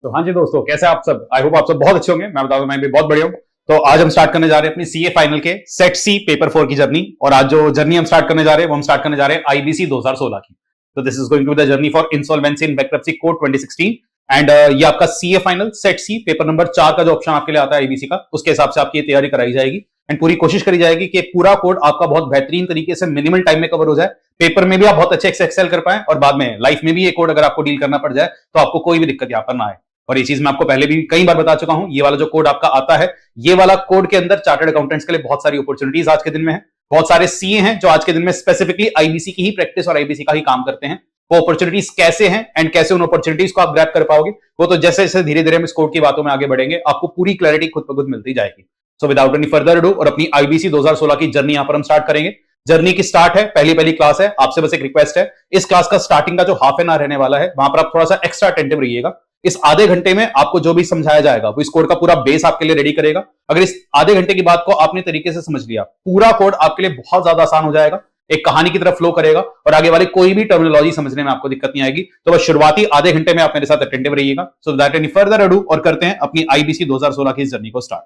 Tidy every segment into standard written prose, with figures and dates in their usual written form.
तो हाँ जी दोस्तों, कैसे आप सब? आई होप आप सब बहुत अच्छे होंगे। मैं बता दूं, मैं भी बहुत बढ़िया हूँ। तो आज हम स्टार्ट करने जा रहे हैं अपनी सीए फाइनल के सेट सी पेपर 4 की जर्नी। और आज जो जर्नी हम स्टार्ट करने जा रहे हैं वो हम स्टार्ट करने जा रहे हैं आईबीसी 2016 की। तो this is going to be the journey for insolvency in bankruptcy code 2016। And ये आपका CA final set C paper number 4 का जो ऑप्शन आपके लिए आता है आईबीसी का, उसके हिसाब से आपकी तैयारी कराई जाएगी। एंड पूरी कोशिश करी जाएगी कि एक पूरा कोड आपका बहुत बेहतरीन तरीके से मिनिमल टाइम में कवर हो जाए। पेपर में भी आप बहुत अच्छे से एक्सेल कर पाए और बाद में लाइफ में भी ये कोड अगर आपको डील करना पड़ जाए तो आपको कोई भी दिक्कत यहाँ पर ना आए। और ये चीज मैं आपको पहले भी कई बार बता चुका हूं, ये वाला जो कोड आपका आता है, ये वाला कोड के अंदर चार्टर्ड अकाउंटेंट्स के लिए बहुत सारी अपॉर्चुनिटीज आज के दिन में है। बहुत सारे सीए हैं जो आज के दिन में स्पेसिफिकली आईबीसी की ही प्रैक्टिस और आईबीसी का ही काम करते हैं। वो अपॉर्चुनिटीज कैसे हैं एंड कैसे उन अपॉर्चुनिटीज को आप ग्रैब कर पाओगे, वो तो जैसे जैसे धीरे धीरे हम इस कोड की बातों में आगे बढ़ेंगे आपको पूरी क्लैरिटी खुद ब खुद मिलती जाएगी। So without any further ado और अपनी आईबीसी 2016 की जर्नी यहां पर हम स्टार्ट करेंगे। जर्नी की स्टार्ट है, पहली पहली क्लास है। आपसे बस एक रिक्वेस्ट है, इस क्लास का स्टार्टिंग का जो हाफ एन आवर रहने वाला है वहां पर आप थोड़ा सा एक्स्ट्रा अटेंटिव रहिएगा। इस आधे घंटे में आपको जो भी समझाया जाएगा वो इस कोड का पूरा बेस आपके लिए रेडी करेगा। अगर इस आधे घंटे की बात को आपने तरीके से समझ लिया, पूरा कोड आपके लिए बहुत ज्यादा आसान हो जाएगा, एक कहानी की तरफ फ्लो करेगा और आगे वाली कोई भी टर्मिनोलॉजी समझने में आपको दिक्कत नहीं आएगी। तो बस शुरुआती आधे घंटे में आप मेरे साथ अटेंटिव रहिएगा। So that any further ado और करते हैं अपनी आईबीसी 2016 की इस जर्नी को स्टार्ट।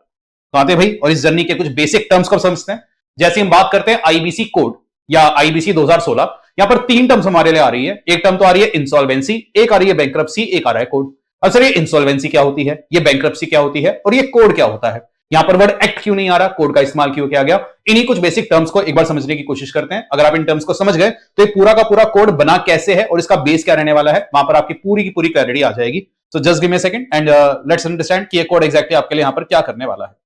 तो आते भाई और इस जर्नी के कुछ बेसिक टर्म्स को समझते हैं। जैसे हम बात करते हैं आईबीसी कोड या आईबीसी 2016, यहां पर तीन टर्म्स हमारे लिए आ रही है। एक टर्म तो आ रही है इंसॉल्वेंसी, एक आ रही है बैंक्रप्सी, एक आ रहा है कोड। अब सर ये इंसॉल्वेंसी क्या होती है, ये बैंक्रप्सी क्या होती है और ये कोड क्या होता है? यहां पर वर्ड एक्ट क्यों नहीं आ रहा, कोड का इस्तेमाल क्यों किया गया? इन्हीं कुछ बेसिक टर्म्स को एक बार समझने की कोशिश करते हैं। अगर आप इन टर्म्स को समझ गए तो ये पूरा का पूरा कोड बना कैसे है और इसका बेस क्या रहने वाला है, वहां पर आपकी पूरी की पूरी क्लैरिटी आ जाएगी। So just give me a second and let's understand कि ये कोड एग्जैक्टली आपके लिए यहां पर क्या करने वाला है।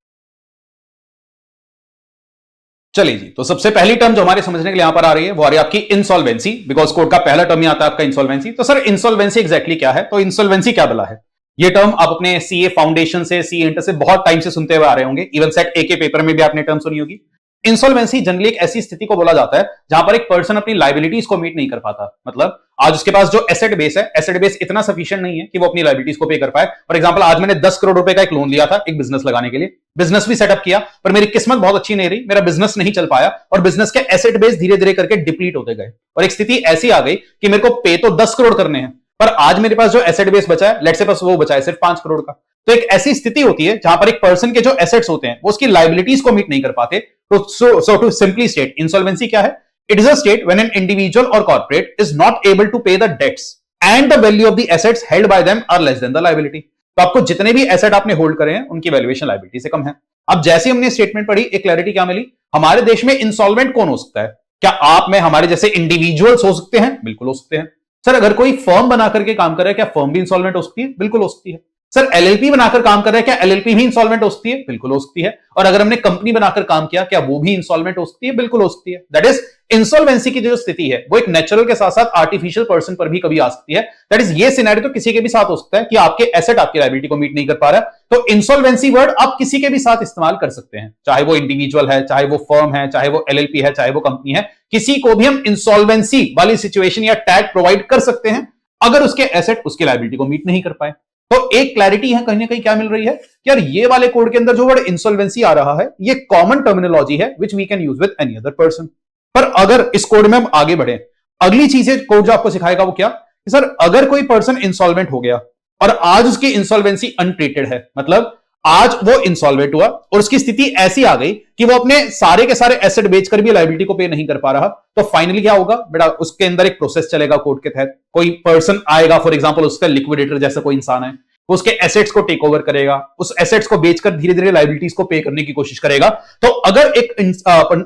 चलिए जी, तो सबसे पहली टर्म जो हमारे समझने के लिए यहां पर आ रही है वो आ रही है आपकी इंसॉल्वेंसी, बिकॉज कोड का पहला टर्म ही आता है आपका इंसॉल्वेंसी। तो सर इंसॉल्वेंसी एग्जैक्टली क्या है, तो इंसॉल्वेंसी क्या बला है? ये टर्म आप अपने सीए फाउंडेशन से, सीए इंटर से बहुत टाइम से सुनते हुए आ रहे होंगे। इवन सेट ए के पेपर में भी आपने टर्म सुनी होगी। इंसॉल्वेंसी जनरली एक ऐसी स्थिति को बोला जाता है जहां पर एक पर्सन अपनी लाइबिलिटीज को मीट नहीं कर पाता। मतलब आज उसके पास जो एसेट बेस है, एसेट बेस इतना सफिशिएंट नहीं है कि वो अपनी लाइबिलिटीज को पे कर पाए। फॉर एग्जांपल आज मैंने 10 करोड़ रुपए का एक लोन लिया था एक बिजनेस लगाने के लिए, बिजनेस भी सेटअप किया, पर मेरी किस्मत बहुत अच्छी नहीं रही, मेरा बिजनेस नहीं चल पाया और बिजनेस के एसेट बेस धीरे धीरे करके डिप्लीट होते गए और एक स्थिति ऐसी आ गई कि मेरे को पे तो 10 करोड़ करने हैं, पर आज मेरे पास जो एसेट बेस बचा है, लेट्स से बस वो बचा है सिर्फ 5 करोड़ का। तो एक ऐसी स्थिति होती है जहां पर एक पर्सन के जो एसेट्स होते हैं वो उसकी लाइबिलिटीज को मीट नहीं कर पाते। तो so to simply state, insolvency क्या है? It is a state when an individual और corporate is not able to pay the debts and the value of the assets held by them are less than the liability. तो आपको जितने भी asset आपने hold करे हैं उनकी valuation liability से कम है। अब जैसे हमने स्टेटमेंट पढ़ी, एक क्लैरिटी क्या मिली, हमारे देश में इंसॉल्वेंट कौन हो सकता है? क्या आप में हमारे जैसे इंडिविजुअल्स हो सकते हैं? बिल्कुल हो सकते हैं। सर अगर कोई फर्म बना करके काम कर रहा है, क्या फर्म भी इंसॉल्वेंट हो सकती है? बिल्कुल हो सकती है। सर एलएलपी बनाकर काम कर रहा है, क्या एलएलपी भी इंसॉल्वेंट हो सकती है? बिल्कुल हो सकती है। और अगर हमने कंपनी बनाकर काम किया, क्या वो भी इंसॉल्वेंट हो सकती है? बिल्कुल हो सकती है। दैट इज इंसॉल्वेंसी की जो स्थिति है वो एक नेचुरल के साथ साथ आर्टिफिशियल पर्सन पर भी कभी आ सकती है। दैट इज ये सिनेरियो तो किसी के भी साथ हो सकता है कि आपके एसेट आपकी लायबिलिटी को मीट नहीं कर पा रहा है, तो इंसॉल्वेंसी वर्ड आप किसी के भी साथ इस्तेमाल कर सकते हैं, चाहे वो इंडिविजुअल है, चाहे वो फर्म है, चाहे वो एलएलपी है, चाहे वो कंपनी है, किसी को भी हम इंसॉल्वेंसी वाली सिचुएशन या टैग प्रोवाइड कर सकते हैं अगर उसके एसेट उसकी लायबिलिटी को मीट नहीं कर पाए। तो एक क्लैरिटी है कहीं ना कहीं क्या मिल रही है कि यार ये वाले कोड के अंदर जो वर्ड इंसॉल्वेंसी आ रहा है ये कॉमन टर्मिनोलॉजी है which we can use with any other person. पर अगर इस कोड में हम आगे बढ़े, अगली चीजें कोड जो आपको सिखाएगा वो क्या कि सर अगर कोई पर्सन इंसॉल्वेंट हो गया और आज उसकी इंसॉल्वेंसी अनट्रीटेड है, मतलब आज वो इंसॉल्वेंट हुआ और उसकी स्थिति ऐसी आ गई कि वो अपने सारे के सारे एसेट बेचकर भी लायबिलिटी को पे नहीं कर पा रहा, तो फाइनली क्या होगा बेटा, उसके अंदर एक प्रोसेस चलेगा कोड के तहत। कोई पर्सन आएगा, फॉर एग्जांपल उसका लिक्विडेटर जैसा कोई इंसान है, वो उसके एसेट्स को टेक ओवर करेगा, उस एसेट्स को बेचकर धीरे धीरे लायबिलिटीज को पे करने की कोशिश करेगा। तो अगर एक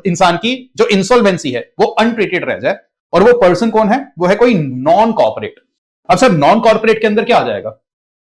इंसान की जो इंसॉल्वेंसी है वो अनट्रीटेड रह जाए, और वो पर्सन कौन है, वो है कोई नॉन कॉर्पोरेट। अब सर नॉन कॉर्पोरेट के अंदर क्या आ जाएगा?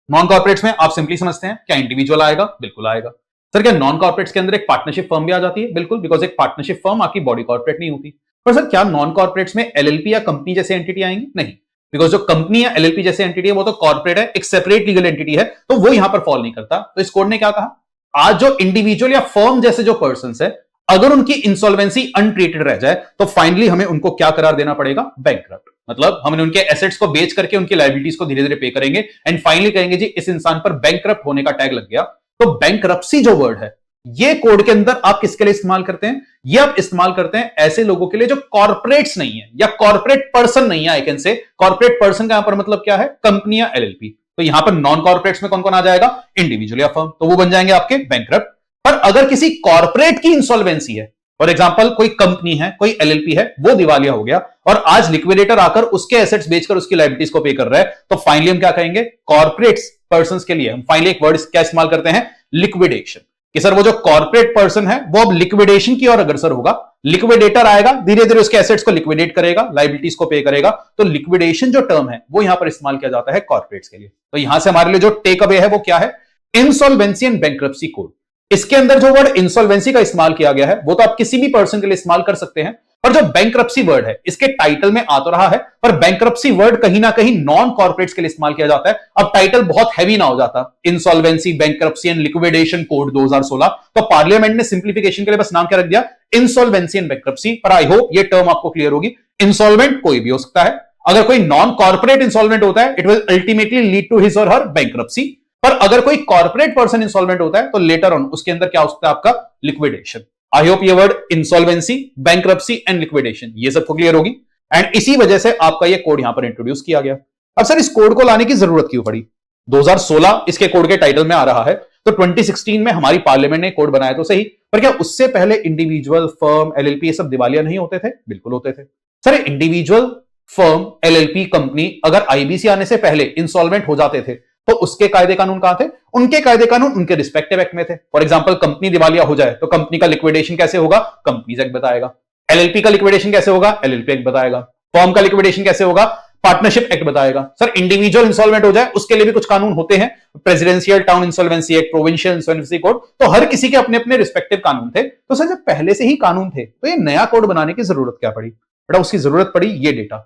नॉन कॉर्पोरेट्स में आप सिंपली समझते हैं, क्या इंडिविजुअल आएगा? बिल्कुल आएगा। सर क्या नॉन कॉर्पोरेट्स के अंदर एक पार्टनरशिप फर्म भी आ जाती है? बिल्कुल, बिकॉज एक पार्टनरशिप फर्म आपकी बॉडी कॉर्पोरेट नहीं होती। पर सर क्या नॉन कॉर्पोरेट्स में एलएलपी या कंपनी जैसे एंटिटी आएंगी? नहीं, बिकॉज जो कंपनी या एलएलपी जैसे एंटिटी है वो तो कॉर्पोरेट है, एक सेपरेट लीगल एंटिटी है, तो वो यहां पर फॉल नहीं करता। तो इस कोड ने क्या कहा, आज जो इंडिविजुअल या फर्म जैसे जो पर्सन है, अगर उनकी इंसॉल्वेंसी अनट्रीटेड रह जाए तो फाइनली हमें उनको क्या करार देना पड़ेगा? बैंकरप्ट। मतलब हमने उनके एसेट्स को बेच करके उनकी लायबिलिटीज को धीरे धीरे पे करेंगे एंड फाइनली कहेंगे जी इस इंसान पर बैंकरप्ट होने का टैग लग गया। तो बैंकरप्सी जो वर्ड है ये कोड के अंदर आप किसके लिए इस्तेमाल करते हैं? ये आप इस्तेमाल करते हैं ऐसे लोगों के लिए जो कॉर्पोरेट्स नहीं है या कॉर्पोरेट पर्सन नहीं है। I can say corporate person का यहां पर मतलब क्या है? कंपनी या एलएलपी। तो यहां पर नॉन कॉर्पोरेट्स में कौन कौन आ जाएगा, इंडिविजुअल या फर्म, तो वो बन जाएंगे आपके बैंकरप्ट। पर अगर किसी कॉर्पोरेट की इंसॉल्वेंसी है, फॉर एग्जांपल कोई कंपनी है, कोई एलएलपी है, वो दिवालिया हो गया और आज लिक्विडेटर आकर उसके एसेट्स बेचकर उसकी लायबिलिटीज को पे कर रहा है, तो फाइनली हम क्या कहेंगे, कॉर्पोरेट्स पर्संस के लिए हम फाइनली एक वर्ड क्या इस्तेमाल करते हैं, लिक्विडेशन। कि सर वो जो कॉर्पोरेट पर्सन है वो अब लिक्विडेशन की ओर अग्रसर होगा, लिक्विडेटर आएगा, धीरे धीरे उसके एसेट्स को लिक्विडेट करेगा, लायबिलिटीज को पे करेगा, तो लिक्विडेशन जो टर्म है वो यहां पर इस्तेमाल किया जाता है कॉर्पोरेट्स के लिए। तो यहां से हमारे लिए जो टेक अवे है वो क्या है, इंसॉल्वेंसी एंड बैंक्रप्सी कोड। इसके अंदर जो वर्ड इंसॉल्वेंसी का इस्तेमाल किया गया है वो तो आप किसी भी पर्सन के लिए इस्तेमाल कर सकते हैं, पर जो बैंक्रप्सी वर्ड है इसके टाइटल में आ तो रहा है, पर बैंक्रप्सी वर्ड कहीं ना कहीं नॉन कॉर्पोरेट्स के लिए इस्तेमाल किया जाता है। अब टाइटल बहुत हैवी ना हो जाता, insolvency, bankruptcy and liquidation code 2016, तो पार्लियामेंट ने सिंप्लीफिकेशन के लिए बस नाम क्या रख दिया, इंसॉल्वेंसी एंड बैंक्रप्सी। पर आई होप ये टर्म आपको क्लियर होगी। इंसॉल्वेंट कोई भी हो सकता है, अगर कोई नॉन कॉर्पोरेट इंसॉल्वेंट होता है it will ultimately lead to his or her bankruptcy, पर अगर कोई कॉर्पोरेट पर्सन इंसॉल्वेंट होता है तो लेटर ऑन उसके अंदर क्या हो सकता है, आपका लिक्विडेशन। आई होप ये word insolvency, bankruptcy and liquidation ये सबको क्लियर होगी, एंड इसी वजह से आपका ये कोड यहां पर इंट्रोड्यूस किया गया। अब सर इस कोड को लाने की जरूरत क्यों पड़ी, 2016 इसके कोड के टाइटल में आ रहा है, तो 2016 में हमारी पार्लियामेंट ने कोड बनाया तो सही, पर क्या उससे पहले इंडिविजुअल, फर्म, एलएलपी ये सब दिवालिया नहीं होते थे, बिल्कुल होते थे। Sir individual, firm, LLP, company अगर आईबीसी आने से पहले इंसॉल्वेंट हो जाते थे तो उसके कायदे कानून कहां थे, उनके कायदे कानून उनके रिस्पेक्टिव एक्ट में थे। फॉर एग्जांपल कंपनी दिवालिया हो जाए तो कंपनी का लिक्विडेशन कैसे होगा, कंपनीज एक्ट बताएगा। एलएलपी का लिक्विडेशन कैसे होगा, एलएलपी एक्ट बताएगा। फर्म का लिक्विडेशन कैसे होगा, पार्टनरशिप एक्ट बताएगा। सर इंडिविजुअल इंसॉल्वेंट हो जाए उसके लिए भी कुछ कानून होते हैं, presidential town insolvency act, provincial insolvency code, तो हर किसी के अपने अपने रिस्पेक्टिव कानून थे। तो सर जब पहले से ही कानून थे तो ये नया कोड बनाने की जरूरत क्या पड़ी, बेटा उसकी जरूरत पड़ी ये डेटा,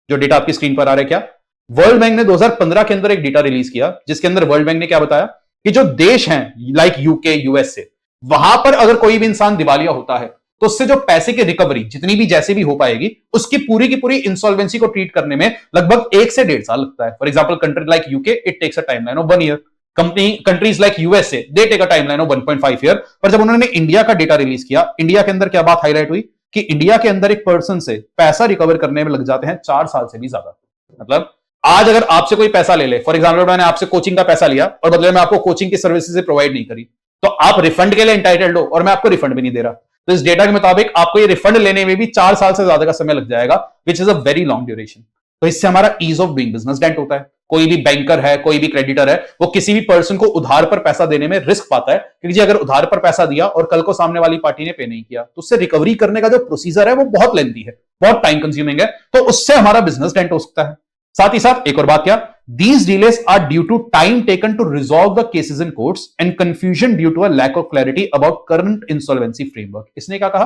जो डेटा आपकी स्क्रीन पर आ रहा है, क्या वर्ल्ड बैंक ने 2015 के अंदर एक डेटा रिलीज किया, जिसके अंदर वर्ल्ड बैंक ने क्या बताया कि जो देश हैं लाइक यूके, यूएसए, वहां पर अगर कोई भी इंसान दिवालिया होता है तो उससे जो पैसे की रिकवरी जितनी भी जैसे भी हो पाएगी उसकी पूरी की पूरी इंसॉल्वेंसी को ट्रीट करने में लगभग 1 से 1.5 साल लगता है। For example country like UK it takes a timeline of 1 year, countries like USA they take a timeline of 1.5 year. पर जब उन्होंने इंडिया का डेटा रिलीज किया, इंडिया के अंदर क्या बात हाईलाइट हुई कि इंडिया के अंदर एक पर्सन से पैसा रिकवर करने में लग जाते हैं 4 साल से भी ज्यादा। मतलब आज अगर आपसे कोई पैसा ले ले, फॉर एग्जांपल मैंने आपसे कोचिंग का पैसा लिया और बदले में आपको कोचिंग की सर्विसेज प्रोवाइड नहीं करी, तो आप रिफंड के लिए एंटाइटल्ड हो और मैं आपको रिफंड भी नहीं दे रहा, तो इस डेटा के मुताबिक आपको ये रिफंड लेने में भी 4 साल से ज्यादा का समय लग जाएगा, which is a very long duration. तो इससे हमारा ease of doing business dent होता है। कोई भी बैंकर है, कोई भी क्रेडिटर है, वो किसी भी पर्सन को उधार पर पैसा देने में रिस्क पाता है, क्योंकि अगर उधार पर पैसा दिया और कल को सामने वाली पार्टी ने पे नहीं किया तो उससे रिकवरी करने का जो प्रोसीजर है वो बहुत लेंथी है, बहुत टाइम कंज्यूमिंग है, तो उससे हमारा बिजनेस डेंट हो सकता है। साथ ही साथ एक और बात, क्या these delays are due to time taken to resolve the cases in courts and confusion due to a lack of clarity about current insolvency framework। इसने क्या कहा,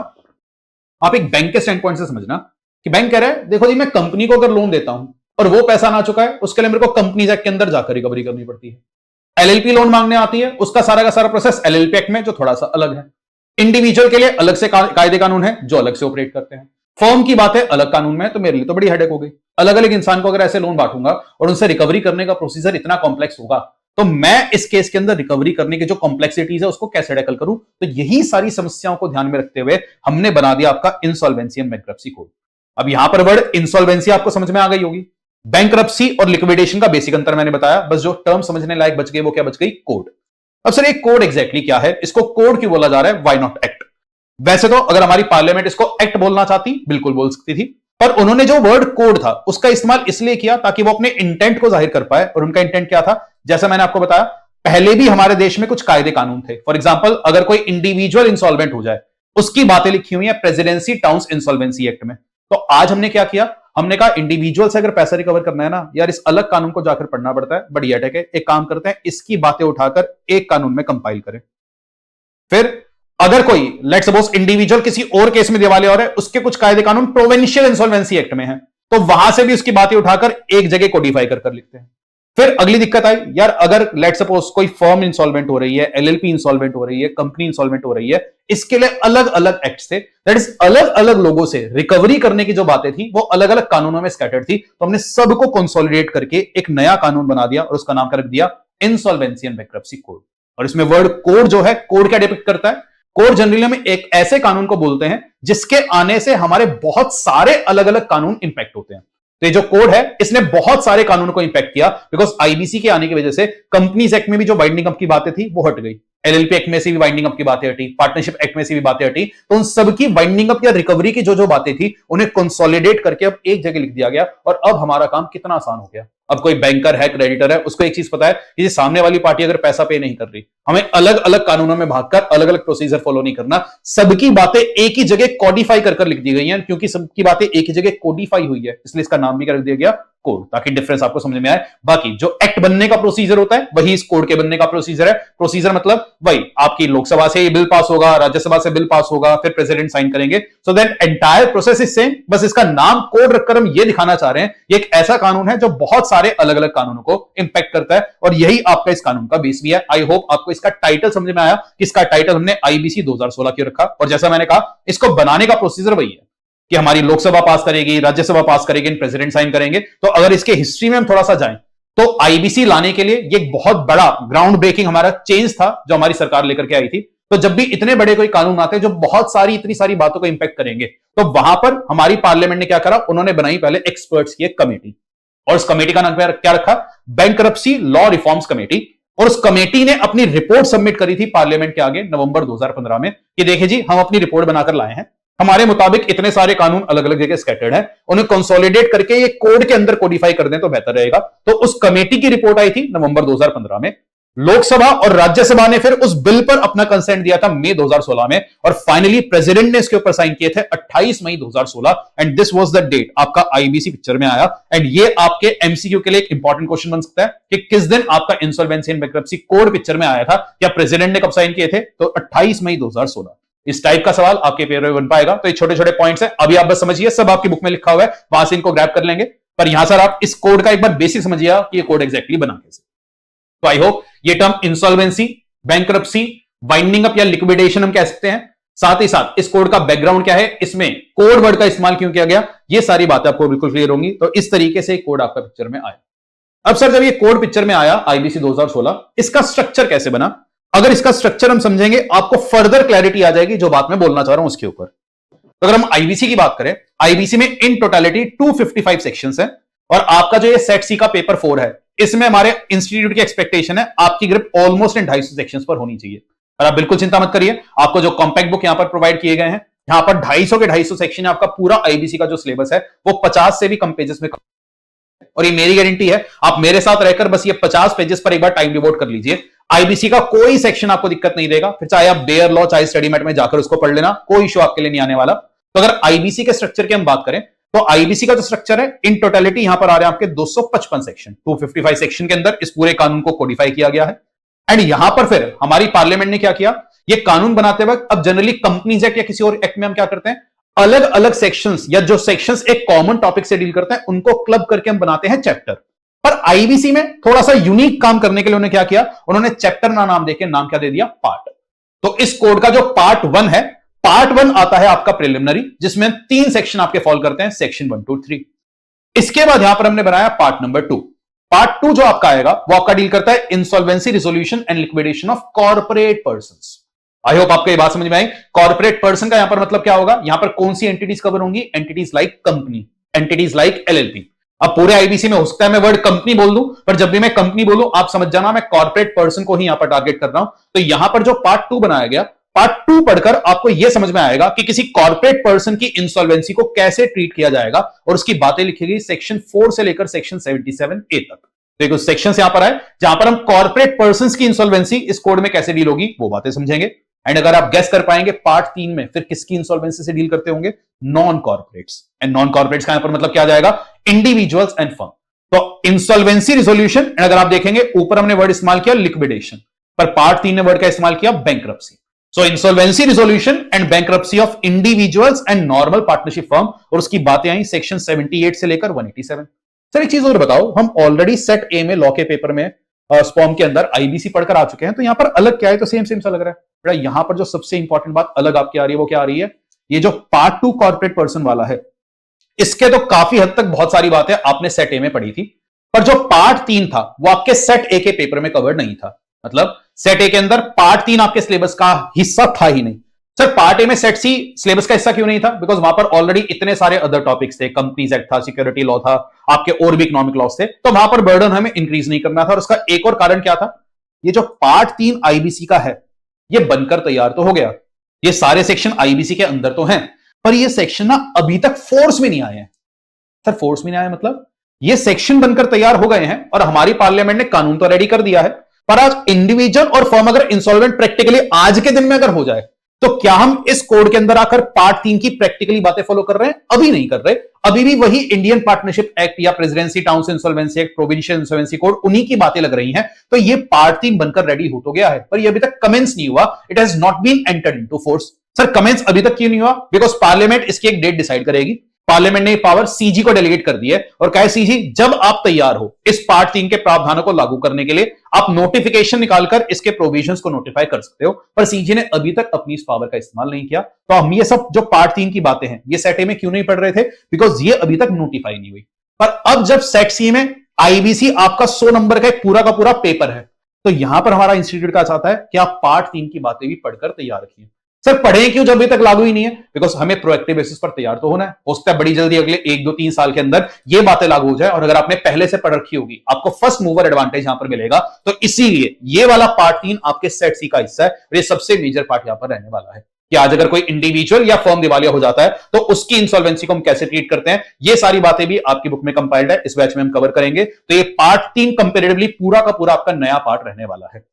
आप एक बैंक के स्टैंड पॉइंट से समझना कि बैंक कह रहा है देखो जी मैं कंपनी को अगर लोन देता हूं और वो पैसा ना चुका है, उसके लिए मेरे को कंपनीज एक्ट के अंदर जाकर रिकवरी करनी पड़ती है। एलएलपी लोन मांगने आती है, उसका सारा का सारा प्रोसेस एलएलपी एक्ट में जो थोड़ा सा अलग है। इंडिविजुअल के लिए अलग से कायदे कानून है जो अलग से ऑपरेट करते हैं। फर्म की बात है अलग कानून में, तो मेरे लिए तो बड़ी हेडेक हो गई। अलग अलग इंसान को अगर ऐसे लोन बांटूंगा और उनसे रिकवरी करने का प्रोसीजर इतना कॉम्प्लेक्स होगा, तो मैं इस केस के अंदर रिकवरी करने की जो कॉम्प्लेक्सिटीज है उसको कैसे टैकल करूं। तो यही सारी समस्याओं को ध्यान में रखते हुए हमने बना दिया आपका इंसॉल्वेंसी एंड बैंक्रप्सी कोड। अब यहां पर वर्ड इंसॉल्वेंसी आपको समझ में आ गई होगी, बैंक्रप्सी और लिक्विडेशन का बेसिक अंतर मैंने बताया, बस जो टर्म समझने लायक बच गई वो क्या बच गई, कोड। अब सर एक कोड एग्जैक्टली क्या है, इसको कोड क्यों बोला जा रहा है, व्हाई नॉट एक्ट। वैसे तो अगर हमारी पार्लियामेंट इसको एक्ट बोलना चाहती बिल्कुल बोल सकती थी, पर उन्होंने जो वर्ड कोड था उसका इस्तेमाल इसलिए किया ताकि वो अपने इंटेंट को जाहिर कर पाए। और उनका इंटेंट क्या था, जैसा मैंने आपको बताया पहले भी हमारे देश में कुछ कायदे कानून थे। फॉर एग्जांपल अगर कोई इंडिविजुअल इंसॉल्वेंट हो जाए उसकी बातें लिखी हुई है प्रेसिडेंसी टाउन्स इंसॉल्वेंसी एक्ट में। तो आज हमने क्या किया, हमने कहा इंडिविजुअल से अगर पैसा रिकवर करना है ना यार, इस अलग कानून को जाकर पढ़ना पड़ता है, बढ़िया ठीक है, एक काम करते हैं इसकी बातें उठाकर एक कानून में कंपाइल करें। फिर अगर कोई लेट सपोज इंडिविजुअल किसी और केस में दिवालिया हो रहा है, उसके कुछ कायदे कानून प्रोविंशियल इंसॉल्वेंसी एक्ट में है, तो वहां से भी उसकी बातें उठाकर एक जगह कोडिफाई कर लिखते हैं। फिर अगली दिक्कत आई यार, अगर लेट सपोज कोई फर्म इंसॉल्वेंट हो रही है, एलएलपी इंसॉल्वेंट हो रही है, कंपनी इंसॉल्वेंट हो रही है, इसके लिए अलग अलग एक्ट थे, दैट इज अलग अलग लोगों से रिकवरी करने की जो बातें थी वो अलग अलग कानूनों में स्कैटर्ड थी। तो हमने सबको कंसोलिडेट करके एक नया कानून बना दिया और उसका नाम कर दिया इंसॉल्वेंसी एंड बैंक्रप्सी कोड। और इसमें वर्ड कोड जो है, कोड क्या डिपिक्ट करता है, कोड जनरली हम एक ऐसे कानून को बोलते हैं जिसके आने से हमारे बहुत सारे अलग अलग कानून इंपैक्ट होते हैं। तो ये जो कोड है इसने बहुत सारे कानूनों को इंपैक्ट किया, बिकॉज आईबीसी के आने की वजह से कंपनीज एक्ट में भी जो बाइंडिंग अप की बातें थी वो हट गई, एलएलपी एक्ट में से भी बाइंडिंग अप की बातें हटी, पार्टनरशिप एक्ट में से भी बातें हटी, तो उन सबकी बाइंडिंग अप या रिकवरी की जो जो बातें थी उन्हें कंसोलिडेट करके अब एक जगह लिख दिया गया, और अब हमारा काम कितना आसान हो गया। अब कोई बैंकर है, क्रेडिटर है, उसको एक चीज पता है कि सामने वाली पार्टी अगर पैसा पे नहीं कर रही, हमें अलग अलग कानूनों में भागकर अलग अलग प्रोसीजर फॉलो नहीं करना, सबकी बातें एक ही जगह कोडिफाई कर लिख दी गई हैं, क्योंकि सबकी बातें एक ही जगह कोडिफाई हुई है, इसलिए इसका नाम भी क्या रख दिया गया, कोड, ताकि डिफरेंस आपको समझ में आए। बाकी जो एक्ट बनने का प्रोसीजर होता है वही इस कोड के बनने का प्रोसीजर है। प्रोसीजर मतलब वही आपकी लोकसभा से ये बिल पास होगा, राज्यसभा से बिल पास होगा, फिर प्रेसिडेंट साइन करेंगे, so that entire process is same, बस इसका नाम कोड रखकर हम ये दिखाना चाह रहे हैं ये एक ऐसा कानून है जो बहुत सारे अलग अलग कानूनों को इंपैक्ट करता है, और यही आपका इस कानून का बेस भी है। आई होप आपको इसका टाइटल समझ में आया कि इसका टाइटल हमने आईबीसी 2016 क्यों रखा, और जैसा मैंने कहा इसको बनाने का प्रोसीजर वही है कि हमारी लोकसभा पास करेगी, राज्यसभा पास करेगी, प्रेसिडेंट साइन करेंगे। तो अगर इसके हिस्ट्री में हम थोड़ा सा जाएं तो आईबीसी लाने के लिए ये एक बहुत बड़ा ग्राउंड ब्रेकिंग हमारा चेंज था जो हमारी सरकार लेकर के आई थी। तो जब भी इतने बड़े कोई कानून आते हैं जो बहुत सारी इतनी सारी बातों को इंपैक्ट करेंगे, तो वहां पर हमारी पार्लियामेंट ने क्या करा, उन्होंने बनाई पहले एक्सपर्ट्स की एक कमेटी, और उस कमेटी का नाम क्या रखा, बैंकरप्सी लॉ रिफॉर्म्स कमेटी। और उस कमेटी ने अपनी रिपोर्ट सबमिट करी थी पार्लियामेंट के आगे नवंबर 2015 में कि देखिए जी हम अपनी रिपोर्ट बनाकर लाए हैं, हमारे मुताबिक इतने सारे कानून अलग अलग जगह स्कैटर्ड है, उन्हें कंसोलिडेट करके ये कोड के अंदर कोडिफाई कर दें तो बेहतर रहेगा। तो उस कमेटी की रिपोर्ट आई थी नवंबर 2015 में, लोकसभा और राज्यसभा ने फिर उस बिल पर अपना कंसेंट दिया था मई 2016 में, और फाइनली प्रेसिडेंट ने इसके ऊपर साइन किए थे 28 मई 2016, and this was the date आपका आईबीसी पिक्चर में आया। एंड ये आपके एमसीक्यू के लिए एक इंपॉर्टेंट क्वेश्चन बन सकता है कि किस दिन आपका insolvency and bankruptcy code picture में आया था, क्या प्रेसिडेंट ने कब साइन किए थे, तो 28 मई 2016। इस टाइप का सवाल आपके पेपर में बन पाएगा। तो ये छोटे छोटे पॉइंट्स हैं, अभी आप बस समझिए, सब आपकी बुक में लिखा हुआ है, वहां से इनको ग्रैब कर लेंगे, पर यहां सर आप इस कोड का एक बार बेसिक समझिए कि ये कोड एग्जैक्टली बना कैसे। तो आई होप ये term insolvency, bankruptcy, winding up या लिक्विडेशन हम कह सकते हैं, साथ ही साथ इस कोड का बैकग्राउंड क्या है, इसमें कोड वर्ड का इस्तेमाल क्यों किया गया, ये सारी बातें आपको बिल्कुल क्लियर होंगी। तो इस तरीके से कोड आपका पिक्चर में आया। अब सर जब ये कोड पिक्चर में आया आईबीसी 2016, इसका स्ट्रक्चर कैसे बना, अगर इसका स्ट्रक्चर हम समझेंगे आपको फर्दर क्लैरिटी आ जाएगी जो बात मैं बोलना चाह रहा हूं उसके ऊपर। तो अगर हम आईबीसी की बात करें, आईबीसी में इन टोटलिटी 255 सेक्शंस हैं, और आपका जो ये सेट सी का पेपर 4 है, इसमें हमारे इंस्टीट्यूट की एक्सपेक्टेशन है आपकी ग्रिप ऑलमोस्ट इन 250 सेक्शंस पर होनी चाहिए। और आप बिल्कुल चिंता मत करिए, आपको जो कॉम्पैक्ट बुक यहां पर प्रोवाइड किए गए हैं, यहां पर 250 के 250 सेक्शन है, आपका पूरा आईबीसी का जो सिलेबस है वो 50 से भी कम पेजेस में, और ये मेरी गारंटी है आप मेरे साथ रहकर बस ये 50 पेजेस पर एक बार टाइम डिवोट कर लीजिए, आईबीसी का कोई सेक्शन आपको दिक्कत नहीं देगा, फिर चाहे आप बेयर लॉ चाहे स्टडी मैट में जाकर उसको पढ़ लेना, कोई इशू आपके लिए नहीं आने वाला। तो अगर आईबीसी के स्ट्रक्चर की हम बात करें तो आईबीसी का जो स्ट्रक्चर है इन टोटलिटी यहां पर आ रहे हैं आपके 255 सेक्शन, 255 सेक्शन के अंदर इस पूरे कानून को कोडिफाई किया गया है। एंड यहां पर फिर हमारी पार्लियामेंट ने क्या किया, ये कानून बनाते वक्त, अब जनरली कंपनीज एक्ट या किसी और एक्ट में हम क्या करते हैं, अलग अलग सेक्शंस या जो सेक्शंस एक कॉमन टॉपिक से डील करते हैं उनको क्लब करके हम बनाते हैं चैप्टर। पर आईबीसी में थोड़ा सा यूनिक काम करने के लिए उन्होंने क्या किया, उन्होंने चैप्टर ना नाम देके नाम क्या दे दिया, पार्ट। तो इस कोड का जो पार्ट 1 है, पार्ट 1 आता है आपका प्रिलिमिनरी, जिसमें 3 सेक्शन आपके फॉल करते हैं, सेक्शन 1 2 3। इसके बाद यहां पर हमने बनाया पार्ट नंबर 2। पार्ट 2 जो आपका आएगा वो आपका डील करता है insolvency resolution and liquidation of corporate persons. I hope आपको ये बात समझ में आई। कॉर्पोरेट पर्सन का यहां पर मतलब क्या होगा, यहां पर कौन सी एंटिटीज कवर होंगी, entities like company, entities like LLP. अब पूरे आईबीसी में हो सकता है मैं वर्ड कंपनी बोल दूं, पर जब भी मैं कंपनी बोलूं आप समझ जाना मैं कॉर्पोरेट पर्सन को ही यहां पर टारगेट कर रहा हूं। तो यहां पर जो पार्ट 2 बनाया गया, पार्ट 2 पढ़कर आपको यह समझ में आएगा कि किसी कॉर्पोरेट पर्सन की इंसॉल्वेंसी को कैसे ट्रीट किया जाएगा, और उसकी बातें लिखी गई सेक्शन 4 से लेकर सेक्शन 77A तक। तो एक सेक्शन यहां पर है जहां पर हम कॉर्पोरेट पर्सन की इंसॉल्वेंसी इस कोड में कैसे डील होगी वो बातें समझेंगे। एंड अगर आप गेस कर पाएंगे पार्ट 3 में फिर किसकी इंसॉल्वेंसी से डील करते होंगे, non corporates. And non corporates का यहां पर मतलब क्या जाएगा, इंडिविजुअल्स एंड फर्म। तो इंसॉल्वेंसी रिजोल्यूशन, अगर आप देखेंगे ऊपर हमने वर्ड इस्तेमाल किया लिक्विडेशन, पर पार्ट 3 ने वर्ड का इस्तेमाल किया bankruptcy. So insolvency resolution and bankruptcy of individuals and normal partnership firm, और उसकी बातें आई सेक्शन 78 से लेकर 187। सर एक चीज और बताओ, हम ऑलरेडी सेट ए में लॉ के पेपर में स्पॉम के अंदर आईबीसी पढ़कर आ चुके हैं, तो यहां पर अलग क्या है, तो सेम सेम सा लग रहा है। बड़ा यहां पर जो सबसे इंपॉर्टेंट बात अलग आपकी आ रही है वो क्या आ रही है, ये जो पार्ट 2 कॉर्पोरेट पर्सन वाला है, इसके तो काफी हद तक बहुत सारी बातें आपने सेट ए में पढ़ी थी, पर जो पार्ट 3 था वो आपके सेट ए के पेपर में कवर नहीं था। मतलब सेट ए के अंदर पार्ट 3 आपके सिलेबस का हिस्सा था ही नहीं। सर पार्ट ए में सेट सी सिलेबस का हिस्सा क्यों नहीं था? बिकॉज वहां पर ऑलरेडी इतने सारे अदर टॉपिक्स थे, कंपनीज एक्ट था, सिक्योरिटी लॉ था, आपके और भी इकोनॉमिक लॉस थे, तो वहां पर बर्डन हमें इंक्रीज नहीं करना था। और उसका एक और कारण क्या था, ये जो पार्ट 3 आईबीसी का है ये बनकर तैयार तो हो गया, ये सारे सेक्शन आईबीसी के अंदर तो हैं, पर ये सेक्शन ना अभी तक फोर्स में नहीं आए हैं। सर फोर्स में नहीं आए मतलब ये सेक्शन बनकर तैयार हो गए हैं और हमारी पार्लियामेंट ने कानून तो रेडी कर दिया है, पर आज इंडिविजुअल और फर्म अगर इंसॉल्वेंट प्रैक्टिकली आज के दिन में अगर हो जाए तो क्या हम इस कोड के अंदर आकर पार्ट 3 की प्रैक्टिकली बातें फॉलो कर रहे हैं? अभी नहीं कर रहे। अभी भी वही इंडियन पार्टनरशिप एक्ट या presidency towns insolvency act, provincial insolvency code, उन्हीं की बातें लग रही हैं। तो ये पार्ट 3 बनकर रेडी हो तो गया है, पर ये अभी तक कमेंस नहीं हुआ। It has not been entered into force. Sir commence अभी तक क्यों नहीं हुआ? बिकॉज पार्लियामेंट इसकी एक डेट डिसाइड करेगी। पार्लियामेंट ने पावर सीजी को डेलीगेट कर दी है और कहे सीजी जब आप तैयार हो इस पार्ट 3 के प्रावधानों को लागू करने के लिए आप नोटिफिकेशन निकालकर इसके प्रोविजंस को नोटिफाई कर सकते हो, पर सीजी ने अभी तक अपनी इस पावर का इस्तेमाल नहीं किया। तो हम ये सब जो पार्ट 3 की बातें हैं ये सेट ए में क्यों नहीं पढ़ रहे थे? बिकॉज ये अभी तक नोटिफाई नहीं हुई। पर अब जब सेट सी में आईबीसी आपका 100 नंबर का एक पूरा का पूरा पेपर है, तो यहां पर हमारा इंस्टीट्यूट का चाहता है कि आप पार्ट 3 की बातें भी पढ़कर तैयार रखिए। सर पढ़ें क्यों जब अभी तक लागू ही नहीं है? बिकॉज हमें प्रोएक्टिव बेसिस पर तैयार तो होना है। हो सकता है बड़ी जल्दी अगले 1-2-3 साल के अंदर ये बातें लागू हो जाए, और अगर आपने पहले से पढ़ रखी होगी आपको फर्स्ट मूवर एडवांटेज यहां पर मिलेगा। तो इसीलिए ये वाला पार्ट 3 आपके सेट सी का हिस्सा है और ये सबसे मेजर पार्ट यहां पर रहने वाला है कि आज अगर कोई इंडिविजुअल या फर्म दिवालिया हो जाता है तो उसकी इंसॉल्वेंसी को हम कैसे ट्रीट करते हैं, ये सारी बातें भी आपकी बुक में कंपाइल्ड है, इस बैच में हम कवर करेंगे। तो ये पार्ट 3 कंपेरेटिवली पूरा का पूरा आपका नया पार्ट रहने वाला है।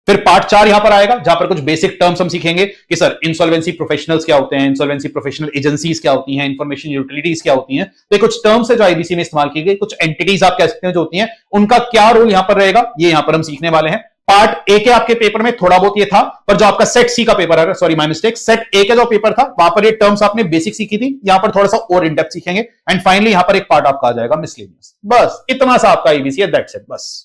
फिर पार्ट 4 यहां पर आएगा जहां पर कुछ बेसिक टर्म्स हम सीखेंगे कि सर इंसॉल्वेंसी प्रोफेशनल्स क्या होते हैं, इंसॉल्वेंसी प्रोफेशनल एजेंसीज क्या होती हैं, इंफॉर्मेशन यूटिलिटीज क्या होती हैं। तो कुछ टर्म्स है जो आईबीसी में इस्तेमाल की गई, कुछ एंटिटीज आप कह सकते हैं जो होती हैं, उनका क्या रोल यहां पर रहेगा ये यहां पर हम सीखने वाले हैं। पार्ट ए के आपके पेपर में थोड़ा बहुत ये था, पर जो आपका सेट सी का पेपर है, सॉरी माय मिस्टेक, सेट ए का जो पेपर था वहां पर ये टर्म्स आपने बेसिक सीखी थी, यहां पर थोड़ा सा और इन डेप्थ सीखेंगे। एंड फाइनली यहां पर एक पार्ट आपका आ जाएगा मिसलेनियस। बस इतना सा आपका आईबीसी है, दैट्स इट बस।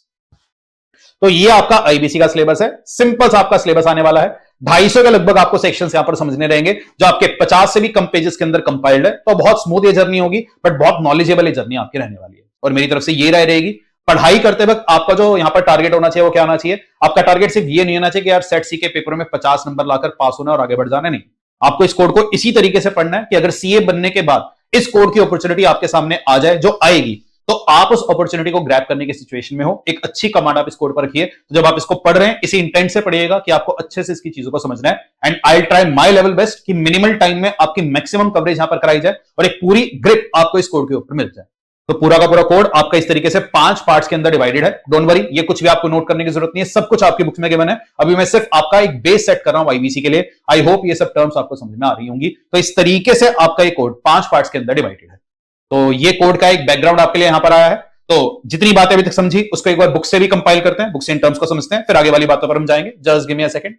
तो ये आपका आईबीसी का सिलेबस है, सिंपल सा आपका सिलेबस आने वाला है। 250 के लगभग आपको सेक्शंस यहां पर समझने रहेंगे जो आपके 50 से भी कम पेजेस के अंदर कंपाइल्ड है। तो बहुत स्मूथ ये जर्नी होगी, बट बहुत नॉलेजेबल ये जर्नी आपकी रहने वाली है। और मेरी तरफ से ये राय रहेगी, पढ़ाई करते वक्त आपका जो यहां पर टारगेट होना चाहिए वो क्या होना चाहिए? आपका टारगेट सिर्फ ये नहीं होना चाहिए कि यार सेट सी के पेपर में 50 नंबर लाकर पास होना और आगे बढ़ जाना, नहीं। आपको इस कोड को इसी तरीके से पढ़ना है कि अगर सीए बनने के बाद इस कोड की अपॉर्चुनिटी आपके सामने आ जाए, जो आएगी, तो आप उस अपॉर्चुनिटी को ग्रैब करने की सिचुएशन में हो। एक अच्छी कमांड आप इस कोड पर रखिए। तो जब आप इसको पढ़ रहे हैं इसी इंटेंट से पढ़िएगा कि आपको अच्छे से इसकी चीजों को समझना है। And I try my level best कि मिनिमल टाइम में आपकी मैक्सिमम कवरेज यहां पर कराई जाए और एक पूरी ग्रिप आपको इस कोड के ऊपर मिल जाए। तो पूरा का पूरा कोड आपका इस तरीके से 5 पार्ट्स के अंदर डिवाइडेड है। डोंट वरी, ये कुछ भी आपको नोट करने की जरूरत नहीं है, सब कुछ आपकी बुक्स में गिवन है। अभी मैं सिर्फ आपका एक बेस सेट कर रहा हूं आईबीसी के लिए। आई होप ये सब टर्म्स आपको समझ में आ रही होंगी। तो इस तरीके से आपका ये कोड 5 पार्ट्स के अंदर डिवाइडेड है। तो ये कोड का एक बैकग्राउंड आपके लिए यहां पर आया है। तो जितनी बातें अभी तक समझी उसको एक बार बुक से भी कंपाइल करते हैं, बुक से इन टर्म्स को समझते हैं, फिर आगे वाली बातों पर हम जाएंगे। Just give me a second.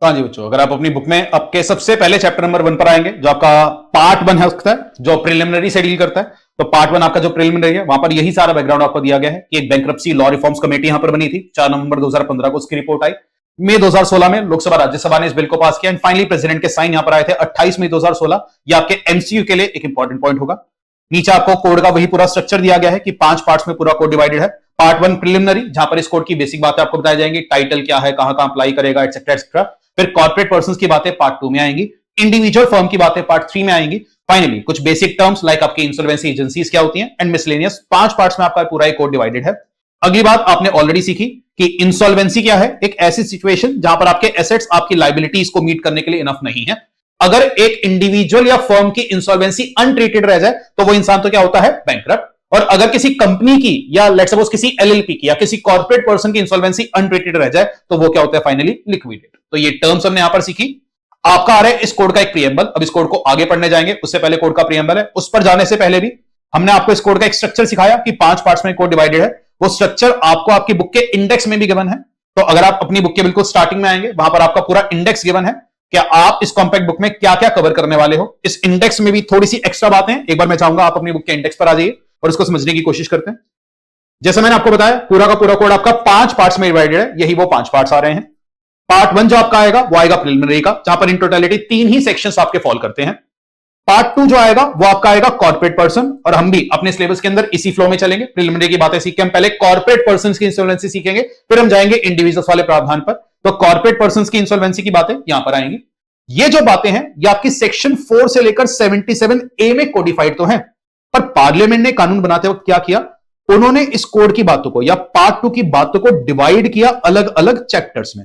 हाँ जी बच्चों, अगर आप अपनी बुक में आपके सबसे पहले चैप्टर नंबर 1 पर आएंगे, जो आपका पार्ट 1 है सकता है, जो प्रिलिमिनरी से डील करता है। तो पार्ट 1 आपका जो प्रिलिमिनरी है वहां पर यही सारा बैकग्राउंड आपको दिया गया है कि एक बैंक्रप्सी लॉ रिफॉर्म्स कमेटी यहां पर बनी थी। 4 नवंबर 2015 को उसकी रिपोर्ट आई। मई 2016 में लोकसभा राज्यसभा ने इस बिल को पास किया एंड फाइनली प्रेसिडेंट के साइन यहां पर आए थे 28 मई 2016। ये आपके एमसीयू के लिए एक इंपॉर्टेंट पॉइंट होगा। नीचे आपको कोड का वही पूरा स्ट्रक्चर दिया गया है कि 5 पार्ट्स में पूरा कोड डिवाइडेड है। पार्ट 1 प्रिलिमिनरी, जहां पर इस कोड की बेसिक बातें आपको बताई जाएंगी, टाइटल क्या है, कहां कहां अप्लाई करेगा, एटसेट्रा एटसेट्रा। फिर कॉर्पोरेट पर्संस की बातें पार्ट 2 में आएंगी, इंडिविजुअल फर्म की बातें पार्ट 3 में आएंगी। फाइनली कुछ बेसिक टर्म्स लाइक आपकी इंसॉल्वेंसी एजेंसीज क्या होती हैं एंड मिसलेनियस। 5 पार्ट्स में आपका पूरा एक कोड डिवाइडेड है। अगली बात आपने ऑलरेडी सीखी कि इंसॉल्वेंसी क्या है। एक ऐसी सिचुएशन जहां पर आपके एसेट्स आपकी लायबिलिटीज को मीट करने के लिए इनफ नहीं है। अगर एक इंडिविजुअल या फर्म की इंसॉल्वेंसी अनट्रीटेड रह जाए तो वो इंसान तो क्या होता है? बैंकरप्ट। और अगर किसी कंपनी की या लेट्स सपोज किसी एलएलपी की या किसी कॉर्पोरेट पर्सन की इंसॉल्वेंसी अनट्रीटेड रह जाए तो वो क्या होता है? Finally liquidate. तो ये टर्म्स हमने यहां पर सीखी। आपका आ रहा है इस कोड का एक प्रीएम्बल। अब इस कोड को आगे पढ़ने जाएंगे, उससे पहले कोड का प्रीएम्बल है। उस पर जाने से पहले भी हमने आपको इस कोड का एक स्ट्रक्चर सिखाया कि 5 पार्ट्स में कोड डिवाइडेड है। वो स्ट्रक्चर आपको आपकी बुक के इंडेक्स में भी गिवन है। तो अगर आप अपनी बुक के बिल्कुल स्टार्टिंग में आएंगे, वहां पर आपका पूरा इंडेक्स गिवन है। क्या आप इस कॉम्पैक्ट बुक में क्या क्या कवर करने वाले हो, इस इंडेक्स में भी थोड़ी सी एक्स्ट्रा बातें। एक बार मैं चाहूंगा आप अपनी बुक के इंडेक्स पर आ जाइए और उसको समझने की कोशिश करते हैं। जैसे मैंने आपको बताया पूरा का पूरा कोड आपका 5 पार्ट्स में डिवाइडेड है। यही वो 5 पार्ट्स आ रहे हैं। पार्ट 1 जो आपका आएगा वो आएगा प्रिलिमिनरी का, जहां पर इन टोटलिटी 3 ही सेक्शंस आपके फॉल करते हैं। पार्ट 2 जो आएगा वो आपका आएगा कॉर्पोरेट पर्सन, और हम भी अपने सिलेबस के अंदर इसी फ्लो में चलेंगे। प्रिलिमिनरी की बातें सीख के हम पहले कॉर्पोरेट पर्सन की इंसॉल्वेंसी सीखेंगे, फिर हम जाएंगे इंडिविजुअल्स वाले प्रावधान पर। तो कॉर्पोरेट पर्संस की इंसॉल्वेंसी की बातें यहां पर आएंगी। ये जो बातें हैं ये आपकी सेक्शन 4 से लेकर 77A में कोडिफाइड तो हैं, पर पार्लियामेंट ने कानून बनाते वक्त क्या किया, उन्होंने इस कोड की बातों को या पार्ट 2 की बातों को डिवाइड किया अलग अलग चैप्टर्स में।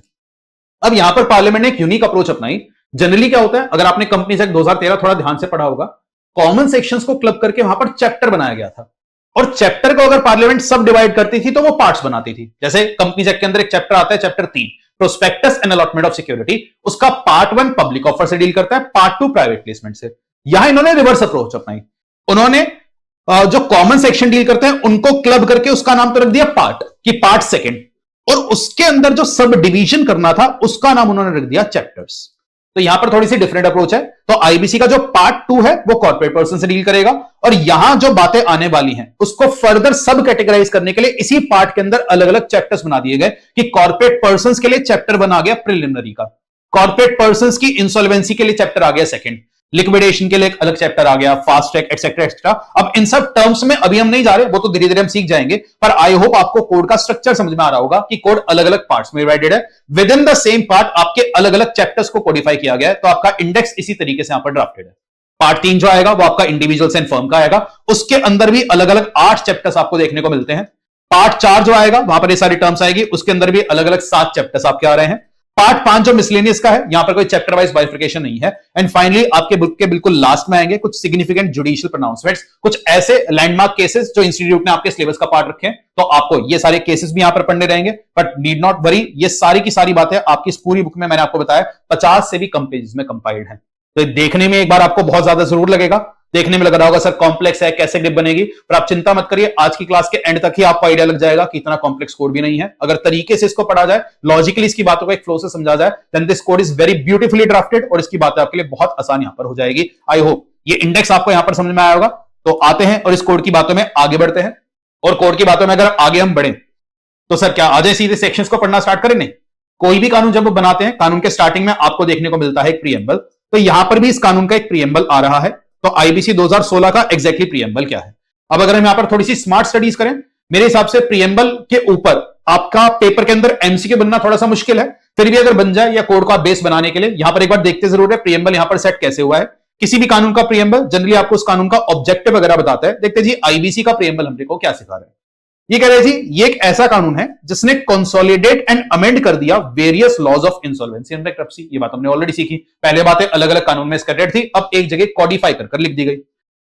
अब यहां पर पार्लियामेंट ने एक यूनिक अप्रोच अपनाई। जनरली क्या होता है, अगर आपने कंपनीज एक्ट 2013 थोड़ा ध्यान से पढ़ा होगा, कॉमन सेक्शंस को क्लब करके वहां पर चैप्टर बनाया गया था, और चैप्टर को अगर पार्लियामेंट सब डिवाइड करती थी तो वो पार्ट्स बनाती थी। जैसे कंपनीज एक्ट के अंदर एक चैप्टर आता है, chapter 3 prospectus and allotment of security, उसका पार्ट 1 पब्लिक ऑफर से डील करता है, पार्ट 2 प्राइवेट प्लेसमेंट से। यहां इन्होंने रिवर्स अप्रोच अपनाई, उन्होंने जो कॉमन सेक्शन डील करते हैं उनको क्लब करके उसका नाम तो रख दिया पार्ट, कि पार्ट सेकंड, और उसके अंदर जो सब डिवीजन करना था उसका नाम उन्होंने रख दिया चैप्टर्स। तो यहां पर थोड़ी सी डिफरेंट अप्रोच है। तो आईबीसी का जो पार्ट 2 है वो कॉर्पोरेट पर्सन से डील करेगा, और यहां जो बातें आने वाली हैं उसको फर्दर सब कैटेगराइज करने के लिए इसी पार्ट के अंदर अलग अलग चैप्टर्स बना दिए गए, कि कॉर्पोरेट पर्सन के लिए चैप्टर बना गया प्रिलिमिनरी का, कॉर्पोरेट पर्सन की इंसॉल्वेंसी के लिए चैप्टर आ गया सेकंड, लिक्विडेशन के लिए एक अलग चैप्टर आ गया, फास्ट ट्रैक एटसेट्रा एक्सेट्रा। अब इन सब टर्म्स में अभी हम नहीं जा रहे, वो तो धीरे धीरे हम सीख जाएंगे, पर आई होप आपको कोड का स्ट्रक्चर समझ में आ रहा होगा कि कोड अलग अलग पार्ट्स में डिवाइडेड है, with in the same part आपके अलग अलग चैप्टर्स को कोडिफाई किया गया है। तो आपका इंडेक्स इसी तरीके से यहां पर ड्राफ्टेड है। पार्ट 3 जो आएगा वो आपका इंडिविजुअल्स एंड फर्म का आएगा, उसके अंदर भी अलग अलग 8 चैप्टर्स आपको देखने को मिलते हैं। पार्ट 4 जो आएगा वहां पर ये सारी टर्म्स आएगी, उसके अंदर भी अलग अलग 7 चैप्टर्स आपके आ रहे हैं। पार्ट 5 जो मिसलेनियस का है, यहां पर कोई चैप्टर वाइज बाइफिकेशन नहीं है। एंड फाइनली आपके बुक के बिल्कुल लास्ट में आएंगे कुछ सिग्निफिकेंट जुडिशियल प्रोनाउंसमेंट्स, कुछ ऐसे लैंडमार्क केसेस जो इंस्टीट्यूट ने आपके सिलेबस का पार्ट रखे हैं। तो आपको ये सारे केसेस भी यहां पर पढ़ने रहेंगे, बट नीड नॉट वरी, ये सारी की सारी बातें आपकी इस पूरी बुक में मैंने आपको बताया 50 से भी कम पेजेस में कंपाइल्ड है। तो देखने में एक बार आपको बहुत ज्यादा जरूर लगेगा, देखने में लग रहा होगा सर कॉम्प्लेक्स है, कैसे ग्रिप बनेगी, पर आप चिंता मत करिए, आज की क्लास के एंड तक ही आपको आइडिया लग जाएगा कि इतना कॉम्प्लेक्स कोड भी नहीं है। अगर तरीके से इसको पढ़ा जाए, लॉजिकली इसकी बातों को एक फ्लो से समझा जाए, then this code is very beautifully drafted, और इसकी बातें आपके लिए बहुत आसान यहां पर हो जाएगी। आई होप ये इंडेक्स आपको यहां पर समझ में आया होगा। तो आते हैं और इस कोड की बातों में आगे बढ़ते हैं। और कोड की बातों में अगर आगे हम बढ़े तो सर क्या आ जाए सीधे सेक्शंस को पढ़ना स्टार्ट करें? नहीं, कोई भी कानून जब बनाते हैं, कानून के स्टार्टिंग में आपको देखने को मिलता है एक प्रीएम्बल। तो यहां पर भी इस कानून का एक प्रीएम्बल आ रहा है। तो आईबीसी 2016 का एग्जैक्टली प्रीएम्बल क्या है? अब अगर हम यहां पर थोड़ी सी स्मार्ट स्टडीज करें, मेरे हिसाब से प्रीएम्बल के ऊपर आपका पेपर के अंदर एमसीक्यू बनना थोड़ा सा मुश्किल है, फिर भी अगर बन जाए या कोड का बेस बनाने के लिए यहां पर एक बार देखते जरूर है प्रीएम्बल यहां पर सेट कैसे हुआ है। किसी भी कानून का प्रीएम्बल जनरली आपको उस कानून का ऑब्जेक्टिव वगैरह बताता है। देखते जी आईबीसी का प्रीएम्बल हमने को क्या सिखा रहा है। ये कह रहे जी ये एक ऐसा कानून है जिसने कंसोलिडेट एंड अमेंड कर दिया various laws of insolvency and bankruptcy. ये बात हमने ऑलरेडी सीखी, पहले बातें अलग अलग कानून में स्कैटर्ड थी, अब एक जगह कॉडिफाई कर लिख दी गई।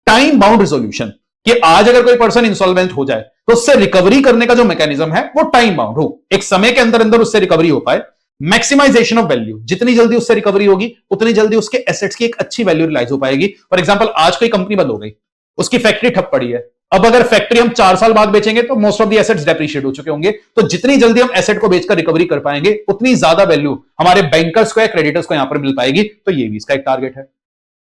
टाइम बाउंड रिजोल्यूशन, कि आज अगर कोई पर्सन इंसॉल्वेंट हो जाए तो उससे रिकवरी करने का जो मैकेनिज्म है वो टाइम बाउंड हो, एक समय के अंदर अंदर उससे रिकवरी हो पाए। मैक्सिमाइजेशन ऑफ वैल्यू, जितनी जल्दी उससे रिकवरी होगी उतनी जल्दी उसके एसेट्स की एक अच्छी वैल्यू रिलाइज हो पाएगी। फॉर एग्जांपल आज कोई कंपनी बंद हो गई, उसकी फैक्ट्री ठप पड़ी है, अब अगर फैक्ट्री हम 4 साल बाद बेचेंगे तो most of the assets depreciate हो चुके होंगे। तो जितनी जल्दी हम एसेट को बेचकर रिकवरी कर पाएंगे उतनी ज्यादा वैल्यू हमारे बैंकर्स को या क्रेडिटर्स को यहां पर मिल पाएगी। तो ये भी इसका एक टारगेट है।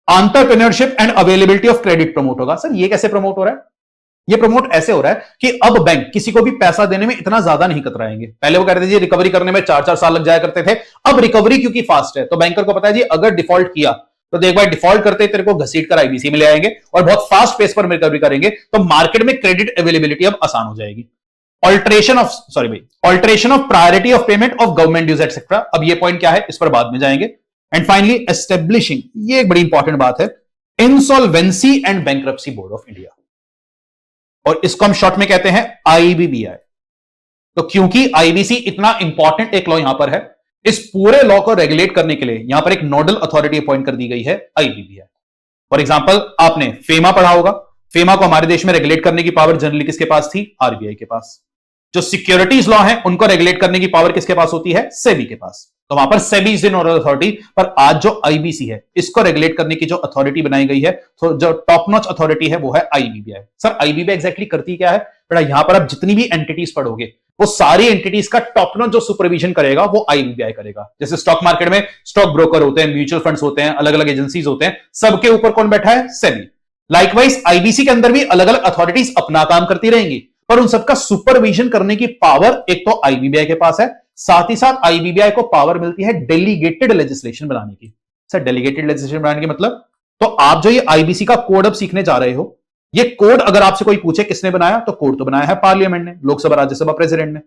Entrepreneurship and availability of credit promote होगा। सर ये कैसे प्रमोट हो रहा है? ये प्रमोट ऐसे हो रहा है कि अब बैंक किसी को भी पैसा देने में इतना ज्यादा नहीं कतराएंगे। पहले वो कहते थे रिकवरी करने में 4-4 साल लग जाया करते थे, अब रिकवरी क्योंकि फास्ट है तो बैंकर को पता है जी अगर डिफॉल्ट किया तो देख भाई डिफॉल्ट करते तेरे को घसीट कर आईबीसी में ले आएंगे और बहुत फास्ट पेस पर रिकवरी करेंगे, तो मार्केट में क्रेडिट अवेलेबिलिटी अब आसान हो जाएगी। Alteration of priority of payment of government dues etcetera. अब ये पॉइंट क्या है इस पर बाद में जाएंगे। एंड फाइनली एस्टेब्लिशिंग, ये एक बड़ी इंपॉर्टेंट बात है, insolvency and bankruptcy board of India, और इसको हम शॉर्ट में कहते हैं आईबीबीआई। तो क्योंकि आईबीसी इतना इंपॉर्टेंट एक लॉ यहां पर है, इस पूरे लॉ को रेगुलेट करने के लिए यहां पर एक नोडल अथॉरिटी अपॉइंट कर दी गई है आईबीबीआई। फॉर एग्जांपल आपने फेमा पढ़ा होगा, फेमा को हमारे देश में रेगुलेट करने की पावर जनरली किसके पास थी? आरबीआई के पास। जो सिक्योरिटीज लॉ है उनको रेगुलेट करने की पावर किसके पास होती है? सेबी के पास। तो वहां पर SEBI is the nodal authority, पर आज जो आईबीसी है इसको रेगुलेट करने की जो अथॉरिटी बनाई गई है, तो जो टॉप नॉच अथॉरिटी है वो है आईबीबीआई। सर आईबीबीआई एग्जैक्टली करती क्या है? बेटा यहां पर आप जितनी भी एंटिटीज पढ़ोगे वो सारी एंटिटीज का टॉप नॉच जो सुपरविजन करेगा वो आईबीबीआई करेगा। जैसे स्टॉक मार्केट में स्टॉक ब्रोकर होते हैं, म्यूचुअल फंड्स होते हैं, अलग अलग एजेंसीज होते हैं, सबके ऊपर कौन बैठा है? सेबी। लाइकवाइज आईबीसी के अंदर भी अलग अलग अथॉरिटीज अपना काम करती रहेंगी, पर उन सबका सुपरविजन करने की पावर एक तो आईबीबीआई के पास है, साथ ही साथ आईबीबीआई को पावर मिलती है डेलीगेटेड लेजिस्लेशन बनाने की। सर डेलीगेटेड लेजिस्लेशन बनाने की मतलब? तो आप जो ये आईबीसी का कोड अब सीखने जा रहे हो, ये कोड अगर आपसे कोई पूछे किसने बनाया, तो कोड तो बनाया है पार्लियामेंट ने, लोकसभा राज्यसभा प्रेसिडेंट ने।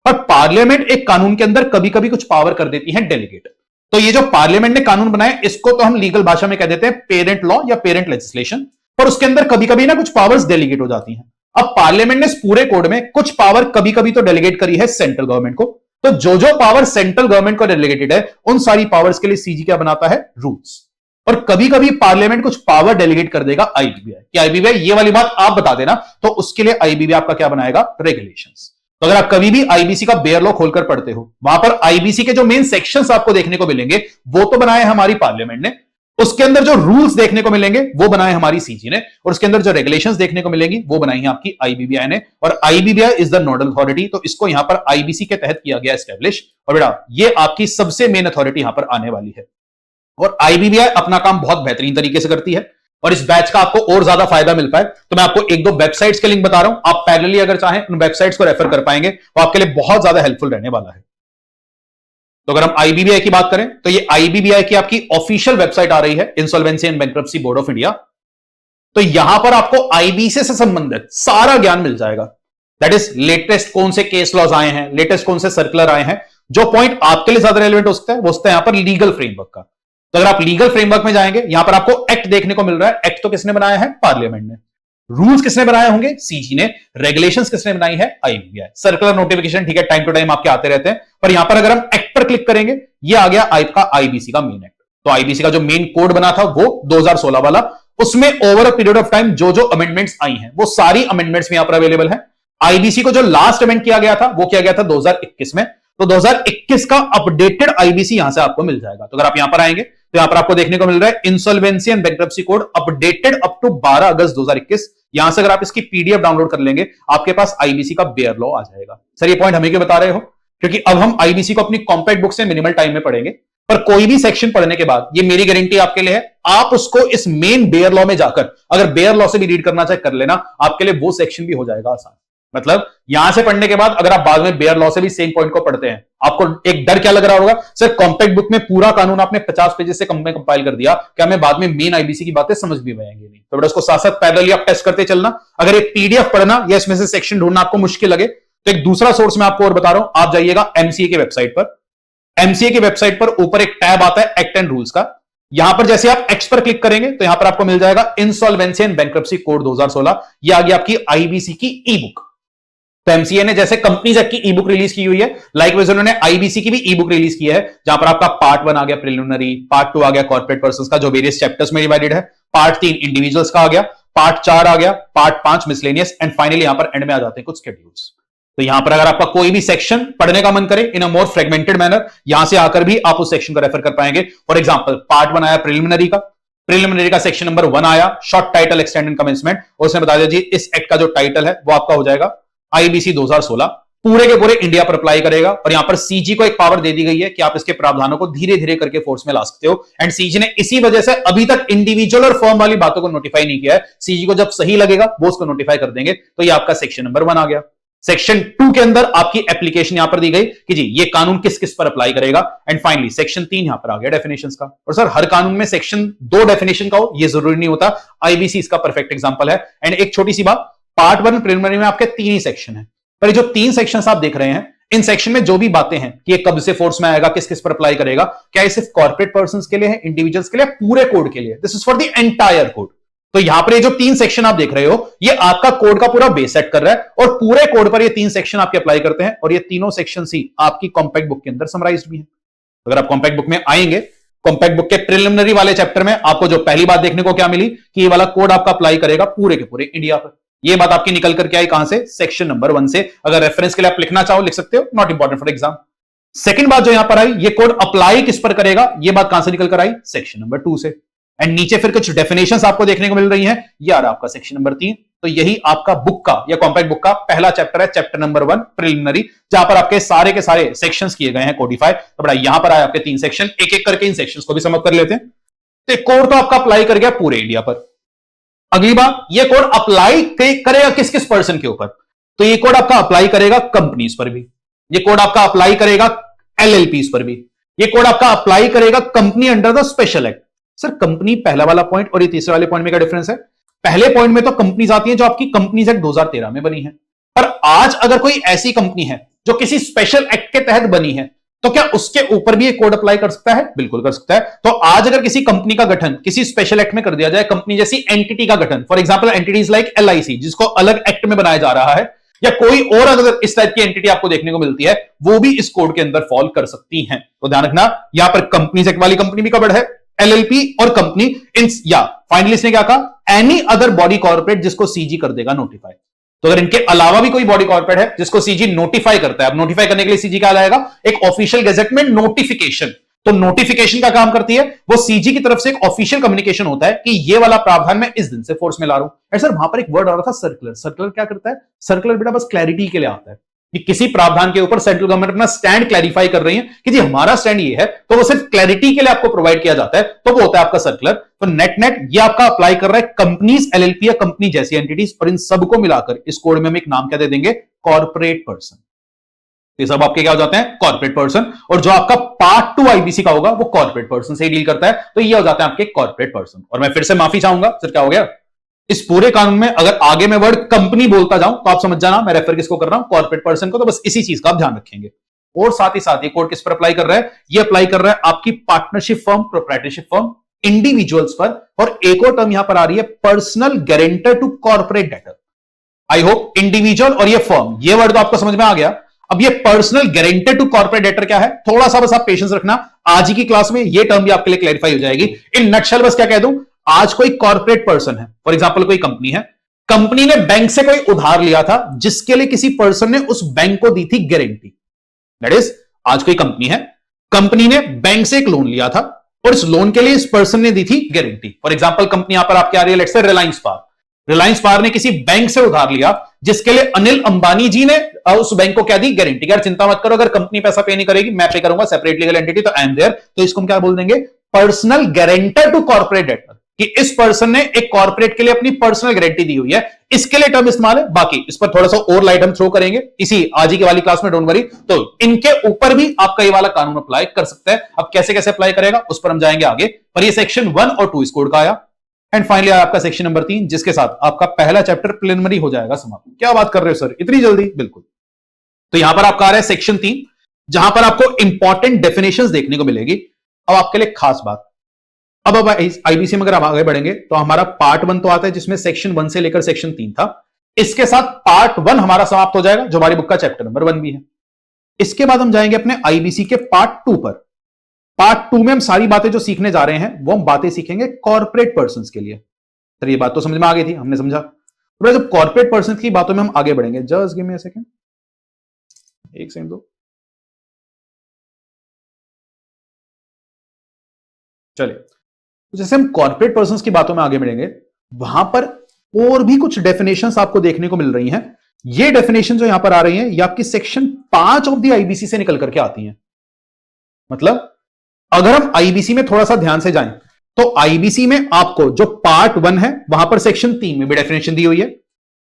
पर पार्लियामेंट एक कानून के अंदर कभी कभी कुछ पावर कर देती है डेलीगेट। तो ये जो पार्लियामेंट ने कानून बनाया इसको तो हम लीगल भाषा में कह देते हैं पेरेंट लॉ या पेरेंट लेजिस्लेशन, पर उसके अंदर कभी कभी ना कुछ पावर्स डेलीगेट हो जाती हैं। अब पार्लियामेंट ने इस पूरे कोड में कुछ पावर कभी कभी तो डेलीगेट करी है सेंट्रल गवर्नमेंट को, तो जो पावर सेंट्रल गवर्नमेंट को डेलीगेटेड है उन सारी पावर्स के लिए सीजी क्या बनाता है, रूल्स। और कभी कभी पार्लियामेंट कुछ पावर डेलीगेट कर देगा आईबीबीआई कि आईबीबीआई ये वाली बात आप बता देना, तो उसके लिए आईबीबीआई आपका क्या बनाएगा, रेगुलेशंस। तो अगर आप कभी भी आईबीसी का बेयर लॉ खोलकर पढ़ते हो, वहां पर आईबीसी के जो मेन सेक्शंस आपको देखने को मिलेंगे वो तो बनाए हमारी पार्लियामेंट ने, उसके अंदर जो रूल्स देखने को मिलेंगे वो बनाए हमारी सीजी ने, और उसके अंदर जो रेगुलेशंस देखने को मिलेंगी वो बनाई है आपकी आईबीबीआई ने। और IBBI is the nodal authority, तो इसको यहां पर आईबीसी के तहत किया गया एस्टेब्लिश। और बेटा ये आपकी सबसे मेन अथॉरिटी यहां पर आने वाली है, और आईबीबीआई अपना काम बहुत बेहतरीन तरीके से करती है। और इस बैच का आपको और ज्यादा फायदा मिल पाए तो मैं आपको एक दो वेबसाइट्स के लिंक बता रहा हूं, आप पैरेलली अगर चाहें उन वेबसाइट्स को रेफर कर पाएंगे, तो आपके लिए बहुत ज्यादा हेल्पफुल रहने वाला है। तो अगर हम आईबीबीआई की बात करें तो ये आईबीबीआई की आपकी ऑफिशियल वेबसाइट आ रही है, insolvency and bankruptcy board of India. तो यहां पर आपको आईबीसी से संबंधित सारा ज्ञान मिल जाएगा। दैट इज लेटेस्ट कौन से केस लॉज आए हैं, लेटेस्ट कौन से सर्कुलर आए हैं, जो पॉइंट आपके लिए ज्यादा रेलेवेंट हो सकता है वो होता है यहां पर लीगल फ्रेमवर्क का। तो अगर आप लीगल फ्रेमवर्क में जाएंगे, यहां पर आपको एक्ट देखने को मिल रहा है। एक्ट तो किसने बनाया है, पार्लियामेंट ने। रूल्स किसने बनाए होंगे, सीजी ने। रेगुलेशंस किसने बनाई है, आईबीबीआई। सर्कुलर नोटिफिकेशन ठीक है टाइम टू टाइम आपके आते रहते हैं, पर यहां पर अगर हम एक्ट पर क्लिक करेंगे, ये आ गया आपका आईबीसी का मेन एक्ट। तो आईबीसी का जो मेन कोड बना था वो 2016 वाला, उसमें over a period of time जो अमेंडमेंट्स आई हैं वो सारी अमेंडमेंट्स में यहां पर अवेलेबल है। आईबीसी को जो लास्ट अमेंड किया गया था वो किया गया था 2021 में, तो 2021 का अपडेटेड आईबीसी यहां से आपको मिल जाएगा। तो अगर आप यहां पर आएंगे तो यहां पर आपको देखने को मिल रहा है insolvency and bankruptcy code updated up to 12 अगस्त 2021। यहां से अगर आप इसकी पीडीएफ डाउनलोड कर लेंगे, आपके पास आईबीसी का बेयर लॉ आ जाएगा। सर ये पॉइंट हमें क्यों बता रहे हो, क्योंकि अब हम आईबीसी को अपनी कॉम्पैक्ट बुक से मिनिमल टाइम में पढ़ेंगे, पर कोई भी सेक्शन पढ़ने के बाद ये मेरी गारंटी आपके लिए है, आप उसको इस मेन बेयर लॉ में जाकर अगर बेयर लॉ से भी रीड करना चाहे कर लेना, आपके लिए वो सेक्शन भी हो जाएगा आसान। मतलब यहां से पढ़ने के बाद अगर आप बाद में बेयर लॉ से भी सेम पॉइंट को पढ़ते हैं, आपको एक डर क्या लग रहा होगा, सर कॉम्पैक्ट बुक में पूरा कानून आपने 50 पेजेस से कम में कंपाइल कर दिया, क्या हमें बाद में मेन आईबीसी की बातें समझ भी आएंगी नहीं। तो बेटा उसको साथ साथ पैरेलली आप टेस्ट करते चलना। अगर एक पीडीएफ पढ़ना या इसमें से सेक्शन ढूंढना आपको मुश्किल लगे, तो एक दूसरा सोर्स मैं आपको और बता रहा हूं, आप जाइएगा एमसीए की वेबसाइट पर। एमसीए की वेबसाइट पर ऊपर एक टैब आता है एक्ट एंड रूल्स का, यहां पर जैसे आप एक्ट पर क्लिक करेंगे तो यहां पर आपको मिल जाएगा इंसॉल्वेंसी एंड बैंक्रप्सी कोड 2016। ये आ गया आपकी आईबीसी की ई बुक। तो एमसीए ने जैसे कंपनीज एक्ट की ई बुक रिलीज की हुई है, लाइकवाइज उन्होंने आईबीसी की भी ई बुक रिलीज की है, जहां पर आपका पार्ट 1 आ गया प्रिलिमिनरी, पार्ट 2 आ गया कॉर्पोरेट पर्संस का जो वेरियस चैप्टर्स में डिवाइडेड है, पार्ट 3 इंडिविजुअल्स का आ गया, पार्ट 4 आ गया, पार्ट 5 मिसलेनियस, एंड फाइनली यहां पर एंड में आ जाते हैं कुछ शेड्यूल्स। तो यहां पर अगर आपका कोई भी सेक्शन पढ़ने का मन करे इन अ मोर फ्रेगमेंटेड मैनर, यहां से आकर भी आप उस सेक्शन को रेफर कर पाएंगे। फॉर एग्जांपल पार्ट 1 आया प्रिलिमिनरी का, प्रिलिमिनरी का सेक्शन नंबर 1 आया short title extend and commencement, और उसने बता दिया जी इस एक्ट का जो टाइटल है वो आपका हो जाएगा आईबीसी 2016, पूरे के पूरे इंडिया पर अप्लाई करेगा। और यहां पर सीजी को एक पावर दे दी गई है कि आप इसके प्रावधानों को धीरे धीरे करके फोर्स में ला सकते हो, एंड सीजी ने इसी वजह से अभी तक इंडिविजुअल और फर्म वाली बातों को नोटिफाई नहीं किया है। सीजी को जब सही लगेगा वो उसको नोटिफाई कर देंगे। तो ये आपका सेक्शन नंबर 1 आ गया। सेक्शन 2 के अंदर आपकी एप्लीकेशन यहां पर दी गई कि जी ये कानून किस किस पर अप्लाई करेगा, एंड फाइनली सेक्शन 3 यहां पर आ गया डेफिनेशंस का। और सर हर कानून में सेक्शन 2 डेफिनेशन का हो ये जरूरी नहीं होता, आईबीसी इसका परफेक्ट एग्जांपल है। एंड एक छोटी सी बात, पार्ट 1 प्रिलिमिनरी में आपके 3 ही सेक्शन है, पर जो 3 सेक्शंस आप देख रहे हैं इन सेक्शन में जो भी बातें हैं कि ये कब से फोर्स में आएगा, किस किस पर अप्लाई करेगा, क्या ये सिर्फ कॉर्पोरेट पर्संस के लिए है, इंडिविजुअल्स के लिए, पूरे कोड के लिए, this is for the entire code. तो यहां पर ये जो 3 सेक्शन आप देख रहे हो ये आपका कोड का पूरा बेस सेट कर रहा है, और पूरे कोड पर ये 3 सेक्शन आपके अप्लाई करते हैं, और ये तीनों सेक्शन ही आपकी कॉम्पैक्ट बुक के अंदर समराइज्ड भी है। अगर आप कॉम्पैक्ट बुक में आएंगे, कॉम्पैक्ट बुक के प्रिलिमिनरी वाले चैप्टर में आपको जो पहली बात देखने को क्या मिली कि ये वाला कोड आपका अप्लाई करेगा पूरे के पूरे इंडिया पर। ये बात आपकी निकल करके आई कहां से, सेक्शन नंबर 1 से। अगर रेफरेंस के लिए आप लिखना चाहो लिख सकते हो, not important for exam. Second बात जो यहां पर आई, ये कोड अप्लाई किस पर करेगा, ये बात कहां से निकल कर आई, सेक्शन नंबर 2 से। एंड नीचे फिर कुछ डेफिनेशंस आपको देखने को मिल रही हैं, ये आ रहा आपका सेक्शन नंबर 3। तो यही आपका बुक का या कॉम्पैक्ट बुक का पहला चैप्टर है, चैप्टर नंबर 1 प्रिलिमिनरी, जहां पर आपके सारे के सारे सेक्शंस किए गए हैं कोडिफाई। तो बड़ा यहां पर आए आपके 3 सेक्शन, एक एक करके इन सेक्शंस को भी समझ कर लेते हैं। तो कोड तो आपका अप्लाई कर गया पूरे इंडिया पर। अगली बात, ये कोड अप्लाई करेगा किस किस पर्सन के ऊपर, तो ये कोड आपका अप्लाई करेगा कंपनीज पर भी, ये कोड आपका अप्लाई करेगा एलएलपीज पर भी, ये कोड आपका अप्लाई करेगा company under the special act. Sir company पहला वाला पॉइंट और ये तीसरे वाले पॉइंट में क्या डिफरेंस है, पहले पॉइंट में तो कंपनीज आती हैं जो आपकी कंपनीज एक्ट 2013 में बनी है, पर आज अगर कोई ऐसी कंपनी है जो किसी स्पेशल एक्ट के तहत बनी है, तो क्या उसके ऊपर भी एक कोड अप्लाई कर सकता है? बिल्कुल कर सकता है। तो आज अगर किसी कंपनी का गठन किसी स्पेशल एक्ट में कर दिया जाए, कंपनी जैसी एंटिटी का गठन, for example entities like LIC, जिसको अलग एक्ट में बनाया जा रहा है, या कोई और अगर इस टाइप की एंटिटी आपको देखने को मिलती है, वो भी इस कोड के अंदर फॉल कर सकती हैं। तो ध्यान रखना, यहां पर कंपनीज एक्ट वाली कंपनी भी कवर्ड है, एलएलपी और कंपनी इन, या फाइनली इसने क्या कहा, एनी अदर बॉडी कॉर्पोरेट जिसको सीजी कर देगा नोटिफाई। तो अगर इनके अलावा भी कोई बॉडी कॉर्पोरेट है जिसको सीजी नोटिफाई करता है, अब नोटिफाई करने के लिए सीजी क्या लाएगा, एक ऑफिशियल गैजेट में नोटिफिकेशन। तो नोटिफिकेशन का काम करती है वो, सीजी की तरफ से एक ऑफिशियल कम्युनिकेशन होता है कि ये वाला प्रावधान मैं इस दिन से फोर्स में ला रहा हूं। सर वहां पर एक वर्ड आ रहा था सर्कुलर, सर्कुलर क्या करता है? सर्कुलर बेटा बस क्लैरिटी के लिए आता है कि किसी प्रावधान के ऊपर सेंट्रल गवर्नमेंट अपना स्टैंड क्लैरिफाई कर रही है कि जी हमारा स्टैंड ये है, तो वो सिर्फ क्लैरिटी के लिए आपको प्रोवाइड किया जाता है, तो वो होता है आपका सर्कुलर। तो नेट नेट ये आपका अप्लाई कर रहा है कंपनीज, एलएलपी या कंपनी जैसी एंटिटीज, और इन सबको मिलाकर इस कोड में हम एक नाम क्या दे देंगे, कॉर्पोरेट पर्सन। ये सब आपके क्या हो जाते हैं, कॉर्पोरेट पर्सन। और जो आपका पार्ट 2 आईबीसी का होगा वो कॉर्पोरेट पर्सन से डील करता है, तो ये हो जाते हैं आपके कॉर्पोरेट पर्सन। और मैं फिर से माफी चाहूंगा, सर क्या हो गया, इस पूरे कानून में अगर आगे मैं वर्ड कंपनी बोलता जाऊं तो आप समझ जाना मैं रेफर किसको कर रहा हूं, कॉर्पोरेट पर्सन को। तो बस इसी चीज का आप ध्यान रखेंगे। और साथ ही साथ ये कोड किस पर अप्लाई कर रहा है, ये अप्लाई कर रहा है आपकी partnership firm, proprietorship firm, individuals पर। और एक और टर्म यहां पर आ रही है, personal guarantor to corporate debtor. I hope individual और ये फर्म, ये वर्ड तो आपको समझ में आ गया। अब ये personal guarantor to corporate debtor क्या है, थोड़ा सा बस आप पेशेंस रखना, आज ही की क्लास में ये टर्म भी आपके लिए क्लैरिफाई हो जाएगी। इन नटशेल बस क्या कह दूं, आज कोई कॉर्पोरेट पर्सन है, फॉर एग्जांपल कोई कंपनी है, कंपनी ने बैंक से कोई उधार लिया था जिसके लिए किसी पर्सन ने उस बैंक को दी थी गारंटी। दैट इज, आज कोई कंपनी है, कंपनी ने बैंक से एक लोन लिया था और इस लोन के लिए इस पर्सन ने दी थी गारंटी। फॉर एग्जांपल कंपनी यहां पर आपके आ रही है, let's say Reliance power. Reliance power ने किसी बैंक से उधार लिया जिसके लिए अनिल अंबानी जी ने उस बैंक को क्या दी, गारंटी। यार चिंता मत करो, अगर कंपनी पैसा पे नहीं करेगी मैं पे करूंगा, सेपरेट लीगल एंटिटी, तो आई एम देयर। तो इसको हम क्या बोल देंगे, personal guarantor to corporate debtor, कि इस पर्सन ने एक कॉर्पोरेट के लिए अपनी पर्सनल गारंटी दी हुई है, इसके लिए टर्म इस्तेमाल है। बाकी इस पर थोड़ा सा और लाइट हम थ्रो करेंगे इसी आज ही की वाली क्लास में, डोंट वरी। तो इनके ऊपर भी आपका ये वाला कानून अप्लाई कर सकता है। अब कैसे कैसे अप्लाई करेगा उस पर हम जाएंगे आगे, पर ये सेक्शन 1 और 2 इस कोड का आया। एंड फाइनली आया आपका सेक्शन नंबर 3, जिसके साथ आपका पहला चैप्टर प्रिलिमिनरी हो जाएगा समाप्त। क्या बात कर रहे हो सर, इतनी जल्दी? बिल्कुल। तो यहां पर आपका आ रहा है सेक्शन 3, जहां पर आपको इंपॉर्टेंट डेफिनेशंस देखने को मिलेगी। अब आपके लिए खास बात, अब आईबीसी में अगर आप आगे बढ़ेंगे तो हमारा पार्ट 1 तो आता है जिसमें सेक्शन 1 से लेकर सेक्शन 3 था। इसके साथ पार्ट 1 हमारा समाप्त हो जाएगा, जो हमारी बुक का चैप्टर नंबर 1 भी है। इसके बाद हम जाएंगे अपने आईबीसी के पार्ट 2 पर। पार्ट 2 में हम सारी बातें जो सीखने जा रहे हैं वो हम बातें सीखेंगे कॉर्पोरेट पर्संस के लिए। तो ये बात तो समझ में आ गई थी, हमने समझा। तो जब कॉर्पोरेट पर्सन की बातों में हम आगे बढ़ेंगे, just give me a second, एक सेकंड दो। चलिए, तो जैसे हम कॉर्पोरेट पर्संस की बातों में आगे बढ़ेंगे, वहां पर और भी कुछ डेफिनेशंस आपको देखने को मिल रही हैं। ये डेफिनेशन जो यहां पर आ रही हैं, ये आपकी सेक्शन 5 ऑफ द आईबीसी से निकल करके आती हैं। मतलब अगर हम आईबीसी में थोड़ा सा ध्यान से जाएं तो आईबीसी में आपको जो पार्ट 1 है वहां पर सेक्शन 3 में भी डेफिनेशन दी हुई है,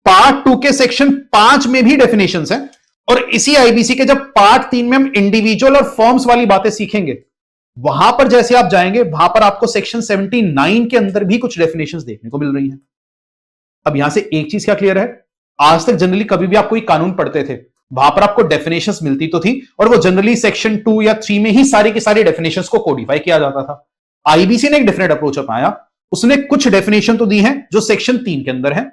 पार्ट 2 के सेक्शन 5 में भी डेफिनेशंस हैं, और इसी आईबीसी के जब पार्ट 3 में हम इंडिविजुअल और फॉर्म्स वाली बातें सीखेंगे, वहां पर जैसे आप जाएंगे वहां पर आपको सेक्शन 79 के अंदर भी कुछ डेफिनेशंस देखने को मिल रही हैं। अब यहां से एक चीज क्या क्लियर है, आज तक जनरली कभी भी आप कोई कानून पढ़ते थे वहां पर आपको डेफिनेशंस मिलती तो थी, और वो जनरली सेक्शन 2 या 3 में ही सारी की सारी डेफिनेशंस को कोडिफाई किया जाता था। आईबीसी ने एक डिफरेंट अप्रोच अपनाया, उसने कुछ डेफिनेशन तो दी हैं जो सेक्शन 3 के अंदर है,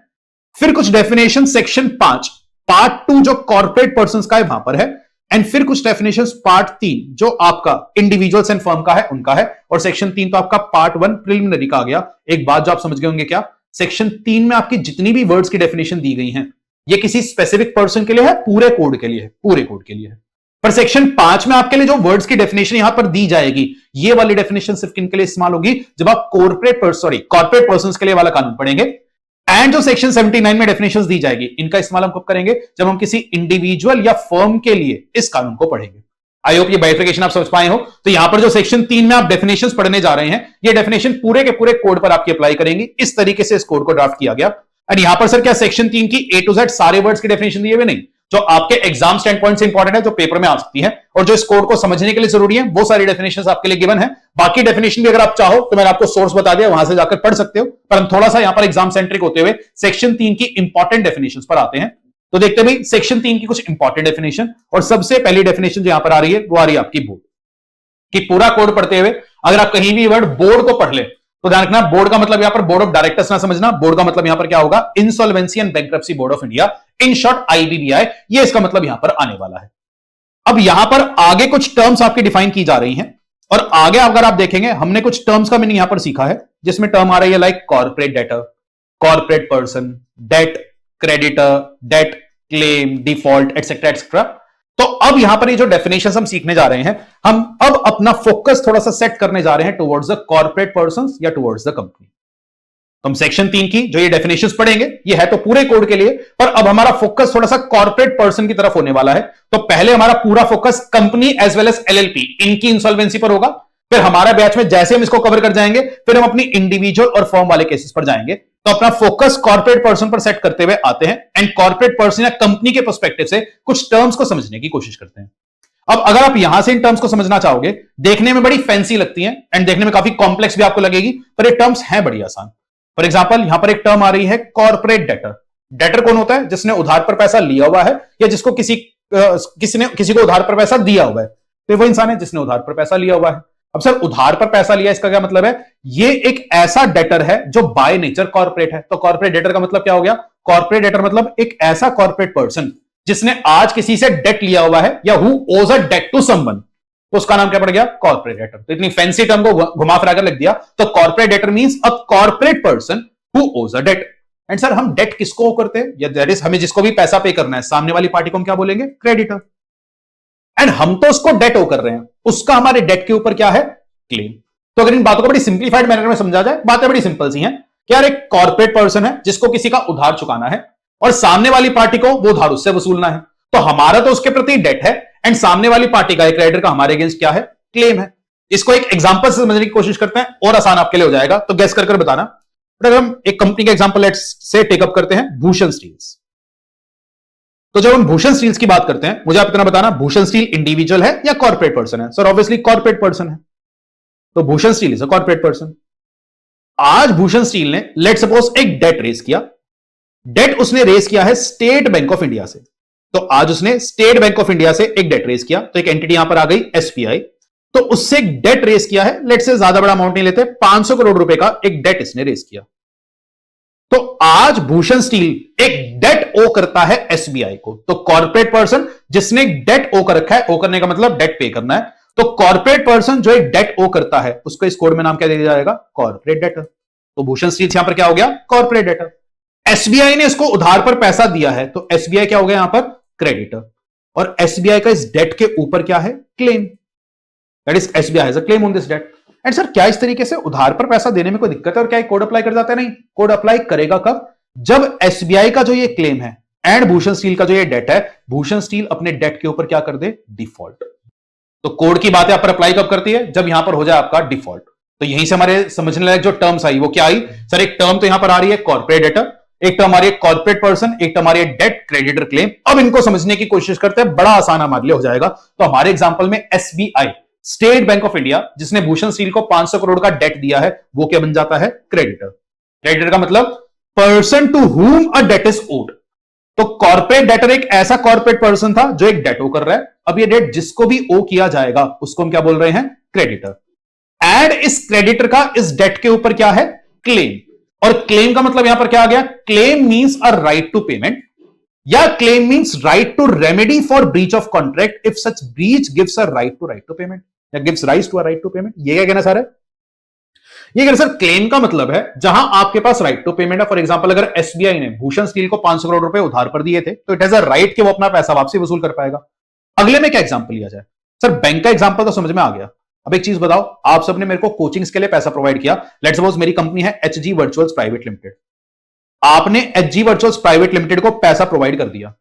फिर कुछ डेफिनेशन सेक्शन 5 पार्ट 2 जो कॉर्पोरेट पर्संस का है वहां पर है, एंड फिर कुछ डेफिनेशंस पार्ट 3 जो आपका इंडिविजुअल्स एंड फर्म का है उनका है, और सेक्शन 3 तो आपका पार्ट 1 प्रिलिमिनरी का आ गया। एक बात जो आप समझ गए होंगे, क्या सेक्शन 3 में आपकी जितनी भी वर्ड्स की डेफिनेशन दी गई हैं ये किसी स्पेसिफिक पर्सन के लिए है, पूरे कोड के लिए है, पूरे कोड के लिए है। पर सेक्शन 5 में आपके लिए जो वर्ड्स की डेफिनेशन यहां पर दी जाएगी, ये वाली डेफिनेशन सिर्फ किनके लिए इस्तेमाल होगी, जब आप कॉर्पोरेट पर्संस के लिए वाला कानून पढ़ेंगे। एंड जो सेक्शन 79 में डेफिनेशंस दी जाएगी, इनका इस्तेमाल हम कब करेंगे, जब हम किसी इंडिविजुअल या फर्म के लिए इस कानून को पढ़ेंगे। आई होप ये बाइफिकेशन आप समझ पाए हो। तो यहां पर जो सेक्शन 3 में आप डेफिनेशंस पढ़ने जा रहे हैं, ये डेफिनेशन पूरे के पूरे कोड पर आपकी अप्लाई करेंगी। इस तरीके से इस कोड को ड्राफ्ट किया गया। और यहां पर सर क्या सेक्शन 3 की A to Z सारे वर्ड्स की डेफिनेशन दिए हुए नहीं, जो आपके एग्जाम स्टैंड पॉइंट से इंपॉर्टेंट है, जो पेपर में आ सकती है, और जो इस कोड को समझने के लिए जरूरी है, वो सारी डेफिनेशंस आपके लिए गिवन है। बाकी डेफिनेशन भी अगर आप चाहो तो मैंने आपको सोर्स बता दिया, वहां से जाकर पढ़ सकते हो। पर हम थोड़ा सा यहां पर एग्जाम सेंट्रिक होते हुए सेक्शन 3 की इंपॉर्टेंट डेफिनेशंस पर आते हैं। तो देखते हैं भाई सेक्शन 3 की कुछ इंपॉर्टेंट डेफिनेशन, और सबसे पहली डेफिनेशन जो यहां पर आ रही है वो आ रही है आपकी बोर्ड कि पूरा कोड पढ़ते हुए अगर आप कहीं भी वर्ड बोर्ड को पढ़ ले तो ध्यान रखना, बोर्ड का मतलब यहां पर बोर्ड ऑफ डायरेक्टर्स ना समझना, बोर्ड का मतलब यहां पर क्या होगा, insolvency and bankruptcy board of India, in short IBBI, ये इसका मतलब यहां पर आने वाला है। अब यहां पर आगे कुछ टर्म्स आपकी डिफाइन की जा रही हैं, और आगे अगर आप देखेंगे हमने कुछ टर्म्स का मीनिंग यहां पर सीखा है, जिसमें टर्म आ रही है like corporate debtor, corporate person, debt creditor, debt claim, default etcetera etcetera. तो अब यहां पर ये जो डेफिनेशन हम सीखने जा रहे हैं, हम अब अपना फोकस थोड़ा सा सेट करने जा रहे हैं टुवर्ड्स द कॉर्पोरेट पर्संस या टुवर्ड्स द कंपनी। हम सेक्शन 3 की जो ये डेफिनेशंस पढ़ेंगे ये है तो पूरे कोड के लिए, पर अब हमारा फोकस थोड़ा सा कॉर्पोरेट पर्सन की तरफ होने वाला है। तो पहले हमारा पूरा focus company as well as LLP इनकी इंसॉल्वेंसी पर होगा, फिर हमारा बैच में जैसे हम इसको कवर कर जाएंगे फिर हम अपनी इंडिविजुअल और फर्म वाले केसेस पर जाएंगे। तो अपना फोकस कॉर्पोरेट पर्सन पर सेट करते हुए आते हैं एंड कॉर्पोरेट पर्सन या कंपनी के पर्सपेक्टिव से कुछ टर्म्स को समझने की कोशिश करते हैं। अब अगर आप यहां से इन टर्म्स को समझना चाहोगे, देखने में बड़ी फैंसी लगती हैं एंड देखने में काफी कॉम्प्लेक्स भी आपको लगेगी, पर ये टर्म्स हैं बड़ी आसान। फॉर एग्जाम्पल यहां पर एक टर्म आ रही है कॉर्पोरेट डेटर। डेटर कौन होता है, जिसने उधार पर पैसा लिया हुआ है या जिसको किसी को उधार पर पैसा दिया हुआ है, तो वो इंसान है जिसने उधार पर पैसा लिया हुआ है। अब सर उधार पर पैसा लिया इसका क्या मतलब है, ये एक ऐसा डेटर है जो बाय नेचर कॉर्पोरेट है। तो कॉर्पोरेट डेटर का मतलब क्या हो गया, कॉर्पोरेट डेटर मतलब एक ऐसा कॉर्पोरेट पर्सन जिसने आज किसी से डेट लिया हुआ है या who owes a date to someone, तो उसका नाम क्या पड़ गया, कॉर्पोरेट डेटर। तो इतनी फैंसी टर्म को घुमा फिरा कर लिख दिया। तो corporate debtor means a corporate person who owes a debt. And sir हम डेट किसको करते हैं, या दैट इज हमें जिसको भी पैसा पे करना है, सामने वाली पार्टी को हम क्या बोलेंगे, क्रेडिटर। एंड हम तो उसको डेट ओ कर रहे हैं, उसका हमारे डेट के ऊपर क्या है, क्लेम। तो अगर इन बातों को बड़ी सिंप्लीफाइड मैनर में समझा जाए, बातें बड़ी सिंपल सी हैं कि यार एक कॉर्पोरेट पर्सन है जिसको किसी का उधार चुकाना है और सामने वाली पार्टी को वो उधार उससे वसूलना है। तो हमारा तो उसके प्रति डेट है एंड सामने वाली पार्टी का, एक क्रेडिटर का हमारे अगेंस्ट क्या है, क्लेम है। इसको एक एग्जांपल से समझने की कोशिश करते हैं और आसान आपके लिए हो जाएगा, तो गैस कर बताना। बट अगर हम एक कंपनी का एग्जांपल लेट्स से टेकअप करते हैं, भूषण स्टील्स। तो जब हम भूषण स्टील्स की बात करते हैं, मुझे आप इतना बताना, भूषण स्टील इंडिविजुअल है या कॉर्पोरेट पर्सन है। सर ऑब्वियसली कॉर्पोरेट पर्सन है, तो Bhushan steel is a corporate person. आज भूषण स्टील ने लेट सपोज एक डेट रेज किया, डेट उसने रेज किया है स्टेट बैंक ऑफ इंडिया से। तो आज उसने स्टेट बैंक ऑफ इंडिया से एक डेट रेज किया, तो एक एंटिटी यहां पर आ गई एसबीआई, तो उससे एक डेट रेज किया है, लेट से ज्यादा बड़ा अमाउंट नहीं लेते, 500 करोड़ रुपए का एक डेट इसने रेज किया। तो आज भूषण स्टील एक डेट ओ करता है एसबीआई को। तो कॉर्पोरेट पर्सन जिसने डेट ओ कर रखा है, ओ करने का मतलब डेट पे करना है, तो कॉर्पोरेट पर्सन जो एक डेट ओ करता है उसको इस कोड में नाम क्या दे दिया जाएगा, कॉर्पोरेट डेटर। तो भूषण स्टील यहां पर क्या हो गया, कॉर्पोरेट डेटर। एसबीआई ने इसको उधार पर पैसा दिया है, तो एसबीआई क्या हो गया यहां पर, क्रेडिटर। और एसबीआई का इस डेट के ऊपर क्या है, claim, that is SBI has a claim on this debt. And sir क्या इस तरीके से उधार पर पैसा देने में कोई दिक्कत है और क्या कोड अप्लाई कर जाता है, नहीं, कोड अप्लाई करेगा कब, जब एसबीआई का जो ये क्लेम है एंड भूषण स्टील का जो ये डेट है, भूषण स्टील अपने डेट के ऊपर क्या कर दे, डिफॉल्ट। तो कोड की बात यहां पर अप्लाई कब करती है, जब यहां पर हो जाए आपका डिफॉल्ट। तो यहीं से हमारे समझने लायक जो टर्म्स आई वो क्या आई, सर एक टर्म तो यहां पर आ रही है कॉर्पोरेट डेटर, एक टर्म आ रही है कॉर्पोरेट पर्सन, एक टर्म आ रही है डेट क्रेडिटर क्लेम। अब इनको समझने की कोशिश करते हैं, बड़ा आसान हमारे लिए हो जाएगा। तो हमारे एग्जांपल में SBI state Bank of India जिसने भूषण स्टील को 500 करोड़ का डेट दिया है, वो क्या बन जाता है, क्रेडिटर। क्रेडिटर का मतलब person to whom a debt is owed. तो कॉर्पोरेट डेटर एक ऐसा कॉर्पोरेट पर्सन था जो एक डेट ओ कर रहा है। अब ये डेट जिसको भी ओ किया जाएगा उसको हम क्या बोल रहे हैं, क्रेडिटर। एंड इस क्रेडिटर का इस डेट के ऊपर क्या है, क्लेम। और क्लेम का मतलब यहां पर क्या आ गया, claim means a right to payment, या claim means right to remedy for breach of contract if such breach gives a right to payment या gives right to a right to payment. ये क्या कहना सर है, ये कहना sir claim का मतलब है जहां आपके पास राइट टू पेमेंट है। फॉर एग्जांपल अगर एसबीआई ने भूषण स्टील को 500 करोड़ रुपए उधार पर दिए थे, तो इट हैज अ राइट कि वो अपना पैसा वापसी वसूल कर पाएगा। अगले में क्या एग्जांपल लिया जाए, सर बैंक का एग्जांपल तो समझ में आ गया। अब एक चीज बताओ, आप सबने मेरे को कोचिंग्स के लिए पैसा प्रोवाइड किया, लेट्स सपोज मेरी कंपनी है एचजी वर्चुअल्स प्राइवेट लिमिटेड। आपने एचजी वर्चुअल्स प्राइवेट लिमिटेड को पैसा प्रोवाइड कर दिया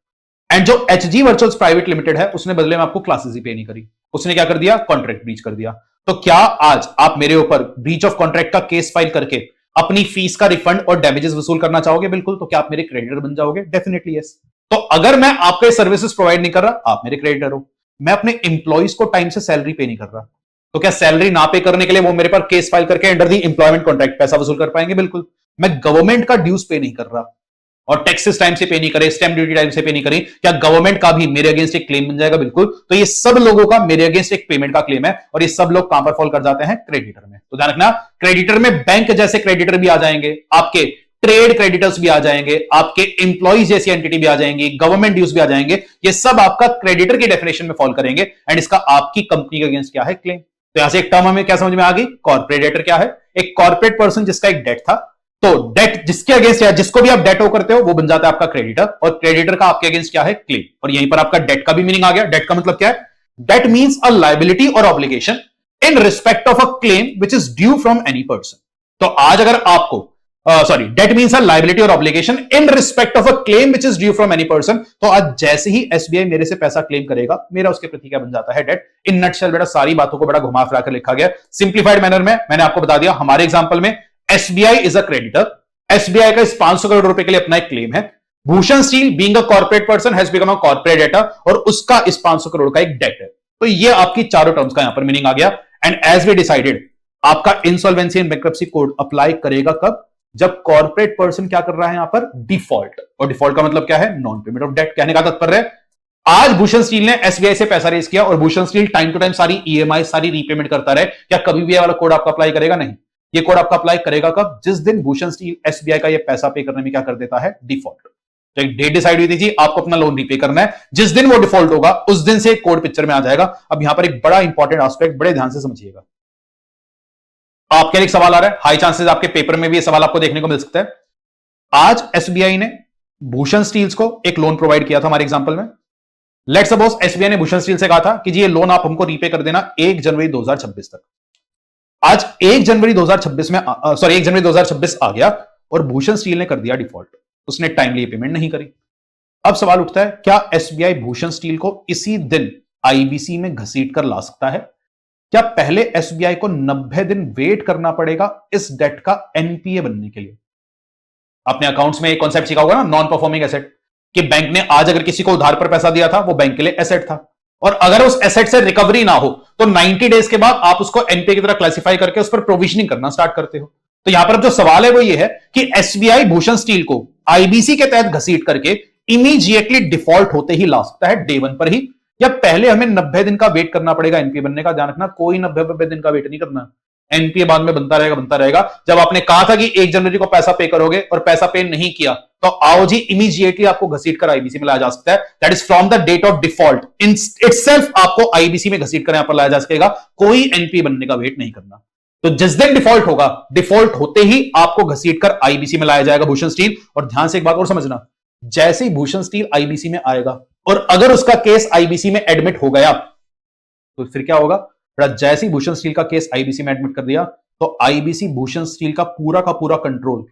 एंड जो एचजी वर्चुअल्स प्राइवेट लिमिटेड है उसने बदले में आपको क्लासेस ही पे नहीं करी, उसने क्या कर दिया, कॉन्ट्रैक्ट ब्रीच कर दिया। तो क्या आज आप मेरे ऊपर ब्रीच ऑफ कॉन्ट्रैक्ट का केस फाइल करके अपनी फीस का रिफंड और डैमेजेस वसूल करना चाहोगे? बिल्कुल। तो क्या आप मेरे क्रेडिटर बन जाओगे? Definitely yes. तो अगर मैं आपके सर्विसेज प्रोवाइड नहीं कर रहा, आप मेरे क्रेडिटर हो। मैं अपने इंप्लॉइज को टाइम से सैलरी पे नहीं कर रहा, तो क्या सैलरी ना पे करने के लिए वो मेरे पर केस फाइल करके अंडर दी इंप्लॉयमेंट कॉन्ट्रैक्ट पैसा वसूल कर पाएंगे? बिल्कुल। मैं गवर्नमेंट का ड्यूज पे नहीं कर रहा, और टैक्सेस टाइम से पे नहीं करे, स्टैम्प ड्यूटी टाइम से पे नहीं करे, क्या गवर्नमेंट का भी मेरे अगेंस्ट एक क्लेम बन जाएगा? बिल्कुल। तो ये सब लोगों का मेरे अगेंस्ट एक पेमेंट का क्लेम है और ये सब लोग कहां पर फॉल कर जाते हैं? क्रेडिटर में। तो ध्यान रखना, क्रेडिटर में बैंक जैसे क्रेडिटर भी आ जाएंगे, आपके ट्रेड क्रेडिटर्स भी आ जाएंगे, आपके एम्प्लॉइज जैसी एंटिटी भी आ जाएंगी, गवर्नमेंट ड्यूज भी आ जाएंगे। ये सब आपका क्रेडिटर की डेफिनेशन में फॉल करेंगे एंड इसका आपकी कंपनी के अगेंस्ट क्या है? क्लेम। तो यहां से एक टर्म हमें क्या समझ में आ गई? कॉर्पोरेट डेटर क्या है? एक कॉर्पोरेट पर्सन जिसका एक डेट था, तो डेट जिसके अगेंस्ट है, जिसको भी आप डेट ओ करते हो वो बन जाता है आपका क्रेडिटर, और क्रेडिटर का आपके अगेंस्ट क्या है? क्लेम। और यहीं पर आपका डेट का भी मीनिंग आ गया। डेट का मतलब क्या है? डेट मींस अ लायबिलिटी और obligation in respect of a claim which is due from any person. तो आज अगर आपको डेट मींस अ लायबिलिटी और obligation in respect of a claim which is due from any person, तो आज जैसे ही SBI मेरे से पैसा क्लेम करेगा, मेरा उसके प्रति क्या बन जाता है? डेट। इन नटशेल बेटा सारी बातों को बड़ा घुमा फिरा कर लिखा गया, सिंप्लीफाइड मैनर में मैंने आपको बता दिया। हमारे एग्जांपल में SBI is a creditor, SBI का इस 500 करोड़ रुपए के लिए अपना एक क्लेम है। Bhushan steel being a corporate person has become a corporate debtor, और उसका इस 500 करोड़ का एक डेट है। तो ये आपकी चारों टर्म्स का यहां पर मीनिंग आ गया। एंड एज वी डिसाइडेड, आपका insolvency and bankruptcy code apply करेगा कब? जब कॉर्पोरेट पर्सन क्या कर रहा है यहां पर? डिफॉल्ट। और डिफॉल्ट का मतलब क्या है? Non payment of debt. कहने का तात्पर्य है, आज भूषण स्टील ने एसबीआई से पैसा रेज किया और Bhushan steel time to time सारी ईएमआई सारी रीपेमेंट करता रहे, क्या कभी भी ये वाला कोड आपका अप्लाई करेगा? नहीं। ये कोड आपका अप्लाई करेगा कब? जिस दिन भूषण स्टील एसबीआई का ये पैसा पे करने में क्या कर देता है? डिफॉल्ट। तो एक डेट डिसाइड हुई थी जी, आपको अपना लोन रीपे करना है, जिस दिन वो डिफॉल्ट होगा उस दिन से कोड पिक्चर में आ जाएगा। अब यहां पर एक बड़ा इंपॉर्टेंट एस्पेक्ट बड़े ध्यान से समझिएगा। आपके लिए एक सवाल आ रहा है, हाई चांसेस आपके पेपर में भी ये सवाल आपको देखने को मिल सकता है। आज एसबीआई ने भूषण स्टील्स को एक लोन प्रोवाइड किया था हमारे एग्जांपल में। लेट्स सपोज एसबीआई ने भूषण स्टील से कहा था कि जी ये लोन आप हमको रीपे कर देना 1 जनवरी 2026 तक। आज 1 जनवरी 2026 में 1 जनवरी 2026 आ गया और भूषण स्टील ने कर दिया डिफॉल्ट, उसने टाइमली पेमेंट नहीं करी। अब सवाल उठता है, क्या एसबीआई भूषण स्टील को इसी दिन आईबीसी में घसीट कर ला सकता है? क्या पहले एसबीआई को 90 दिन वेट करना पड़ेगा इस डेट का एनपीए बनने के लिए? अपने अकाउंट्स में एक कॉन्सेप्ट सीखा होगा ना, नॉन परफॉर्मिंग एसेट, कि बैंक ने आज अगर किसी को उधार पर पैसा दिया था, वो बैंक के लिए एसेट था, और अगर उस एसेट से रिकवरी ना हो तो 90 डेज के बाद आप उसको एनपीए की तरह क्लासिफाई करके उस पर प्रोविजनिंग करना स्टार्ट करते हो। तो यहां पर जो सवाल है वो ये है कि एसबीआई भूषण स्टील को आईबीसी के तहत घसीट करके इमीडिएटली डिफॉल्ट होते ही ला सकता है, डे 1 पर ही, या पहले हमें 90 दिन का वेट करना पड़ेगा एनपीए बनने का? ध्यान रखना, कोई 90 दिन का वेट नहीं करना, एनपीए बाद में बनता रहेगा बनता रहेगा। जब आपने कहा था कि 1 जनवरी को पैसा पे करोगे और पैसा पे नहीं किया, तो आओ जी इमीडिएटली आपको घसीट कर आईबीसी में लाया जा सकता है। That is from the date of default in itself आपको आईबीसी में घसीट कर यहां पर लाया जा सकेगा, कोई एनपीए बनने का वेट नहीं करना। तो जिस दिन डिफॉल्ट होगा, डिफॉल्ट होते ही आपको घसीट कर आईबीसी में लाया जाएगा भूषण स्टील। और ध्यान से एक बात और समझना, जैसे ही भूषण स्टील आईबीसी में आएगा और अगर उसका केस आईबीसी में एडमिट हो गया, तो फिर क्या होगा? जैसे ही भूषण स्टील का केस आईबीसी में एडमिट कर दिया, तो आईबीसी भूषण स्टील का पूरा कंट्रोल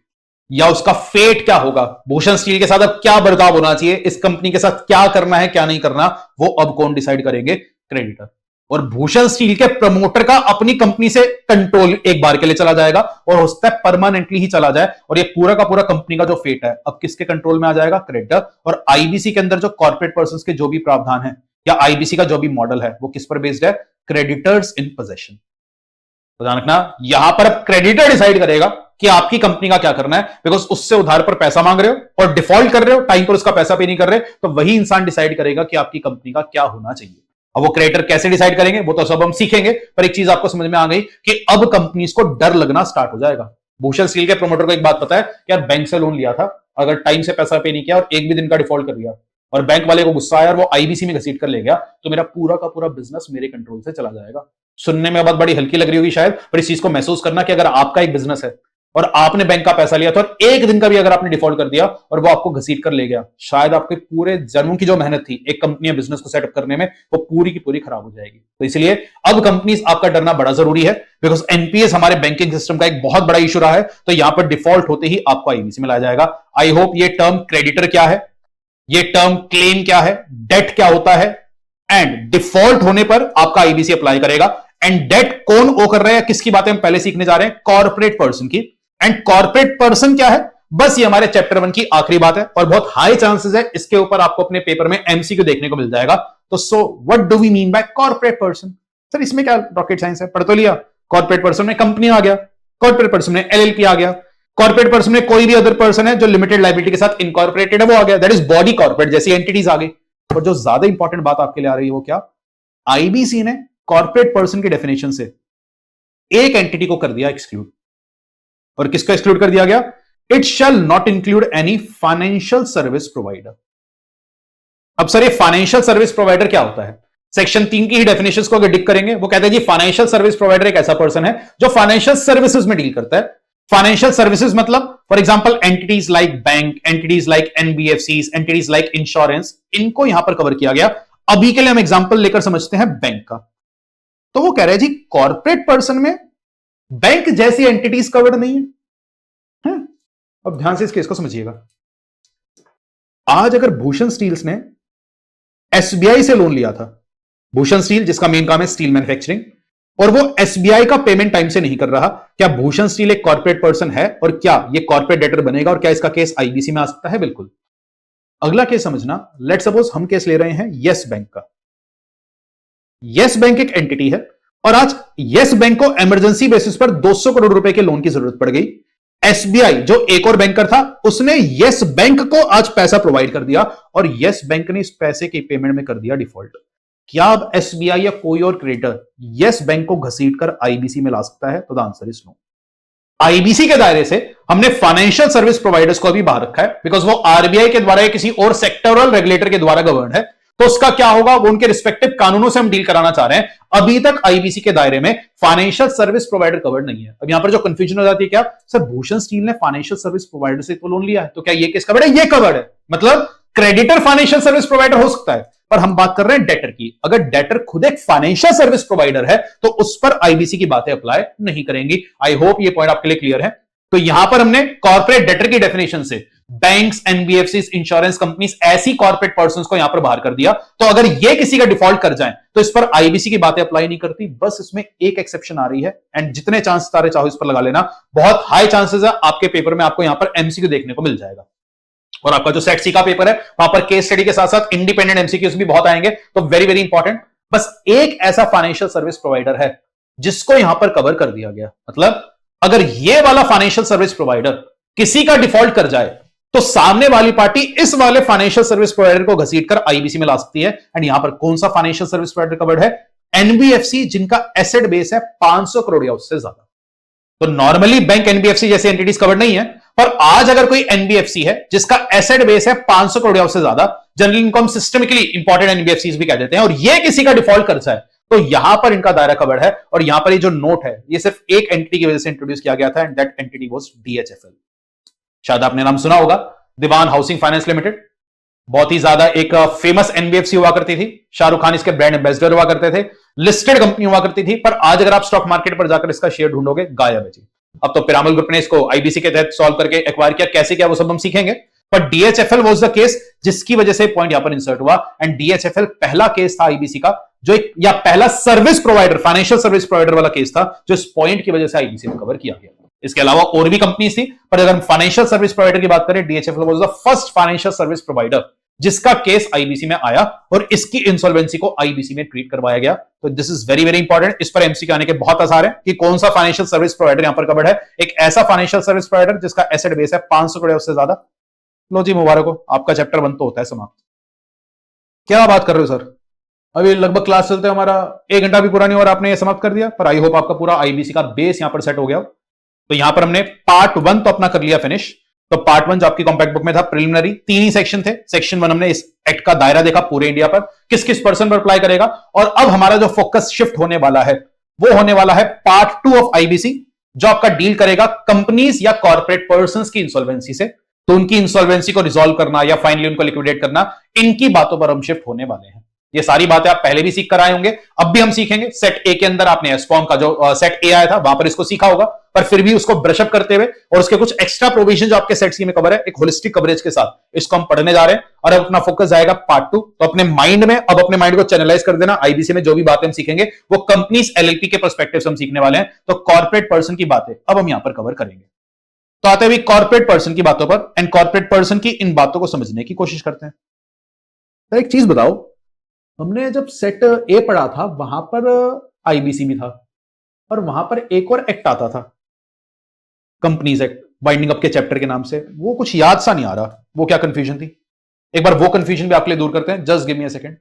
या उसका फेट क्या होगा, भूषण स्टील के साथ अब क्या बर्ताव होना चाहिए, इस कंपनी के साथ क्या करना है क्या नहीं करना, वो अब कौन डिसाइड करेंगे? क्रेडिटर। और भूषण स्टील के प्रमोटर का अपनी कंपनी से कंट्रोल एक बार के लिए चला जाएगा, और हो सकता है परमानेंटली ही चला जाए, और ये पूरा का पूरा कंपनी का जो फेट है अब किसके कंट्रोल में आ जाएगा? क्रेडिटर। और आईबीसी के अंदर जो कॉर्पोरेट पर्संस के जो भी प्रावधान है या आईबीसी का जो भी मॉडल है वो किस पर बेस्ड है? Creditors in possession. तो ध्यान रखना, यहां पर अब क्रेडिटर डिसाइड करेगा कि आपकी कंपनी का क्या करना है, बिकॉज उससे उधार पर पैसा मांग रहे हो और डिफॉल्ट कर रहे हो, टाइम पर उसका पैसा पे नहीं कर रहे, तो वही इंसान डिसाइड करेगा कि आपकी कंपनी का क्या होना चाहिए। अब वो क्रेडिटर कैसे डिसाइड करेंगे वो तो सब हम सीखेंगे, पर एक चीज आपको समझ में आ गई कि अब कंपनीज को डर लगना स्टार्ट हो जाएगा। भूषण स्टील के प्रमोटर को एक बात पता है कि यार बैंक से लोन लिया था, अगर टाइम से पैसा पे नहीं किया और 1 भी दिन का डिफॉल्ट कर दिया और बैंक वाले को गुस्सा आया और वो आईबीसी में घसीट कर ले गया, तो मेरा पूरा का पूरा बिजनेस मेरे कंट्रोल से चला जाएगा। सुनने में बात बड़ी हल्की लग रही होगी शायद, पर इस चीज को महसूस करना कि अगर आपका एक बिजनेस है और आपने बैंक का पैसा लिया था और 1 दिन का भी अगर आपने डिफॉल्ट कर दिया और वो आपको घसीट कर ले गया, शायद आपके पूरे जन्म की जो मेहनत थी एक कंपनी या बिजनेस को सेटअप करने में, वो पूरी की पूरी खराब हो जाएगी। तो इसलिए अब कंपनीज आपका डरना बड़ा जरूरी है, बिकॉज एनपीएस हमारे बैंकिंग सिस्टम का एक बहुत बड़ा इशू रहा है। तो यहां पर डिफॉल्ट होते ही आपको आईबीसी में लाया जाएगा। आई होप ये टर्म क्रेडिटर क्या है, ये टर्म क्लेम क्या है, डेट क्या होता है, एंड डिफॉल्ट होने पर आपका आईबीसी अप्लाई करेगा। एंड डेट कौन ओ कर रहा है, किसकी बातें हम पहले सीखने जा रहे हैं? कॉर्पोरेट पर्सन की। एंड कॉर्पोरेट पर्सन क्या है, बस ये हमारे चैप्टर 1 की आखिरी बात है, और बहुत हाई चांसेस है इसके ऊपर आपको अपने पेपर में एमसीक्यू देखने को मिल जाएगा। तो so what do we mean by corporate person? Sir इसमें क्या रॉकेट साइंस है, पढ़ तो लिया। कॉर्पोरेट पर्सन में कंपनी आ गया, कॉर्पोरेट पर्सन में एलएलपी आ गया, कॉर्पोरेट पर्सन में कोई भी अदर पर्सन है जो लिमिटेड लायबिलिटी के साथ इनकॉर्पोरेटेड है, वो आ गया, दैट इज बॉडी कॉर्पोरेट जैसी एंटिटीज आ गई। और जो ज्यादा इंपॉर्टेंट बात आपके लिए आ रही है वो क्या, आईबीसी ने कॉर्पोरेट पर्सन की डेफिनेशन से एक एंटिटी को कर दिया एक्सक्लूड। और किसको एक्सक्लूड कर दिया गया, it shall not include any financial service provider. अब सर ये फाइनेंशियल सर्विस प्रोवाइडर क्या होता है, सेक्शन 3 की ही डेफिनेशंस को अगर डिक करेंगे, वो कहते हैं जी फाइनेंशियल सर्विस प्रोवाइडर एक ऐसा पर्सन है जो फाइनेंशियल सर्विसेज में डील करता है। फाइनेंशियल सर्विसेज मतलब for example entities like bank, entities like NBFCs, entities like insurance, इनको यहां पर कवर किया गया। अभी के लिए हम एग्जांपल लेकर समझते हैं बैंक का। तो वो कह रहे हैं जी कॉर्पोरेट पर्सन में बैंक जैसी एंटिटीज कवर्ड नहीं है। अब ध्यान से इस केस को समझिएगा। आज अगर भूषण स्टील्स ने एसबीआई से लोन लिया था, भूषण स्टील जिसका मेन काम है स्टील मैन्युफैक्चरिंग, और वो एसबीआई का पेमेंट टाइम से नहीं कर रहा, क्या भूषण स्टील एक कॉर्पोरेट पर्सन है और क्या ये कॉर्पोरेट डेटर बनेगा और क्या इसका केस आईबीसी में आ सकता है? बिल्कुल। अगला केस समझना, लेट सपोज हम केस ले रहे हैं यस बैंक का। यस बैंक एक एंटिटी है और आज यस बैंक को इमरजेंसी बेसिस पर 200 करोड़ रुपए के लोन की जरूरत पड़ गई। एसबीआई जो एक और बैंकर था उसने यस बैंक को आज पैसा प्रोवाइड कर दिया और यस बैंक ने इस पैसे के पेमेंट में कर दिया डिफॉल्ट। क्या अब एसबीआई या कोई और क्रेडिटर यस बैंक को घसीटकर आईबीसी में ला सकता है? तो the answer is no. IBC के दायरे से हमने फाइनेंशियल सर्विस प्रोवाइडर्स को अभी बाहर रखा है बिकॉज वो आरबीआई के द्वारा या किसी और सेक्टोरल रेगुलेटर के द्वारा गवर्न है। तो उसका क्या होगा, वो उनके रिस्पेक्टिव कानूनों से हम डील कराना चाह रहे हैं। अभी तक आईबीसी के दायरे में फाइनेंशियल सर्विस प्रोवाइडर कवर्ड नहीं है। अब यहां पर जो कंफ्यूजन हो जाती है, क्या सर भूषण स्टील ने फाइनेंशियल सर्विस प्रोवाइडर से तो लोन लिया है, तो क्या ये केस कवर्ड है? ये कवर्ड है, मतलब क्रेडिटर फाइनेंशियल सर्विस प्रोवाइडर हो सकता है, पर हम बात कर रहे हैं डेटर की। अगर डेटर खुद एक फाइनेंशियल सर्विस प्रोवाइडर है तो उस पर आईबीसी की बातें अप्लाई नहीं करेंगी। आई होप ये पॉइंट आपके लिए क्लियर है। तो यहां पर हमने कॉर्पोरेट डेटर की डेफिनेशन से बैंक्स, एनबीएफसीज, इंश्योरेंस कंपनीज, ऐसी कॉर्पोरेट पर्संस को यहां पर बाहर कर दिया। तो अगर ये किसी का डिफॉल्ट कर जाए तो इस पर आईबीसी की बातें अप्लाई नहीं करती। बस इसमें एक एक्सेप्शन आ रही है एंड जितने चांस तारे चाहो इस पर लगा लेना, बहुत हाई चांसेस है आपके पेपर में आपको यहां पर एमसीक्यू देखने को मिल जाएगा। और आपका जो सेट सी का पेपर है वहां पर केस स्टडी के साथ साथ इंडिपेंडेंट एमसीक्यूज भी बहुत आएंगे, तो वेरी वेरी इंपॉर्टेंट। बस एक ऐसा फाइनेंशियल सर्विस प्रोवाइडर है जिसको यहां पर कवर कर दिया गया। मतलब अगर ये वाला फाइनेंशियल सर्विस प्रोवाइडर किसी का डिफॉल्ट कर जाए तो सामने वाली पार्टी इस वाले फाइनेंशियल सर्विस प्रोवाइडर को घसीटकर आईबीसी में ला सकती है। एंड यहां पर कौन सा फाइनेंशियल सर्विस प्रोवाइडर कवर्ड है? एनबीएफसी, जिनका एसेट बेस है 500 करोड़ या उससे ज्यादा। तो नॉर्मली बैंक, एनबीएफसी जैसे एंटिटीज कवर्ड नहीं है, पर आज अगर कोई एनबीएफसी है जिसका एसेट बेस है 500 करोड़ या उससे ज्यादा, जनरली इनको हम सिस्टमिकली इंपॉर्टेंट एनबीएफसी भी कह देते हैं, और ये किसी का डिफॉल्ट कर जाए तो यहां पर इनका दायरा कवर्ड है। और यहां पर ये जो नोट है ये सिर्फ एक एंटिटी की वजह से इंट्रोड्यूस किया गया था and that entity was DHFL. शायद आपने नाम सुना होगा, दीवान हाउसिंग फाइनेंस लिमिटेड। बहुत ही ज्यादा एक फेमस एनबीएफसी हुआ करती थी, शाहरुख खान इसके ब्रांड एम्बेसडर हुआ करते थे, लिस्टेड कंपनी हुआ करती थी, पर आज अगर आप स्टॉक मार्केट पर जाकर इसका शेयर ढूंढोगे गायब है जी। अब तो पिरामल ग्रुप ने इसको आईबीसी के तहत सॉल्व करके एक्वायर किया, कैसे किया वो सब हम सीखेंगे। पर डीएचएफएल वाज द केस जिसकी वजह से पॉइंट यहां पर इंसर्ट हुआ एंड डीएचएफएल पहला केस था आईबीसी का जो एक या पहला service provider, financial service provider वाला केस था जो इस पॉइंट की वजह से आईबीसी में कवर किया गया। इसके अलावा और भी कंपनीज थी, पर अगर हम फाइनेंशियल सर्विस प्रोवाइडर की बात करें, DHFL was the first financial service provider जिसका केस आईबीसी में आया और इसकी इंसॉल्वेंसी को आईबीसी में ट्रीट करवाया गया। तो this is very very important. इस पर एमसीक्यू आने के बहुत आसार है कि कौन सा फाइनेंशियल सर्विस प्रोवाइडर यहां पर कवर्ड है। एक ऐसा फाइनेंशियल सर्विस प्रोवाइडर जिसका एसेट बेस है 500 करोड़ उससे ज्यादा। लो जी, मुबारक हो, आपका चैप्टर 1 तो होता है समाप्त। क्या बात कर रहे हो सर, अभी लगभग क्लास चलते हमारा 1 घंटा भी पूरा नहीं और आपने ये समाप्त कर दिया। पर आई होप आपका पूरा आईबीसी का बेस यहां पर सेट हो गया। तो यहां पर हमने पार्ट 1 तो अपना कर लिया फिनिश। तो पार्ट 1 जो आपकी कॉम्पैक्ट बुक में था प्रिलिमिनरी, 3 ही सेक्शन थे। सेक्शन 1 हमने इस एक्ट का दायरा देखा पूरे इंडिया पर, किस किस पर्सन पर अप्लाई करेगा। और अब हमारा जो फोकस शिफ्ट होने वाला है वो होने वाला है पार्ट 2 ऑफ आईबीसी, जो आपका डील करेगा कंपनीज या कॉर्पोरेट पर्संस की इंसॉल्वेंसी से। तो उनकी इंसॉल्वेंसी को रिजॉल्व करना या फाइनली उनको लिक्विडेट करना, इनकी बातों पर हम शिफ्ट होने वाले हैं। ये सारी बातें आप पहले भी सीख कर आए होंगे, अब भी हम सीखेंगे। सेट ए के अंदर आपने एस्पॉम का जो सेट ए आया था वहां पर इसको सीखा होगा, पर फिर भी उसको ब्रशअप करते हुए और उसके कुछ एक्स्ट्रा प्रोविजन जो आपके सेट सी में कवर है, एक होलिस्टिक कवरेज के साथ इसको हम पढ़ने जा रहे हैं। और अब अपना फोकस जाएगा पार्ट 2। तो अपने माइंड में अब अपने माइंड को चैनलाइज कर देना। आईबीसी में जो भी बातें हम सीखेंगे वो कंपनीज एलएलपी के पर्सपेक्टिव से हम सीखने वाले हैं। तो कॉर्पोरेट पर्सन की बातें अब हम यहां पर कवर करेंगे। तो आते हुए कॉर्पोरेट पर्सन की बातों पर एंड कॉर्पोरेट पर्सन की इन बातों को समझने की कोशिश करते हैं। तो एक चीज बताओ, हमने जब सेट ए पढ़ा था वहां पर आईबीसी भी था और वहां पर एक और एक्ट आता था, कंपनीज एक्ट, वाइंडिंग अप के चैप्टर के नाम से, वो कुछ याद सा नहीं आ रहा, वो क्या कंफ्यूजन थी? एक बार वो कंफ्यूजन भी आपके लिए दूर करते हैं, just give me a second.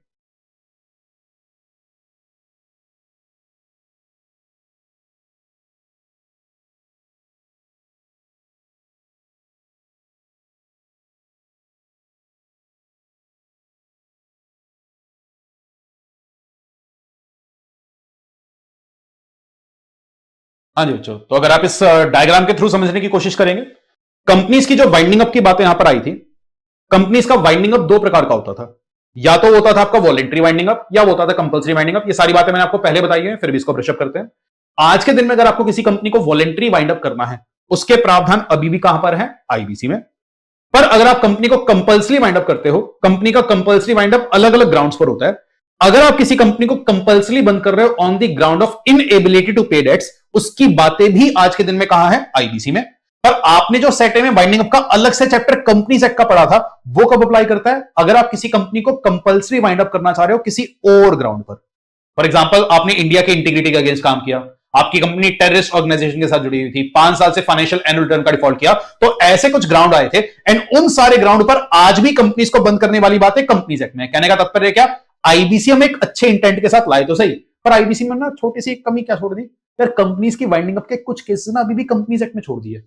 हाँ जी बच्चों, तो अगर आप इस डायग्राम के थ्रू समझने की कोशिश करेंगे, कंपनीज की जो वाइंडिंग अप की बातें यहां पर आई थी, कंपनीज का वाइंडिंग अप दो प्रकार का होता था। या तो होता था आपका वॉलेंट्री वाइंडिंग अप, या होता था कंपल्सरी वाइंडिंग अप। ये सारी बातें मैंने आपको पहले बताई है, फिर भी इसको ब्रशअप करते हैं। आज के दिन में अगर आपको किसी कंपनी को वॉलेंट्री वाइंड अप करना है, उसके प्रावधान अभी भी कहां पर है? आईबीसी में। पर अगर आप कंपनी को कंपल्सरी वाइंड अप करते हो, कंपनी का कंपल्सरी वाइंड अप अलग अलग ग्राउंड्स पर होता है। अगर आप किसी कंपनी को कंपल्सरी बंद कर रहे हो on the ground of inability to pay debts, उसकी बातें भी आज के दिन में कहां है? आईबीसी में। पर आपने जो सेट में वाइंडिंग अप का अलग से चैप्टर कंपनीज एक्ट का पढ़ा था, वो कब अप्लाई करता है? अगर आप किसी कंपनी को कंपल्सरी वाइंड अप करना चाह रहे हो किसी और ग्राउंड पर। फॉर एग्जाम्पल, आपने इंडिया के इंटीग्रिटी के अगेंस्ट काम किया, आपकी कंपनी टेररिस्ट ऑर्गेनाइजेशन के साथ जुड़ी हुई थी, 5 साल से फाइनेंशियल एनुअल रिटर्न का डिफॉल्ट किया, तो ऐसे कुछ ग्राउंड आए थे। एंड उन सारे ग्राउंड पर आज भी कंपनीज को बंद करने वाली बातें कंपनीज एक्ट में। कहने का तात्पर्य क्या? आईबीसी हम एक अच्छे इंटेंट के साथ लाए तो सही, पर आईबीसी में ना छोटी सी कमी क्या छोड़ दी यार, कंपनीज की वाइंडिंग अप के कुछ केसेस ना अभी भी कंपनीज एक्ट में छोड़ दिए।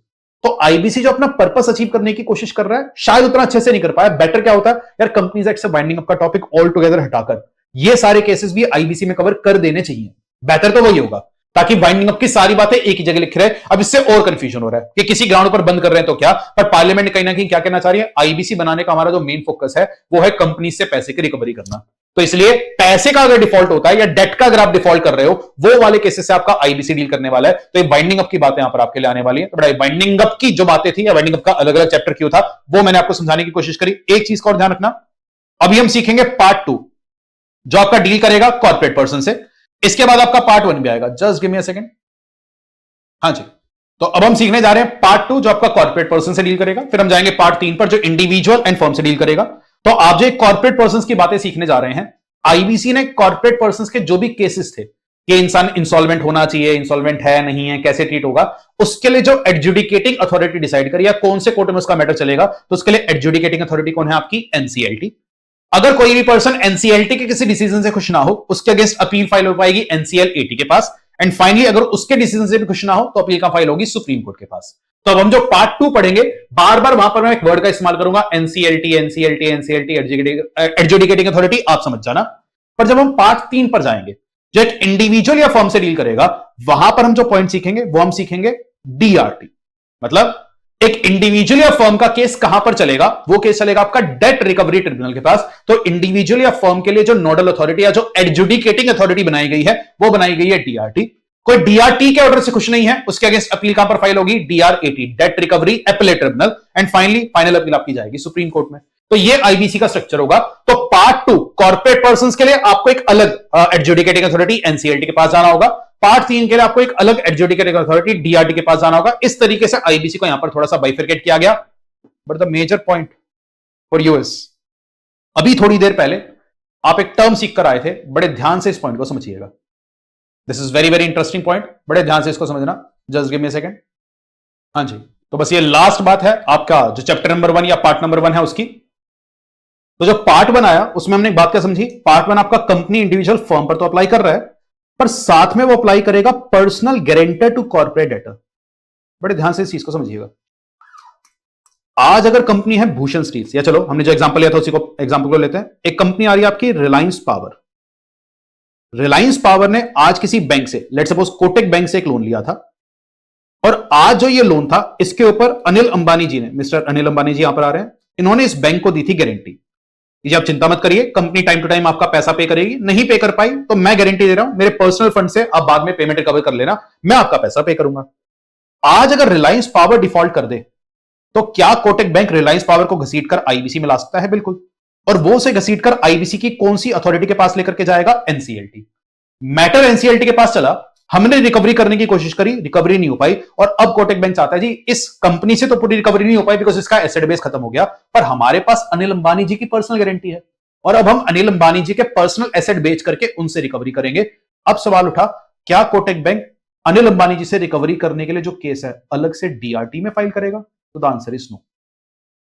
तो आईबीसी जो अपना पर्पस अचीव करने की कोशिश कर रहा है, शायद उतना अच्छे से नहीं कर पाया। बेटर क्या होता है यार, कंपनीज एक्ट से वाइंडिंग अप का टॉपिक ऑल टुगेदर हटाकर ये सारे केसेस भी आईबीसी में कवर कर देने चाहिए। बेहतर तो वही होगा, ताकि वाइंडिंग अप की सारी बातें एक ही जगह लिख रहे। अब इससे और कंफ्यूजन हो रहा है कि किसी ग्राउंड पर बंद कर रहे हैं तो क्या, पर पार्लियामेंट कहीं ना कहीं क्या कहना चाह रही है? आईबीसी बनाने का हमारा जो मेन फोकस है वो है कंपनी से पैसे की रिकवरी करना। तो इसलिए पैसे का अगर डिफॉल्ट होता है या डेट का अगर आप डिफॉल्ट कर रहे हो, वो वाले केसेस से आपका आईबीसी डील करने वाला है। तो ये बाइंडिंग अप की बातें यहां पर आपके लिए आने वाली है। तो बड़ा बाइंडिंग अप की जो बातें थी या बाइंडिंग अप का अलग अलग चैप्टर क्यों था, वो मैंने आपको समझाने की कोशिश करी। एक चीज का और ध्यान रखना, अभी हम सीखेंगे पार्ट 2 जो आपका डील करेगा कॉर्पोरेट पर्सन से। इसके बाद आपका पार्ट 1 भी आएगा। Just give me a second. हाँ जी, तो अब हम सीखने जा रहे हैं पार्ट 2 जो आपका कॉर्पोरेट पर्सन से डील करेगा। फिर हम जाएंगे पार्ट 3 पर जो इंडिविजुअल एंड फर्म से डील करेगा। तो आप जो कॉर्पोरेट पर्सन की बातें सीखने जा रहे हैं, आईबीसी ने कॉर्पोरेट पर्सन के जो भी केसेस थे कि इंसान इंसॉल्वेंट होना चाहिए, इंसॉल्वेंट है नहीं है, कैसे ट्रीट होगा, उसके लिए जो एडजुडिकेटिंग अथॉरिटी डिसाइड करी या कौन से कोर्ट में उसका मैटर चलेगा, तो उसके लिए एडजुडिकेटिंग अथॉरिटी कौन है? आपकी एनसीएलटी। अगर कोई भी पर्सन एनसीएलटी के किसी डिसीजन से खुश ना हो, उसके अगेंस्ट अपील फाइल हो पाएगी एनसीएलएटी के पास। एंड फाइनली अगर उसके डिसीजन से भी खुश ना हो तो अपील का फाइल होगी सुप्रीम कोर्ट के पास। तो अब हम जो पार्ट 2 पढ़ेंगे, बार बार वहां पर मैं एक वर्ड का इस्तेमाल करूंगा, NCLT NCLT NCLT adjudicating authority, आप समझ जाना। पर जब हम पार्ट 3 पर जाएंगे, जो एक इंडिविजुअल या फर्म से डील करेगा, वहां पर हम जो पॉइंट सीखेंगे वो हम सीखेंगे डीआरटी। मतलब एक इंडिविजुअल या फर्म का केस कहां पर चलेगा? वो केस चलेगा आपका डेट रिकवरी ट्रिब्यूनल के पास। तो इंडिविजुअल या फर्म के लिए जो नोडल अथॉरिटी या जो एडजुडिकेटिंग अथॉरिटी बनाई गई है, वो बनाई गई है डीआरटी। कोई डीआरटी के ऑर्डर से खुश नहीं है, उसके अगेंस्ट अपील कहां पर फाइल होगी? DRAT, debt recovery appellate tribunal. And finally final appeal आपकी जाएगी सुप्रीम कोर्ट में। तो ये आईबीसी का स्ट्रक्चर होगा। तो पार्ट 2 कॉर्पोरेट पर्सन के लिए आपको एक अलग एडजुडिकेटिंग अथॉरिटी एनसीएलटी के पास जाना होगा। पार्ट 3 के लिए आपको एक अलग एडजुडिकेटिंग अथॉरिटी डीआरटी के पास जाना होगा। इस तरीके से आईबीसी को यहां पर थोड़ा सा बाइफरकेट किया गया। But the major point for you is, अभी थोड़ी देर पहले आप एक टर्म सीख कर आए थे, बड़े ध्यान से इस पॉइंट को समझिएगा। This is very very interesting point, बड़े ध्यान से इसको समझना। Just give me a second. हाँ जी, तो बस ये लास्ट बात है आपका जो चैप्टर नंबर 1 या पार्ट नंबर 1 है उसकी। तो जो पार्ट 1 आया उसमें हमने एक बात क्या समझी? पार्ट 1 आपका कंपनी इंडिविजुअल फर्म पर तो अप्लाई कर रहा है, पर साथ में वो अप्लाई करेगा personal guarantor to corporate debtor. बड़े ध्यान से इस चीज को समझिएगा। आज अगर कंपनी है भूषण स्टील्स, या चलो हमने जो एग्जांपल लिया था उसी को एग्जांपल को लेते हैं। एक कंपनी आ रही है आपकी रिलायंस पावर। रिलायंस पावर ने आज किसी बैंक से, लेट्स सपोज कोटक बैंक से एक लोन लिया था, और आज जो ये लोन था इसके ऊपर अनिल अंबानी जी ने, मिस्टर अनिल अंबानी जी यहां पर आ रहे हैं, इन्होंने इस बैंक को दी थी गारंटी। आप चिंता मत करिए, कंपनी टाइम टू टाइम आपका पैसा पे करेगी। नहीं पे कर पाई तो मैं गारंटी दे रहा हूं, मेरे पर्सनल फंड से आप बाद में पेमेंट रिकवर कर लेना, मैं आपका पैसा पे करूंगा। आज अगर रिलायंस पावर डिफॉल्ट कर दे तो क्या कोटक बैंक रिलायंस पावर को घसीट कर आईबीसी में ला सकता है? बिल्कुल। और वो उसे घसीट कर आईबीसी की कौन सी अथॉरिटी के पास लेकर के जाएगा? एनसीएलटी। मैटर एनसीएलटी के पास चला, हमने रिकवरी करने की कोशिश करी, रिकवरी नहीं हो पाई, और अब कोटक बैंक चाहता है जी इस कंपनी से तो पूरी रिकवरी नहीं हो पाई बिकॉज इसका एसेट बेस खत्म हो गया, पर हमारे पास अनिल अंबानी जी की पर्सनल गारंटी है और अब हम अनिल अंबानी जी के पर्सनल एसेट बेच करके उनसे रिकवरी करेंगे। अब सवाल उठा, क्या कोटक बैंक अनिल अंबानी जी से रिकवरी करने के लिए जो केस है अलग से डीआरटी में फाइल करेगा? तो द आंसर इज नो,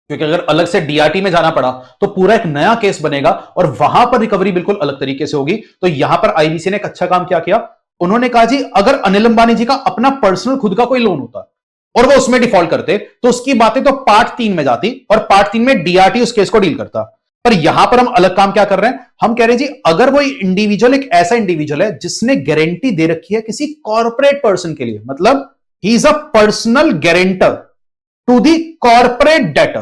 क्योंकि अगर अलग से डीआरटी में जाना पड़ा तो पूरा एक नया केस बनेगा और वहां पर रिकवरी बिल्कुल अलग तरीके से होगी। तो यहां पर आईबीसी ने एक अच्छा काम क्या किया, उन्होंने कहा जी अगर अनिल अंबानी जी का अपना पर्सनल खुद का कोई लोन होता और वो उसमें डिफॉल्ट करते तो उसकी बातें तो पार्ट 3 में जाती और पार्ट 3 में डीआरटी उस केस को डील करता। पर यहां पर हम अलग काम क्या कर रहे हैं, हम कह रहे हैं जी अगर वो इंडिविजुअल एक ऐसा इंडिविजुअल है जिसने गारंटी दे रखी है किसी कॉर्पोरेट पर्सन के लिए, मतलब he is a personal guarantor to the corporate debtor,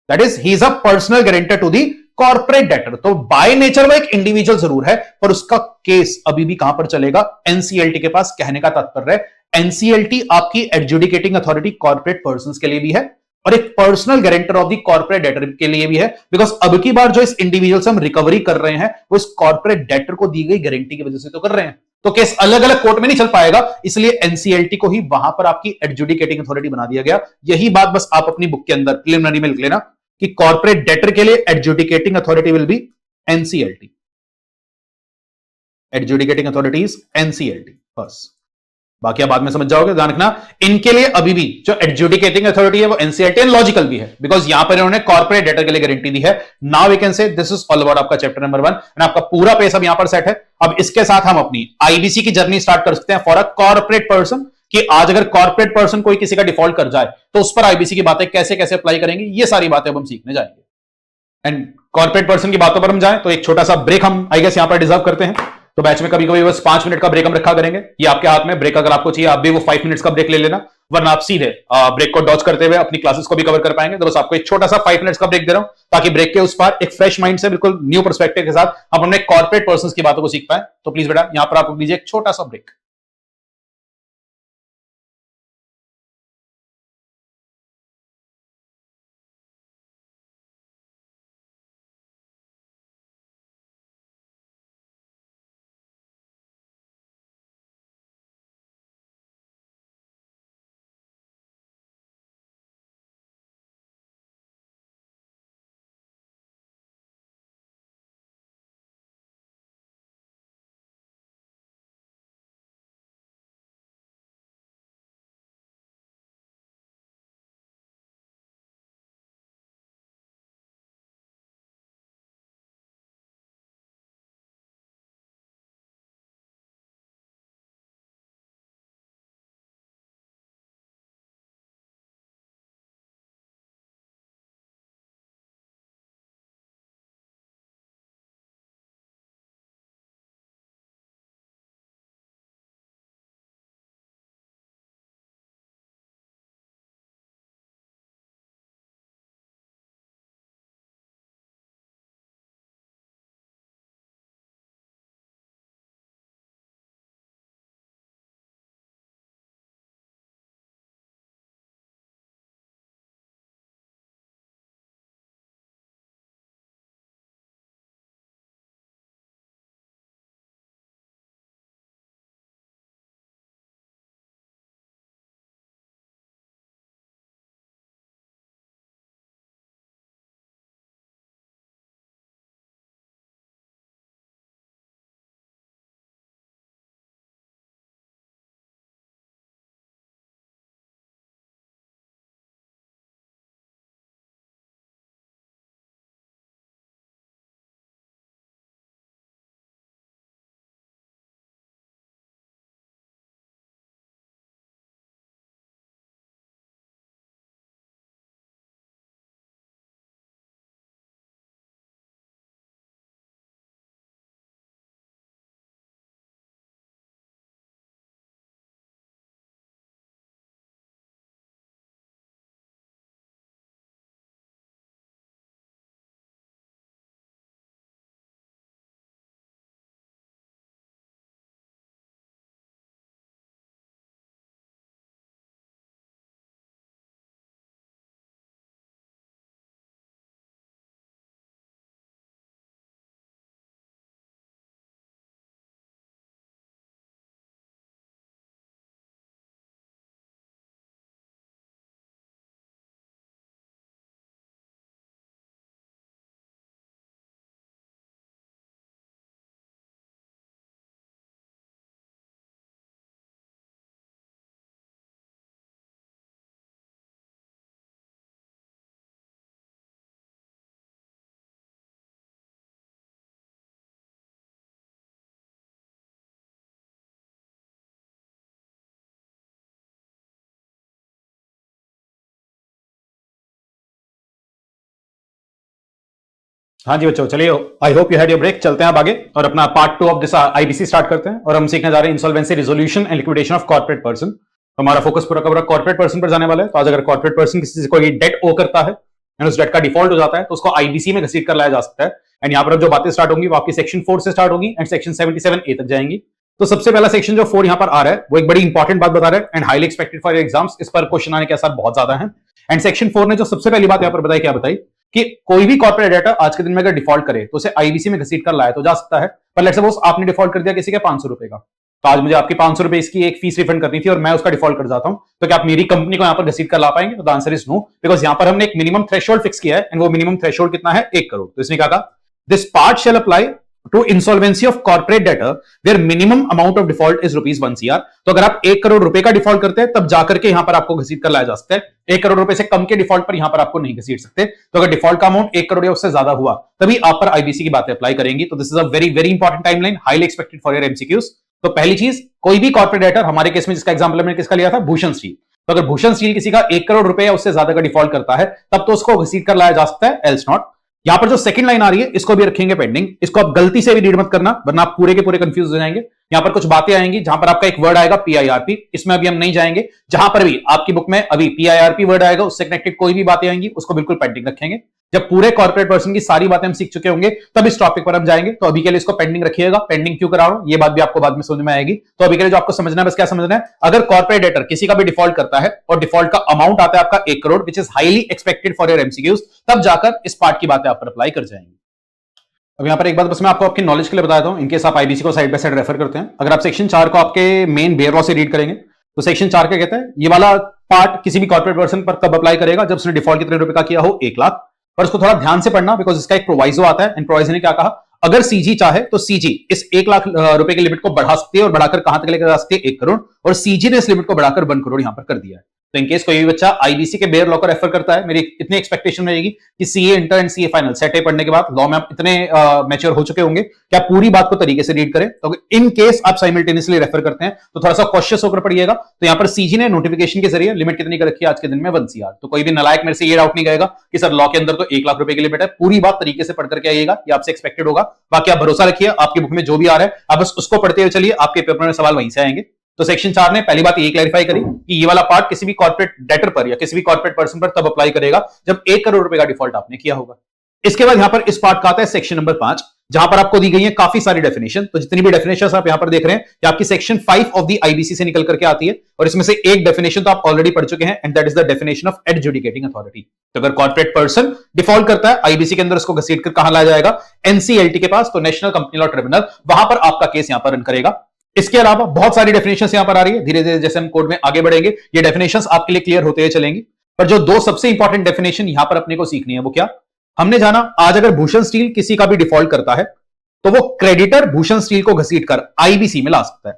that is he is a personal guarantor to the corporate debtor. तो बाय नेचर वो एक इंडिविजुअल जरूर है पर उसका केस अभी भी कहां पर चलेगा, एनसीएलटी के पास। कहने का तात्पर्य है एनसीएलटी आपकी एडजुडिकेटिंग अथॉरिटी कॉर्पोरेट पर्संस के लिए भी है और एक personal guarantor of the corporate debtor के लिए भी है, बिकॉज अब की बार जो इस इंडिविजुअल से हम रिकवरी कर रहे हैं वो इस कॉर्पोरेट डेटर को दी गई गारंटी की वजह से तो कर रहे हैं। तो केस अलग अलग कोर्ट में नहीं चल पाएगा, इसलिए एनसीएलटी को ही वहां पर आपकी एडजुडिकेटिंग अथॉरिटी बना दिया गया। यही बात बस आप अपनी बुक के अंदर प्रिलिमिनरी में लिख लेना कि कॉर्पोरेट डेटर के लिए adjudicating authority will be NCLT, adjudicating authority is NCLT बस। बाकी आप बाद में समझ जाओगे, ध्यान रखना इनके लिए अभी भी जो एडजुडिकेटिंग अथॉरिटी है वो एनसीएलटी एंड लॉजिकल भी है, बिकॉज यहां पर इन्होंने कॉर्पोरेट डेटर के लिए गारंटी दी है। Now we can say this is all about आपका चैप्टर नंबर 1 एंड आपका पूरा पेज अब यहां पर सेट है। अब इसके साथ हम अपनी आईबीसी की जर्नी स्टार्ट कर सकते हैं फॉर अ कॉर्पोरेट पर्सन, कि आज अगर कॉर्पोरेट पर्सन कोई किसी का डिफॉल्ट कर जाए तो उस पर आईबीसी की बातें कैसे कैसे अप्लाई करेंगे, ये सारी बातें अब हम सीखने जाएंगे। एंड कॉर्पोरेट पर्सन की बातों पर हम जाएं तो एक छोटा सा ब्रेक हम आई गेस यहां पर डिजर्व करते हैं। तो बैच में कभी कभी बस 5 मिनट का ब्रेक हम रखा करेंगे, ये आपके हाथ में। ब्रेक अगर आपको चाहिए आप भी वो 5 मिनट्स का ब्रेक ले लेना, वरना आप सीधे ब्रेक को डॉच करते हुए अपनी क्लासेस को भी कवर कर पाएंगे। तो बस आपको एक छोटा सा 5 मिनट्स का ब्रेक दे रहा हूं ताकि ब्रेक के उस पार एक फ्रेश माइंड से बिल्कुल न्यू पर्सपेक्टिव के साथ हम अपने कॉर्पोरेट पर्सन की बातों को सीख पाए। तो प्लीज बेटा यहां पर आप लीजिए एक छोटा सा ब्रेक। हाँ जी बच्चों, चलिए I hope you had your break. चलते हैं अब आगे और अपना part 2 of this IBC start करते हैं और हम सीखने जा रहे हैं insolvency resolution and liquidation of corporate person. तो हमारा फोकस पूरा का पूरा कॉर्पोरेट पर्सन पर जाने वाला है। तो आज अगर कॉर्पोरेट पर्सन किसी से कोई डेट ओ करता है एंड उस डेट का डिफॉल्ट हो जाता है तो उसको आईबीसी में घसीट कर लाया जा सकता है। एंड यहाँ पर जो बातें स्टार्ट होंगी वो आपकी सेक्शन 4 से स्टार्ट होगी एंड सेक्शन 77A तक जाएंगी। तो सबसे पहला सेक्शन जो 4 यहाँ पर आ रहा है वो एक बड़ी इंपॉर्टेंट बात बता रहा है and highly expected for exams. इस पर क्वेश्चन आने के आसार बहुत ज्यादा है। एंड सेक्शन 4 ने जो सबसे पहली बात यहाँ पर बताई, क्या बताई कि कोई भी कॉर्पोरेट डेटा आज के दिन में अगर डिफॉल्ट करे तो उसे आईबीसी में घसीट कर लाया तो जा सकता है। पर लेट्स सपोज आपने डिफॉल्ट कर दिया किसी के 500 रुपए का, तो आज मुझे आपकी 500 रुपए इसकी एक फीस रिफंड करनी थी और मैं उसका डिफॉल्ट कर जाता हूं, तो क्या आप मेरी कंपनी को यहां पर घसीट कर ला पाएंगे? तो the answer is no, because यहां पर हमने एक मिनिमम थ्रेशोल्ड फिक्स किया है एंड वो मिनिमम थ्रेशोल्ड कितना है? 1 करोड़। तो इसने कहा this part shall apply to insolvency of corporate debtor where minimum amount of default is rupees 1 CR। तो अगर आप 1 करोड़ रुपए का डिफॉल्ट करते हैं तब जाकर के यहां पर आपको घसीट कर लाया जा सकता है। 1 करोड़ रुपए से कम के डिफॉल्ट पर यहां पर आपको नहीं घसीट सकते। तो अगर डिफॉल्ट का अमाउंट 1 करोड़ या उससे ज्यादा हुआ तभी आप पर आईबीसी की बातें अप्लाई करेंगी। तो this is a very very important timeline, highly expected for your MCQs. तो पहली चीज, कोई भी कॉर्पोरेट डेटर, हमारे केस में जिसका एग्जांपल मैंने किसका लिया था? भूषण स्टील। तो अगर भूषण स्टील किसी का 1 करोड़ रुपए या उससे ज्यादा का डिफॉल्ट करता है तब तो उसको घसीट कर लाया जा सकता है, एल्स नॉट। यहां पर जो सेकंड लाइन आ रही है इसको भी रखेंगे पेंडिंग। इसको आप गलती से भी रीड मत करना वरना आप पूरे के पूरे कंफ्यूज हो जाएंगे। यहां पर कुछ बातें आएंगी जहां पर आपका एक वर्ड आएगा पीआईआरपी, इसमें अभी हम नहीं जाएंगे। जहां पर भी आपकी बुक में अभी पीआईआरपी वर्ड आएगा उससे कनेक्टेड कोई भी बातें आएंगी उसको बिल्कुल पेंडिंग रखेंगे। जब पूरे कॉर्पोरेट पर्सन की सारी बातें हम सीख चुके होंगे तब इस टॉपिक पर हम जाएंगे। तो अभी के लिए इसको पेंडिंग रखिएगा। पेंडिंग क्यों करा रहा हूं ये बात भी आपको बाद में समझ में आएगी। तो अभी के लिए जो आपको समझना है बस क्या समझना है, अगर कॉर्पोरेट डेटर किसी का भी डिफॉल्ट करता है और डिफॉल्ट का अमाउंट आता है आपका 1 crore which is highly expected for your MCQs, तब जाकर इस पार्ट की बातें आप पर अप्लाई कर जाएंगी। अब यहाँ पर एक बात बस मैं आपको आपकी नॉलेज के लिए बताता हूं, इनकेस आप आईबीसी को साइड बाय साइड रेफर करते हैं। अगर आप सेक्शन 4 को आपके मेन बेयर लॉ से रीड करेंगे तो सेक्शन 4 क्या कहता है, ये वाला पार्ट किसी भी कॉर्पोरेट पर्सन पर कब अप्लाई करेगा? जब उसने डिफॉल्ट कितने रुपए का किया हो? 1 लाख। पर उसको थोड़ा ध्यान से पढ़ना बिकॉज इसका एक प्रोवाइजो आता है एंड प्रोवाइजो ने क्या कहा, अगर सीजी चाहे तो सीजी इस 1 लाख रुपए की लिमिट को बढ़ा सकती है और बढ़ाकर कहां तक लेकर जा सकती है? 1 करोड़। और सीजी ने इस लिमिट को बढ़ाकर 1 करोड़ यहां पर कर दिया है। तो इनकेस कोई भी बच्चा आईबीसी के बेयर लॉ को रेफर करता है, मेरी इतनी एक्सपेक्टेशन रहेगी कि CA inter and CA final set ए पढ़ने के बाद लॉ में आप इतने मैच्योर हो चुके होंगे कि आप पूरी बात को तरीके से रीड करें। तो इन केस आप साइमल्टेनियसली रेफर करते हैं तो थोड़ा सा कॉशियस होकर पढ़िएगा। तो यहाँ पर सीजी ने नोटिफिकेशन के जरिए लिमिट कितनी कर रखी है आज के दिन में? 1 CR। तो कोई भी नालायक मेरे से ये डाउट नहीं करेगा कि सर लॉ के अंदर तो 1 लाख रुपए की लिमिट है। पूरी बात तरीके से पढ़ करके आइएगा, ये आपसे एक्सपेक्टेड होगा। बाकी आप भरोसा रखिए, आपकी बुक में जो भी आ रहा है आप बस उसको पढ़ते हुए चलिए, आपके पेपर में सवाल वहीं से आएंगे। तो सेक्शन 4 ने पहली बात ये क्लैरिफाई करी कि ये वाला पार्ट किसी भी कॉर्पोरेट डेटर पर या किसी भी कॉर्पोरेट पर्सन पर तब अप्लाई करेगा जब 1 करोड़ रुपए का डिफॉल्ट आपने किया होगा। इसके बाद यहां पर इस पार्ट का आता है सेक्शन नंबर 5, जहां पर आपको दी गई है काफी सारी डेफिनेशन। तो जितनी भी डेफिनेशन आप यहां पर देख रहे हैं ये आपकी सेक्शन 5 ऑफ द आईबीसी से निकल करके आती है और इसमें से एक डेफिनेशन तो आप ऑलरेडी पढ़ चुके हैं and that is the definition of adjudicating authority. तो अगर कॉर्पोरेट पर्सन डिफॉल्ट करता है आईबीसी के अंदर उसको घसीट कर कहां लाया जाएगा? एनसीएलटी के पास, तो नेशनल कंपनी लॉ ट्रिब्यूनल, वहां पर आपका केस यहां पर रन करेगा। इसके अलावा बहुत सारी डेफिनेशंस यहां पर आ रही है, धीरे धीरे जैसे हम कोड में आगे बढ़ेंगे ये डेफिनेशंस आपके लिए क्लियर होते हुए चलेंगी। पर जो 2 सबसे इंपॉर्टेंट डेफिनेशन यहां पर अपने को सीखनी है वो क्या? हमने जाना आज अगर भूषण स्टील किसी का भी डिफॉल्ट करता है तो वो क्रेडिटर भूषण स्टील को घसीट कर आईबीसी में ला सकता है।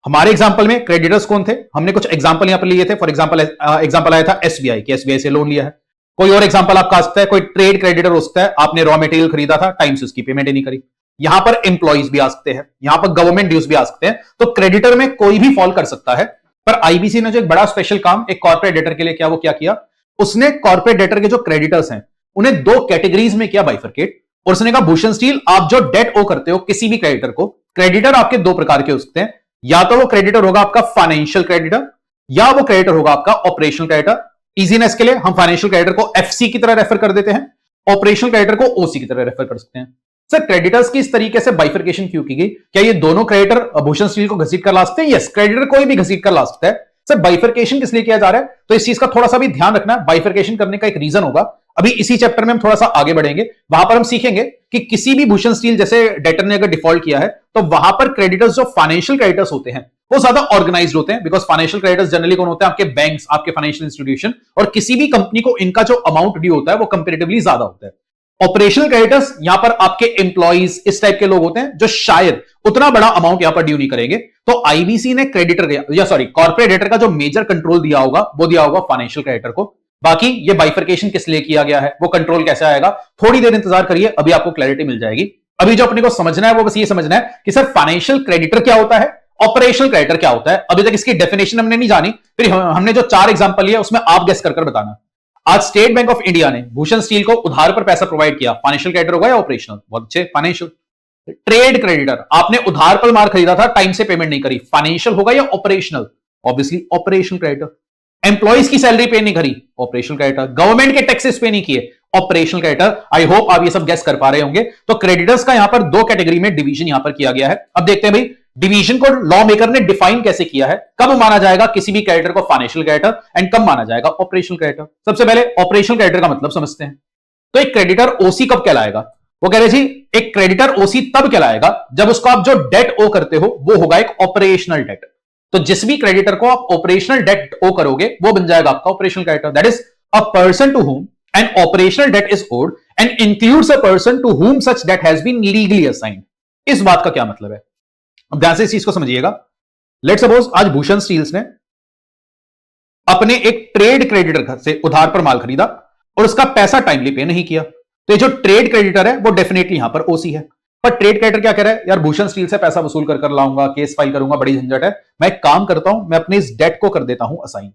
हमारे एग्जांपल में क्रेडिटर्स कौन थे? हमने कुछ एग्जांपल यहां पर लिए थे। फॉर एग्जांपल एग्जांपल आया था एसबीआई की, एसबीआई से लोन लिया है। कोई और एग्जांपल आपका आ सकता है, कोई ट्रेड क्रेडिटर हो सकता है, आपने रॉ मटेरियल खरीदा था, टाइम से उसकी पेमेंट ही नहीं करी। यहां पर एम्प्लॉइज भी आ सकते हैं, यहां पर गवर्नमेंट ड्यूज भी आ सकते हैं। तो क्रेडिटर में कोई भी फॉल कर सकता है। पर आईबीसी ने जो एक बड़ा स्पेशल काम एक कॉर्पोरेट डेटर के लिए किया, वो क्या किया? उसने कॉर्पोरेट डेटर के जो क्रेडिटर्स हैं उन्हें 2 कैटेगरीज में किया बाइफरकेट और उसने कहा भूषण स्टील आप जो डेट ओ करते हो किसी भी क्रेडिटर को, क्रेडिटर आपके 2 प्रकार के हो सकते हैं। या तो वो क्रेडिटर होगा आपका फाइनेंशियल क्रेडिटर या वो क्रेडिटर होगा आपका ऑपरेशनल क्रेडिटर। इजीनेस के लिए हम फाइनेंशियल क्रेडिटर को एफसी की तरह रेफर कर देते हैं, ऑपरेशनल क्रेडिटर को ओसी की तरह रेफर कर सकते हैं। सर क्रेडिटर्स की इस तरीके से बाइफरकेशन क्यों की गई? क्या ये दोनों क्रेडिटर भूषण स्टील को घसीट कर ला सकते हैं? यस, क्रेडिटर कोई भी घसीट कर ला सकता है। सर बाइफरकेशन किस लिए किया जा रहा है? तो इस चीज का थोड़ा सा भी ध्यान रखना है। बाइफरकेशन करने का एक रीजन होगा, अभी इसी चैप्टर में हम थोड़ा सा आगे बढ़ेंगे, वहां पर हम सीखेंगे कि किसी भी भूषण स्टील जैसे डेटर ने अगर डिफॉल्ट किया है तो वहां पर क्रेडिटर्स जो फाइनेंशियल क्रेडिटर्स होते हैं वो ज्यादा ऑर्गेनाइज्ड होते हैं। बिकॉज फाइनेंशियल क्रेडिटर्स जनरली कौन होते हैं? आपके बैंक्स, आपके फाइनेंशियल इंस्टीट्यूशन, और किसी भी कंपनी को इनका जो अमाउंट ड्यू होता है वो कंपेरेटिवली ज्यादा होता है। ऑपरेशनल क्रेडिटर्स यहां पर आपके एम्प्लॉइज इस टाइप के लोग होते हैं जो शायद उतना बड़ा अमाउंट यहां पर ड्यू नहीं करेंगे। तो आईबीसी ने क्रेडिटर या सॉरी कॉर्पोरेट डेटर का जो मेजर कंट्रोल दिया होगा वो दिया होगा फाइनेंशियल क्रेडिटर को। बाकी ये बाइफरकेशन किस लिए किया गया है, वो कंट्रोल कैसे आएगा, थोड़ी देर इंतजार करिए, अभी आपको क्लैरिटी मिल जाएगी। अभी जो अपने को समझना है वो बस ये समझना है कि सर फाइनेंशियल क्रेडिटर क्या होता है, ऑपरेशनल क्रेडिटर क्या होता है। अभी तक इसकी डेफिनेशन हमने नहीं जानी, फिर हमने जो 4 एग्जांपल लिए उसमें आप गेस कर बताना। आज स्टेट बैंक ऑफ इंडिया ने भूषण स्टील को उधार पर पैसा प्रोवाइड किया, फाइनेंशियल क्रेडिटर होगा या ऑपरेशनल? बहुत अच्छे, फाइनेंशियल। ट्रेड क्रेडिटर, आपने उधार पर माल खरीदा था, टाइम से पेमेंट नहीं करी, फाइनेंशियल होगा या operational? Obviously operational creditor. Employees की सैलरी पे नहीं करी, ऑपरेशनल क्रेडिटर। गवर्नमेंट के टैक्सेस पे नहीं किए, ऑपरेशनल क्रेडिटर। आई होप आप ये सब गेस कर पा रहे होंगे। तो क्रेडिटर्स का यहां पर दो कैटेगरी में डिवीजन यहां पर किया गया है। अब देखते हैं भाई डिवीजन को लॉ मेकर ने डिफाइन कैसे किया है, कब माना जाएगा किसी भी क्रेडिटर को फाइनेंशियल क्रेडिटर एंड कब माना जाएगा ऑपरेशनल क्रेडिटर। सबसे पहले ऑपरेशनल क्रेडिटर का मतलब समझते हैं। तो एक क्रेडिटर ओसी कब कहलाएगा? वो कह रहे जी एक क्रेडिटर ओसी तब कहलाएगा जब उसको आप जो डेट ओ करते हो वो होगा एक ऑपरेशनल डेट। तो जिस भी क्रेडिटर को आप ऑपरेशनल डेट ओ करोगे वो बन जाएगा आपका operational creditor. That is a person to whom an operational debt is owed and includes a person to whom such debt has been legally assigned. इस बात का क्या मतलब है, अब ध्यान से इस चीज को समझिएगा। लेट्स सपोज आज भूषण स्टील्स ने अपने एक ट्रेड क्रेडिटर से उधार पर माल खरीदा और उसका पैसा टाइमली पे नहीं किया, तो ये जो ट्रेड क्रेडिटर है वो डेफिनेटली यहां पर ओसी है। पर ट्रेड क्रेडिटर क्या कह रहा है, यार भूषण स्टील से पैसा वसूल कर लाऊंगा, केस फाइल करूंगा, बड़ी झंझट है, मैं एक काम करता हूं, मैं अपने इस डेट को कर देता हूं असाइन।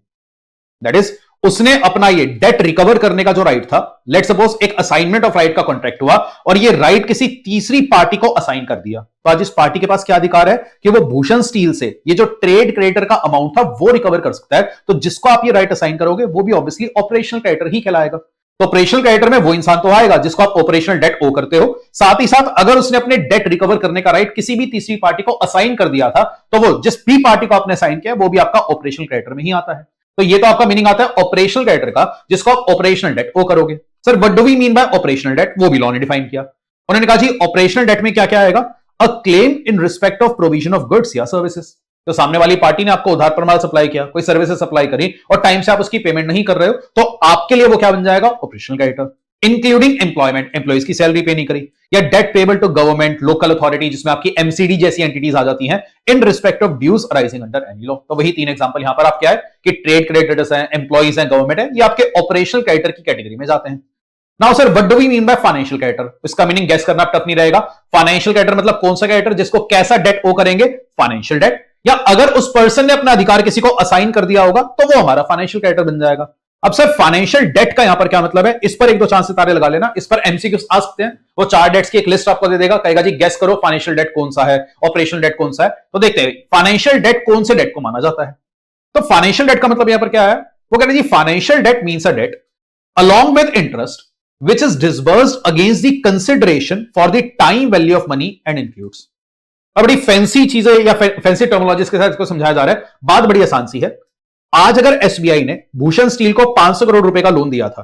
दैट इज उसने अपना ये डेट रिकवर करने का जो राइट था, लेट सपोज एक असाइनमेंट ऑफ राइट का कॉन्ट्रैक्ट हुआ और ये राइट किसी तीसरी पार्टी को असाइन कर दिया, तो आज इस पार्टी के पास क्या अधिकार है कि वो भूषण स्टील से ये जो ट्रेड क्रेडिटर का अमाउंट था वो रिकवर कर सकता है। तो जिसको आप ये राइट असाइन करोगे वो भी ऑब्वियसली ऑपरेशनल क्रेडिटर ही कहलाएगा। तो ऑपरेशनल क्रेडिटर में वो इंसान तो आएगा जिसको आप ऑपरेशनल डेट ओ करते हो, साथ ही साथ अगर उसने अपने डेट रिकवर करने का राइट किसी भी तीसरी पार्टी को असाइन कर दिया था तो वो जिस भी पार्टी को आपने असाइन किया वो भी आपका ऑपरेशनल क्रेडिटर में ही आता है। तो ये तो आपका मीनिंग आता है ऑपरेशनल क्रेडिटर का जिसको आप ऑपरेशनल डेट ओ करोगे। Sir what do we mean by operational debt, वो भी लॉ ने डिफाइन किया। उन्होंने कहा जी ऑपरेशनल डेट में क्या क्या आएगा, a claim in respect of provision of goods या सर्विसेज। तो सामने वाली पार्टी ने आपको उधार पर माल सप्लाई किया, कोई सर्विसेज सप्लाई करी और टाइम से आप उसकी पेमेंट नहीं कर रहे हो, तो आपके लिए वो क्या बन जाएगा, operational creditor. Including employment, employees की सैलरी पे नहीं करी, या debt payable to government, local authority जिसमें आपकी एमसीडी जैसी एंटिटीज आ जाती हैं, in respect of dues arising under any law. तो वही तीन एग्जांपल यहां पर आप क्या है कि ट्रेड क्रेडिटर्स हैं, एम्प्लॉइज हैं, गवर्नमेंट है, ये आपके ऑपरेशनल क्रेडिटर की कैटेगरी में जाते हैं। Now sir what do we mean by financial creditor, इसका मीनिंग गेस करना टफ नहीं रहेगा। फाइनेंशियल क्रेडिटर मतलब कौन सा क्रेडिटर, जिसको कैसा डेट ओ करेंगे, फाइनेंशियल डेट, या अगर उस पर्सन ने अपना अधिकार किसी को असाइन कर दिया होगा तो वो हमारा फाइनेंशियल क्रेडिटर बन जाएगा। अब सर फाइनेंशियल डेट का यहां पर क्या मतलब है, इस पर एक दो चांस सितारे लगा लेना, इस पर एमसीक्यूज आ सकते हैं। वो 4 डेट्स की एक लिस्ट आपको दे देगा, कहेगा जी गेस करो फाइनेंशियल डेट कौन सा है, ऑपरेशनल डेट कौन सा है। तो देखते हैं फाइनेंशियल डेट कौन से डेट को माना जाता है। तो फाइनेंशियल डेट का मतलब यहां पर क्या है, वो कहते हैं जी financial debt means a debt along with interest which is disbursed against the consideration for the time value of money and includes। अब बड़ी फैंसी चीजें या फैंसी टर्मिनोलॉजीज के साथ इसको समझाया जा रहा है, बात बड़ी आसान सी है। आज अगर एसबीआई ने भूषण स्टील को 500 करोड़ रुपए का लोन दिया था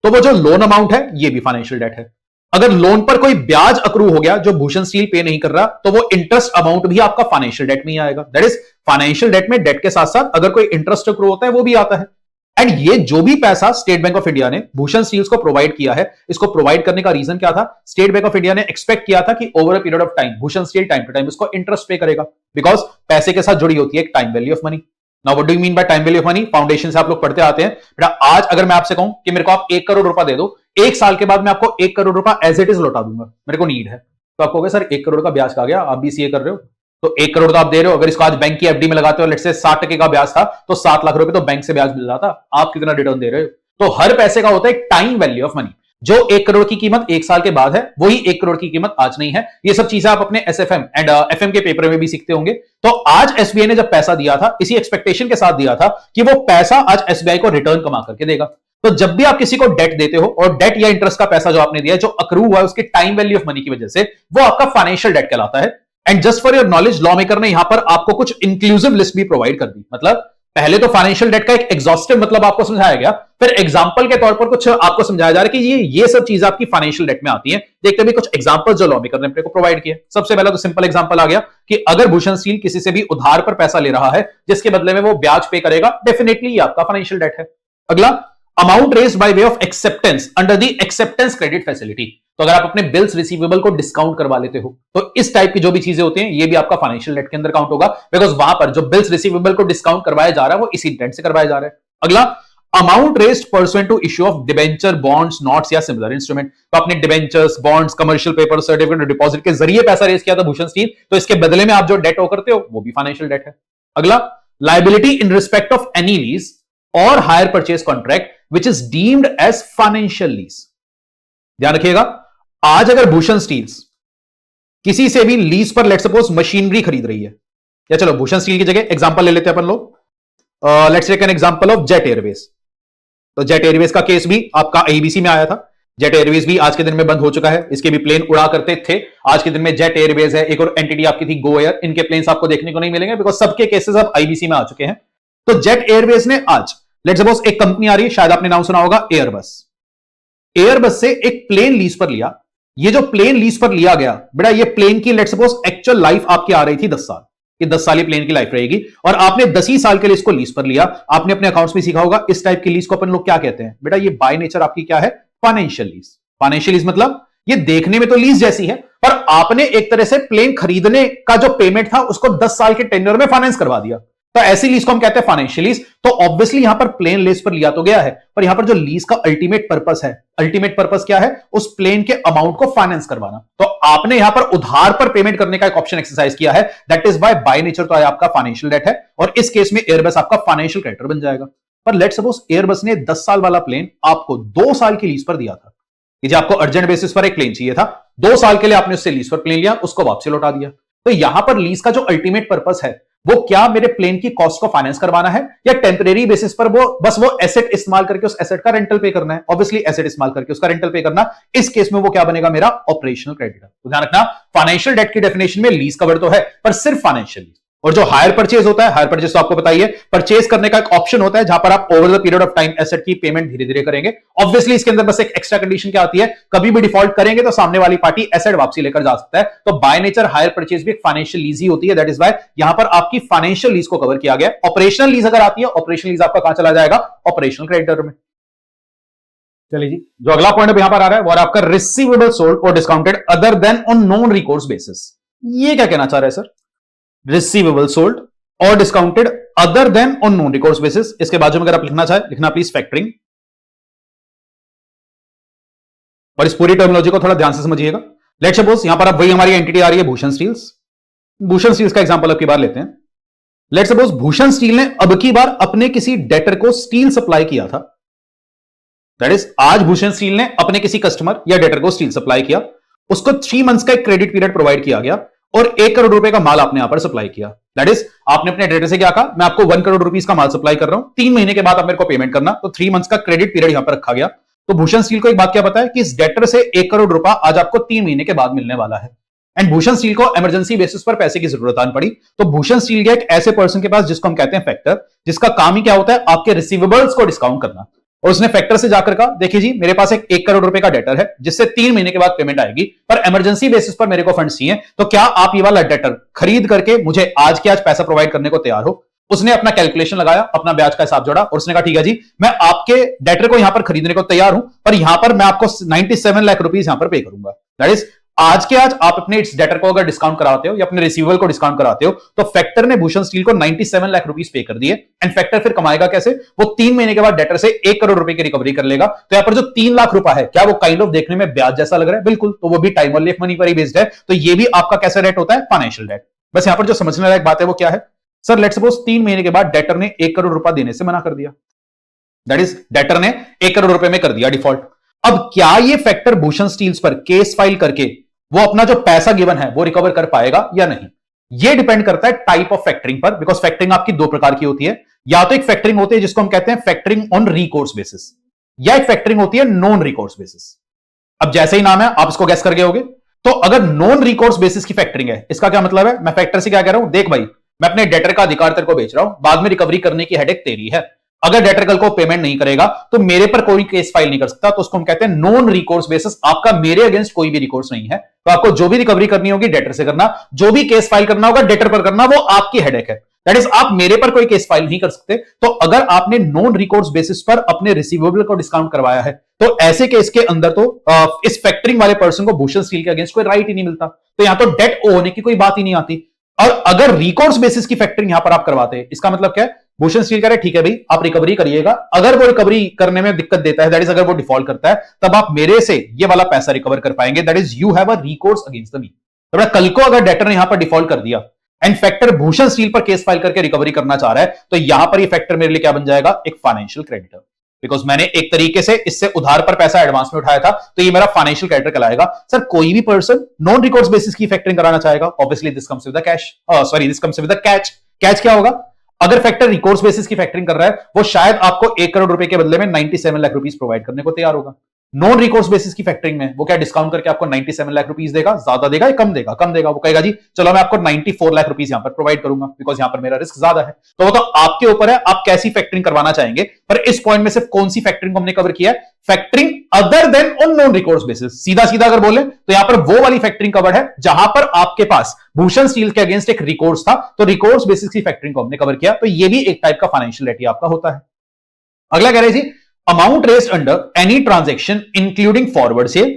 तो वो जो लोन अमाउंट है ये भी फाइनेंशियल डेट है। अगर लोन पर कोई ब्याज अक्रू हो गया जो भूषण स्टील पे नहीं कर रहा तो वो इंटरेस्ट अमाउंट भी आपका फाइनेंशियल डेट में ही आएगा। दैट इज फाइनेंशियल डेट में डेट के साथ साथ अगर कोई इंटरेस्ट अक्रू होता है वो भी आता है। एंड ये जो भी पैसा स्टेट बैंक ऑफ इंडिया ने भूषण स्टील्स को प्रोवाइड किया है, इसको प्रोवाइड करने का रीजन क्या था, स्टेट बैंक ऑफ इंडिया ने एक्सपेक्ट किया था कि over a period of time Bhushan steel time to time उसको इंटरेस्ट पे करेगा, बिकॉज पैसे के साथ जुड़ी होती है एक time value of money. Now what do you mean by time value of money, foundation से आप लोग पढ़ते आते हैं बेटा। आज अगर मैं आपसे कहूं कि मेरे को आप 1 करोड़ रुपया दे दो, 1 साल के बाद मैं आपको 1 करोड़ रुपया एज इट इज लौटा दूंगा, मेरे को नीड है, तो आप कहोगे सर 1 करोड़ का ब्याज कहा गया, आप भी सीए कर रहे हो तो 1 करोड़ तो आप दे रहे हो, अगर इसको आज बैंक की एफडी में लगाते हो, लेट्स से 60% का ब्याज था तो 7 लाख रुपए तो बैंक से ब्याज मिल जाता, आप कितना रिटर्न दे रहे हो। तो हर पैसे का होता है एक टाइम वैल्यू ऑफ मनी। जो 1 करोड़ की कीमत 1 साल के बाद है वही 1 करोड़ की कीमत आज नहीं है। ये सब चीजें आप अपने एसएफएम एंड एफएम के पेपर में भी सीखते होंगे। तो आज एसबीआई ने जब पैसा दिया था इसी एक्सपेक्टेशन के साथ दिया था कि वो पैसा आज एसबीआई को रिटर्न कमा करके देगा। तो जब भी आप किसी को डेट देते हो और डेट या इंटरेस्ट का पैसा जो आपने दिया जो अक्रू हुआ है उसके टाइम वैल्यू ऑफ मनी की वजह से वो आपका फाइनेंशियल डेट कहलाता है। And just for your knowledge law maker ने यहां पर आपको कुछ इंक्लूसिव लिस्ट भी प्रोवाइड कर दी। मतलब पहले तो फाइनेंशियल डेट का एक एग्जॉस्टिव मतलब आपको समझाया गया, फिर एग्जांपल के तौर पर कुछ आपको समझाया जा रहा है कि ये सब चीजें आपकी फाइनेंशियल डेट में आती हैं। देखते भी कुछ एग्जांपल जो लॉ मेकर ने अपने को प्रोवाइड किए। सबसे पहला तो सिंपल एग्जांपल आ गया कि अगर भूषण स्टील किसी से भी उधार पर पैसा ले रहा है जिसके बदले में वो ब्याज पे करेगा, डेफिनेटली ये आपका फाइनेंशियल डेट है। अगला amount raised by way of acceptance under the acceptance credit facility. तो अगर आप अपने बिल्स रिसीवेबल को डिस्काउंट करवा लेते हो तो इस टाइप की जो भी चीजें होती हैं ये भी आपका फाइनेंशियल डेट के अंदर काउंट होगा, बिकॉज वहां पर जो बिल्स रिसीवेबल को डिस्काउंट करवाया जा रहा है वो इसी डेट से करवाया जा रहा है। अगला amount raised pursuant to issue of debenture, bonds, notes या सिमिलर इंस्ट्रूमेंट। तो आपने debentures, bonds, commercial paper, certificate, deposit के जरिए पैसा रेज किया था भूषण स्टील, तो इसके बदले में आप जो डेट ओ करते हो वो भी फाइनेंशियल डेट है। अगला liability in respect of any lease और hire purchase contract which is deemed as financial lease. ध्यान रखिएगा, आज अगर भूषण स्टील्स किसी से भी लीज पर लेट सपोज मशीनरी खरीद रही है, या चलो भूषण स्टील की जगह एग्जांपल ले लेते हैं अपन लोग, let's take an example of Jet Airways. तो जेट एयरवेज का केस भी आपका एबीसी में आया था। जेट एयरवेज भी आज के दिन में बंद हो चुका है, इसके भी प्लेन उड़ा करते थे। आज के दिन में जेट एयरवेज है, एक और एंटिटी आपकी थी गो एयर, इनके प्लेन्स आपको देखने को नहीं मिलेंगे बिकॉज सबके केसेस अब आईबीसी में आ चुके हैं। तो जेट एयरवेज ने आज लेट्स सपोज एक कंपनी आ रही है, शायद आपने नाम सुना होगा एयरबस। एयरबस से एक प्लेन लीज पर लिया। ये जो प्लेन लीज पर लिया गया बेटा, ये प्लेन की लेट्स सपोज एक्चुअल लाइफ आपकी आ रही थी 10 साल, कि 10 साल ही प्लेन की लाइफ रहेगी, और आपने 10 ही साल के लिए इसको लीज पर लिया। आपने अपने अकाउंट्स में सीखा होगा इस टाइप की लीज को अपन लोग क्या कहते हैं बेटा, ये बाय नेचर आपकी क्या है, फाइनेंशियल लीज। फाइनेंशियल लीज मतलब ये देखने में तो लीज जैसी है, पर आपने एक तरह से प्लेन खरीदने का जो पेमेंट था उसको 10 साल के टेन्योर में फाइनेंस करवा दिया। तो ऐसी लीज को हम कहते हैं फाइनेंशियल लीज। तो ऑब्वियसली यहां पर प्लेन लीज पर लिया तो गया है, पर यहां पर जो लीज का अल्टीमेट पर्पस है, अल्टीमेट पर्पस क्या है, उस प्लेन के अमाउंट को फाइनेंस करवाना। तो आपने यहां पर उधार पर पेमेंट करने का एक ऑप्शन एक्सरसाइज किया है, दैट इज बाय नेचर तो आपका फाइनेंशियल डेट है, और इस केस में एयरबस आपका फाइनेंशियल क्रेडिटर बन जाएगा। पर लेट सपोज एयरबस ने 10 साल वाला प्लेन आपको 2 साल की लीज पर दिया था, कि जो आपको अर्जेंट बेसिस पर एक प्लेन चाहिए था, 2 साल के लिए आपने उससे लीज पर प्लेन लिया, उसको वापसी लौटा दिया। तो यहां पर लीज का जो अल्टीमेट पर्पस है वो क्या मेरे प्लेन की कॉस्ट को फाइनेंस करवाना है, या टेम्परेरी बेसिस पर वो बस वो एसेट इस्तेमाल करके उस एसेट का रेंटल पे करना है। ऑब्वियसली एसेट इस्तेमाल करके उसका रेंटल पे करना, इस केस में वो क्या बनेगा मेरा ऑपरेशनल क्रेडिटर। तो ध्यान रखना, फाइनेंशियल डेट की डेफिनेशन में लीज कवर्ड तो है, पर सिर्फ फाइनेंशियल लीज। और जो हायर परचेज होता है, हायर परचेज तो आपको बताइए, परचेज करने का एक ऑप्शन होता है जहां पर आप over the period of time asset की पेमेंट धीरे धीरे करेंगे। ऑब्वियसली इसके अंदर बस एक एक्स्ट्रा कंडीशन क्या आती है, कभी भी डिफॉल्ट करेंगे तो सामने वाली पार्टी एसेट वापसी लेकर जा सकता है। तो बाय नेचर हायर परचेज भी एक फाइनेंशियल लीज ही होती है, दैट इज व्हाई यहां पर आपकी फाइनेंशियल लीज को कवर किया गया। ऑपरेशनल लीज अगर आती है, ऑपरेशनल लीज आपका कहां चला जाएगा, ऑपरेशनल क्रेडिटर में। चलिए जी, जो अगला पॉइंट यहां पर आ रहा है वो आपका रिसीवेबल सोल्ड और discounted other than on non recourse basis. ये क्या कहना चाह रहा है सर, रिसीवेबल सोल्ड और discounted other than on non recourse basis. इसके बाजू में अगर आप लिखना चाहे, लिखना प्लीज फैक्टरिंग। और इस पूरी टर्मिनोलॉजी को थोड़ा ध्यान से समझिएगा। लेट्स सपोज यहां पर अब वही हमारी एंटिटी आ रही है भूषण स्टील्स। भूषण स्टील्स का एग्जांपल अब की बार लेते हैं। लेट्स सपोज भूषण स्टील ने अब की बार अपने किसी डेटर को स्टील सप्लाई किया था, दैट इज आज भूषण स्टील ने अपने किसी कस्टमर या डेटर को स्टील सप्लाई किया, उसको 3 मंथ्स का एक क्रेडिट पीरियड प्रोवाइड किया गया, और 1 करोड़ रुपए का माल आपने यहां पर सप्लाई किया। दैट इज आपने अपने डेटर से क्या कहा, मैं आपको 1 करोड़ रुपीस का माल सप्लाई कर रहा हूं, 3 महीने के बाद आप मेरे को पेमेंट करना। तो 3 मंथ्स का क्रेडिट पीरियड यहां पर रखा गया। तो भूषण स्टील को एक बात क्या पता है कि इस डेटर से 1 करोड़ रुपया आज आपको 3 महीने के बाद मिलने वाला है। एंड भूषण स्टील को इमरजेंसी बेसिस पर पैसे की जरूरत आन पड़ी, तो भूषण स्टील गया एक ऐसे पर्सन के पास जिसको हम कहते हैं फैक्टर, जिसका काम ही क्या होता है, आपके रिसीवेबल्स को डिस्काउंट करना। और उसने फैक्टर से जाकर कहा, देखिए जी मेरे पास एक 1 करोड़ रुपए का डेटर है जिससे 3 महीने के बाद पेमेंट आएगी, पर इमरजेंसी बेसिस पर मेरे को फंड्स चाहिए, तो क्या आप ये वाला डेटर खरीद करके मुझे आज के आज पैसा प्रोवाइड करने को तैयार हो। उसने अपना कैलकुलेशन लगाया, अपना ब्याज का हिसाब जोड़ा, और उसने कहा ठीक है जी मैं आपके डेटर को यहां पर खरीदने को तैयार हूं, पर यहां पर मैं आपको 97 लाख रुपीस यहां पर पे करूंगा। दैट इज आज के आज आप अपने इस डेटर को अगर डिस्काउंट कराते हो या अपने रिसीवेबल को डिस्काउंट कराते हो, तो फैक्टर ने भूषण स्टील को 97 लाख रुपीस पे कर दिए। एंड फैक्टर फिर कमाएगा कैसे, वो 3 महीने के बाद डेटर से 1 करोड़ रुपए की रिकवरी कर लेगा। तो यहां पर जो 3 लाख रुपए है, क्या वो काइंड ऑफ देखने में ब्याज जैसा लग रहा है, बिल्कुल, तो वो भी टाइम और लेफ मनी पर ही बेस्ड है। तो ये भी आपका कैसा रेट होता है, फाइनेंशियल डेट। बस यहां पर जो समझने लायक बात है वो क्या है, सर लेट्स सपोज 3 महीने के बाद डेटर ने 1 करोड़ रुपया देने से मना कर दिया, दैट इज डेटर ने 1 करोड़ रुपए में कर दिया डिफॉल्ट। अब क्या ये फैक्टर भूषण स्टील्स पर केस फाइल करके वो अपना जो पैसा गिवन है वो रिकवर कर पाएगा या नहीं, ये डिपेंड करता है टाइप ऑफ फैक्टरिंग पर। बिकॉज फैक्टरिंग आपकी 2 प्रकार की होती है, या तो एक फैक्टरिंग होती है जिसको हम कहते हैं फैक्टरिंग ऑन रिकोर्स बेसिस, या एक फैक्टरिंग होती है नॉन रिकोर्स बेसिस। अब जैसे ही नाम है आप इसको गैस कर गए होगे। तो अगर नॉन रिकोर्स बेसिस की फैक्टरिंग है, इसका क्या मतलब है, मैं फैक्टर से क्या कह रहा हूं, देख भाई मैं अपने डेटर का अधिकार तेरे को बेच रहा हूं, बाद में रिकवरी करने की हेडेक तेरी है। अगर डेटर कल को पेमेंट नहीं करेगा तो मेरे पर कोई केस फाइल नहीं कर सकता, तो उसको हम कहते हैं नॉन रिकोर्स बेसिस। आपका मेरे अगेंस्ट कोई भी रिकोर्स नहीं है, तो आपको जो भी रिकवरी करनी होगी डेटर से करना, जो भी केस फाइल करना होगा डेटर पर करना, वो आपकी हेडेक है। दैट इज आप मेरे पर कोई केस फाइल नहीं कर सकते। तो अगर आपने नॉन रिकोर्स बेसिस पर अपने रिसीवेबल को डिस्काउंट करवाया है, तो ऐसे केस के अंदर तो इस फैक्टरिंग वाले पर्सन को भूषण स्टील के अगेंस्ट कोई राइट ही नहीं मिलता। तो यहां तो डेट होने की कोई बात ही नहीं आती। और अगर रिकोर्स बेसिस की फैक्टरिंग यहां पर आप करवाते हैं, इसका मतलब क्या है, भूषण स्टील कह रहे ठीक है भाई आप रिकवरी करिएगा, अगर वो रिकवरी करने में दिक्कत देता है, दैट इज अगर वो डिफॉल्ट करता है, तब आप मेरे से ये वाला पैसा रिकवर कर पाएंगे। That is you have a recourse against me. तो कल को अगर डेटर ने यहां पर डिफॉल्ट कर दिया एंड फैक्टर भूषण स्टील पर केस फाइल करके रिकवरी करना चाह रहा है, तो यहां पर ये फैक्टर मेरे लिए क्या बन जाएगा, एक फाइनेंशियल क्रेडिटर। बिकॉज मैंने एक तरीके से इससे उधार पर पैसा एडवांस में उठाया था, तो ये मेरा फाइनेंशियल क्रेडिटर कहलाएगा। सर कोई भी पर्सन नॉन रिकॉर्ड्स बेसिस की फैक्टरिंग कराना चाहेगा, obviously this comes with the cash, sorry this comes with the catch. Catch क्या होगा? अगर फैक्टर रिकॉर्ड्स बेसिस की फैक्टरिंग कर रहा है, वो शायद आपको 1 करोड़ रुपए के बदले में 97 लाख रुपीस प्रोवाइड करने को तैयार होगा। नॉन रिकॉर्स बेसिस की फैक्टरिंग में वो क्या डिस्काउंट करके आपको 97 लाख रुपीस देगा, ज्यादा देगा या कम देगा? कम देगा। वो कहेगा जी चलो मैं आपको 94 लाख रुपीस यहां पर प्रोवाइड करूंगा, बिकॉज यहां पर मेरा रिस्क ज्यादा है। तो वो तो आपके ऊपर है, आप कैसी फैक्टरिंग करवाना चाहेंगे। पर इस पॉइंट में सिर्फ कौन सी फैक्टरिंग को हमने कवर किया है? Factoring other than on non recourse basis. सीधा सीधा अगर बोले तो यहां पर वो वाली फैक्टरिंग कवर है जहां पर आपके पास भूषण स्टील के अगेंस्ट एक रिकॉर्स था, तो रिकॉर्स बेसिस की फैक्टरिंग को हमने कवर किया। तो ये भी एक टाइप का फाइनेंशियल डेट आपका होता है। अगला कह रहे जी amount raised under any transaction including forward sale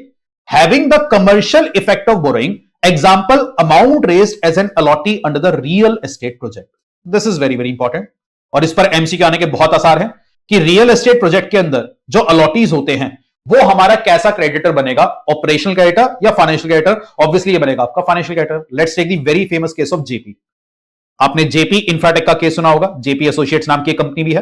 having the commercial effect of borrowing, example amount raised as an allotee under the real estate project। this is very important और इस पर MCQ आने के बहुत आसार हैं कि रियल एस्टेट प्रोजेक्ट के अंदर जो अलॉटीज होते हैं वो हमारा कैसा क्रेडिटर बनेगा, ऑपरेशनल क्रेडिटर या फाइनेंशियल क्रेडिटर? ऑब्वियसली ये बनेगा आपका financial creditor. Let's take the very famous case of Jaypee. आपने जेपी इंफ्राटेक का केस सुना होगा, जेपी एसोसिएट्स नाम की कंपनी भी है।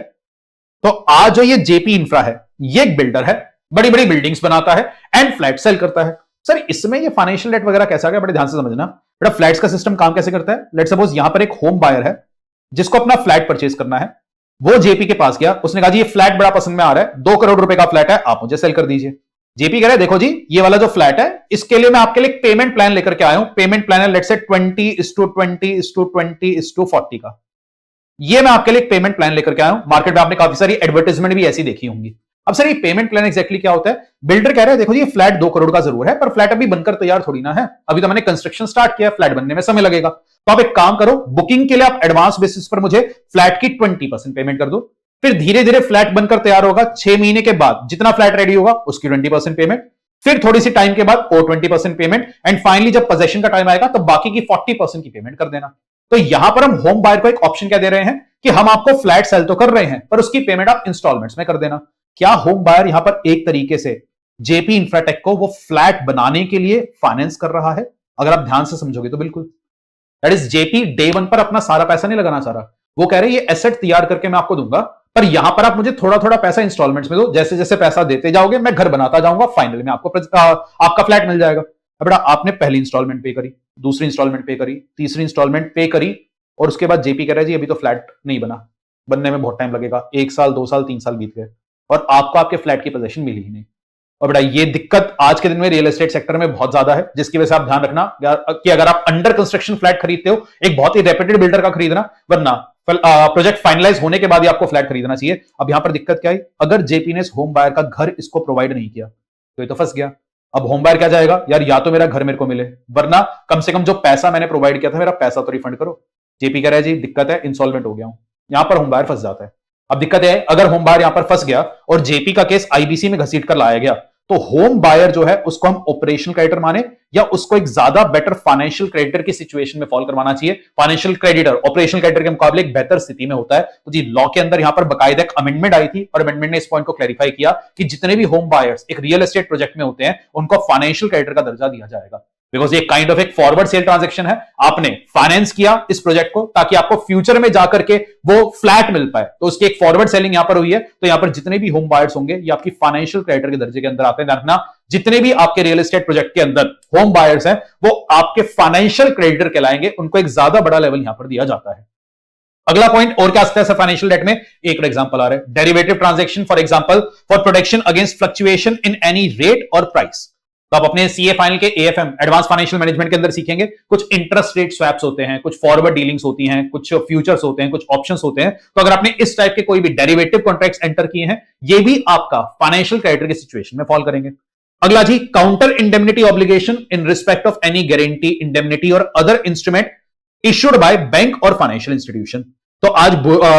तो आज जो ये जेपी इंफ्रा है, ये एक बिल्डर है, बड़ी बड़ी बिल्डिंग्स बनाता है एंड फ्लैट सेल करता है। सर इसमें ये फाइनेंशियल डेट वगैरह कैसा आ गया? बड़े ध्यान से समझना बेटा। फ्लैट्स का सिस्टम काम कैसे करता है? लेट्स सपोज यहां पर एक होम बायर है जिसको अपना फ्लैट परचेज करना है। वो जेपी के पास गया, उसने कहा जी ये फ्लैट बड़ा पसंद में आ रहा है, 2 करोड़ रुपए का फ्लैट है, आप मुझे सेल कर दीजिए। जेपी कह रहे देखो जी ये वाला जो फ्लैट है इसके लिए मैं आपके लिए पेमेंट प्लान लेकर के आया हूं। पेमेंट प्लान है लेट्स से 20:20:20:40 का। ये मैं आपके लिए एक पेमेंट प्लान लेकर के आया हूं। मार्केट में आपने काफी सारी एडवर्टाइजमेंट भी ऐसी देखी होंगी। अब सर ये पेमेंट प्लान एक्जैक्टली क्या होता है? बिल्डर कह रहे हैं देखो जी ये फ्लैट 2 करोड़ का जरूर है, पर फ्लैट अभी बनकर तैयार थोड़ी ना है, अभी तो मैंने कंस्ट्रक्शन स्टार्ट किया है, फ्लैट बनने में समय लगेगा। तो आप एक काम करो, बुकिंग के लिए आप एडवांस बेसिस पर मुझे फ्लैट की 20% पेमेंट कर दो। फिर धीरे धीरे फ्लैट बनकर तैयार होगा, 6 महीने के बाद जितना फ्लैट रेडी होगा उसकी 20% पेमेंट, फिर थोड़ी सी टाइम के बाद और 20% पेमेंट, एंड फाइनली जब पोजेशन का टाइम आएगा तो बाकी की 40% की पेमेंट कर देना। तो यहां पर हम होम बायर को एक ऑप्शन क्या दे रहे हैं कि हम आपको फ्लैट सेल तो कर रहे हैं पर उसकी पेमेंट आप इंस्टॉलमेंट्स में कर देना। क्या होम बायर यहां पर एक तरीके से जेपी इंफ्राटेक को वो फ्लैट बनाने के लिए फाइनेंस कर रहा है? अगर आप ध्यान से समझोगे तो बिल्कुल। दैट इज जेपी डे 1 पर अपना सारा पैसा नहीं लगाना चाह रहा। वो कह रहे हैं ये एसेट तैयार करके मैं आपको दूंगा, पर यहां पर आप मुझे थोड़ा थोड़ा पैसा इंस्टॉलमेंट्स में दो, जैसे जैसे पैसा देते जाओगे मैं घर बनाता जाऊंगा, फाइनली में आपको आपका फ्लैट मिल जाएगा। अब बेटा आपने पहली इंस्टॉलमेंट पे करी, दूसरी इंस्टॉलमेंट पे करी, तीसरी इंस्टॉलमेंट पे करी, और उसके बाद जेपी कह रहा है जी अभी तो फ्लैट नहीं बना, बनने में बहुत टाइम लगेगा, 1 साल 2 साल 3 साल बीत गए और आपको आपके फ्लैट की पोजीशन मिली ही नहीं। और बेटा ये दिक्कत आज के दिन में रियल एस्टेट सेक्टर में बहुत ज्यादा है, जिसकी वजह से आप ध्यान रखना कि अगर आप अंडर कंस्ट्रक्शन फ्लैट खरीदते हो एक बहुत ही रेप्यूटेड बिल्डर का खरीदना, वरना प्रोजेक्ट फाइनलाइज होने के बाद ही आपको फ्लैट खरीदना चाहिए। अब यहां पर दिक्कत क्या है? अगर जेपी ने होम बायर का घर इसको प्रोवाइड नहीं किया तो ये तो फंस गया। अब होम बायर क्या जाएगा, यार या तो मेरा घर मेरे को मिले, वरना कम से कम जो पैसा मैंने प्रोवाइड किया था मेरा पैसा तो रिफंड करो। जेपी कह रहा है जी दिक्कत है, इंसॉल्वेंट हो गया हूं। यहां पर होम बायर फंस जाता है। अब दिक्कत है अगर होम बायर यहां पर फंस गया और जेपी का केस आईबीसी में घसीट कर लाया गया, तो होम बायर जो है उसको हम ऑपरेशनल क्रेडिटर माने या उसको एक ज्यादा बेटर फाइनेंशियल क्रेडिटर की सिचुएशन में फॉल करवाना चाहिए? फाइनेंशियल क्रेडिटर ऑपरेशनल क्रेडिटर के मुकाबले एक बेहतर स्थिति में होता है। तो जी लॉ के अंदर यहां पर बकायदा एक अमेंडमेंट आई थी और अमेंडमेंट ने इस पॉइंट को क्लैरिफाई किया कि जितने भी होम बायर्स एक रियल एस्टेट प्रोजेक्ट में होते हैं उनको फाइनेंशियल क्रेडिटर का दर्जा दिया जाएगा, बिकॉज ये काइंड ऑफ एक फॉरवर्ड सेल ट्रांजैक्शन है। आपने फाइनेंस किया इस प्रोजेक्ट को ताकि आपको फ्यूचर में जाकर के वो फ्लैट मिल पाए, तो उसकी एक फॉरवर्ड सेलिंग यहां पर हुई है। तो यहां पर जितने भी होम बायर्स होंगे ये आपकी फाइनेंशियल क्रेडिटर के दर्जे के अंदर आते हैं। रखना जितने भी आपके रियल एस्टेट प्रोजेक्ट के अंदर होम बायर्स हैं वो आपके फाइनेंशियल क्रेडिटर कहलाएंगे, उनको एक ज्यादा बड़ा लेवल यहां पर दिया जाता है। अगला पॉइंट और क्या है फाइनेंशियल डेट में? एक एग्जांपल आ रहा है, derivative transaction for example for protection against fluctuation in any rate और प्राइस। तो आप अपने सीए फाइनल के एएफएम एडवांस फाइनेंशियल मैनेजमेंट के अंदर सीखेंगे कुछ इंटरेस्ट रेट स्वैप्स होते हैं, कुछ फॉरवर्ड डीलिंग्स होती हैं, कुछ फ्यूचर्स होते हैं, कुछ ऑप्शंस होते हैं। तो अगर आपने इस टाइप के कोई भी डेरिवेटिव कॉन्ट्रैक्ट्स एंटर किए हैं ये भी आपका फाइनेंशियल क्रेडिटर की सिचुएशन में फॉल करेंगे। अगला जी counter indemnity obligation in respect of any guarantee, indemnity और other instrument issued by bank और फाइनेंशियल इंस्टीट्यूशन। तो आज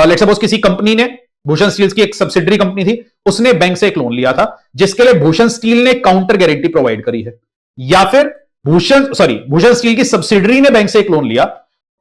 लेट्स सपोज किसी कंपनी ने, भूषण स्टील की एक सब्सिडरी कंपनी थी, उसने बैंक से एक लोन लिया था जिसके लिए भूषण स्टील ने काउंटर गारंटी प्रोवाइड करी है, या फिर भूषण स्टील की सब्सिडरी ने बैंक से एक लोन लिया,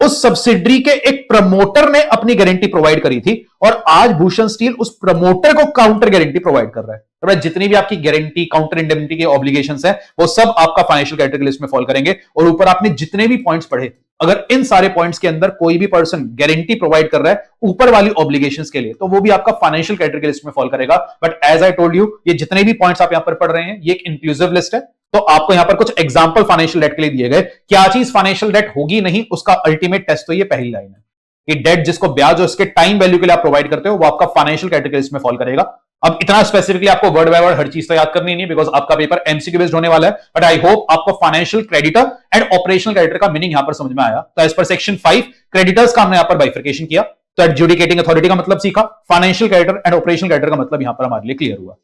उस सब्सिडरी के एक प्रमोटर ने अपनी गारंटी प्रोवाइड करी थी और आज भूषण स्टील उस प्रमोटर को काउंटर गारंटी प्रोवाइड कर रहा है। तो जितनी भी आपकी गारंटी, काउंटर इंडेमनिटी के ऑब्लिगेशंस हैं वो सब आपका फाइनेंशियल क्रेडिटर की लिस्ट में फॉल करेंगे। और ऊपर आपने जितने भी पॉइंट्स पढ़े, अगर इन सारे पॉइंट्स के अंदर कोई भी पर्सन गारंटी प्रोवाइड कर रहा है ऊपर वाली ऑब्लिगेशंस के लिए, तो वो भी आपका फाइनेंशियल क्रेडिटर की लिस्ट में फॉल करेगा। But as I told you, ये जितने भी पॉइंट्स आप यहां पर पढ़ रहे हैं, ये एक इंक्लूसिव लिस्ट है। तो आपको यहां पर कुछ एग्जांपल फाइनेंशियल डेट के लिए दिए गए। क्या चीज फाइनेंशियल डेट होगी नहीं, उसका अल्टीमेट टेस्ट तो ये पहली लाइन है कि डेट जिसको ब्याज और उसके टाइम वैल्यू के लिए आप प्रोवाइड करते हो, वो आपका फाइनेंशियल क्रेडिटर की लिस्ट में फॉल करेगा। अब इतना स्पेसिफिकली आपको वर्ड बाय वर्ड हर चीज तो याद करनी नहीं, बिकॉज आपका पेपर एमसीक्यू बेस्ड होने वाला है। बट आई होप आपको financial creditor and operational creditor का मीनिंग यहां पर समझ में आया। तो एज पर सेक्शन 5 क्रेडिटर्स का हमने यहां पर बाइफिकेशन किया, तो एडजुडिकेटिंग अथॉरिटी का मतलब सीखा, financial creditor and operational creditor का मतलब यहां पर हमारे लिए क्लियर हुआ।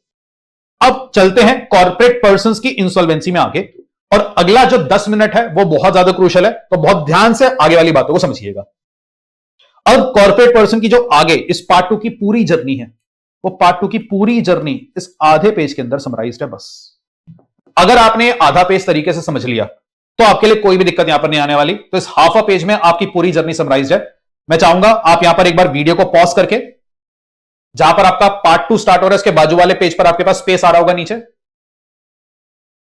अब चलते हैं कॉर्पोरेट पर्संस की इंसॉल्वेंसी में आगे, और अगला जो 10 मिनट है वो बहुत ज्यादा क्रूशियल है, तो बहुत ध्यान से आगे वाली बातों को समझिएगा। अब कॉर्पोरेट पर्सन की जो आगे इस पार्ट 2 की पूरी जर्नी है, वो पार्ट 2 की पूरी जर्नी इस आधे पेज के अंदर समराइज्ड है बस। अगर आपने आधा पेज तरीके से समझ लिया तो आपके लिए कोई भी दिक्कत यहां पर नहीं आने वाली। तो इस हाफ अ पेज में आपकी पूरी जर्नी समराइज्ड है। मैं चाहूंगा आप यहां पर एक बार वीडियो को पॉज करके, जहां पर आपका पार्ट 2 स्टार्ट हो रहा है, इसके बाजू वाले पेज पर आपके पास स्पेस आ रहा होगा नीचे,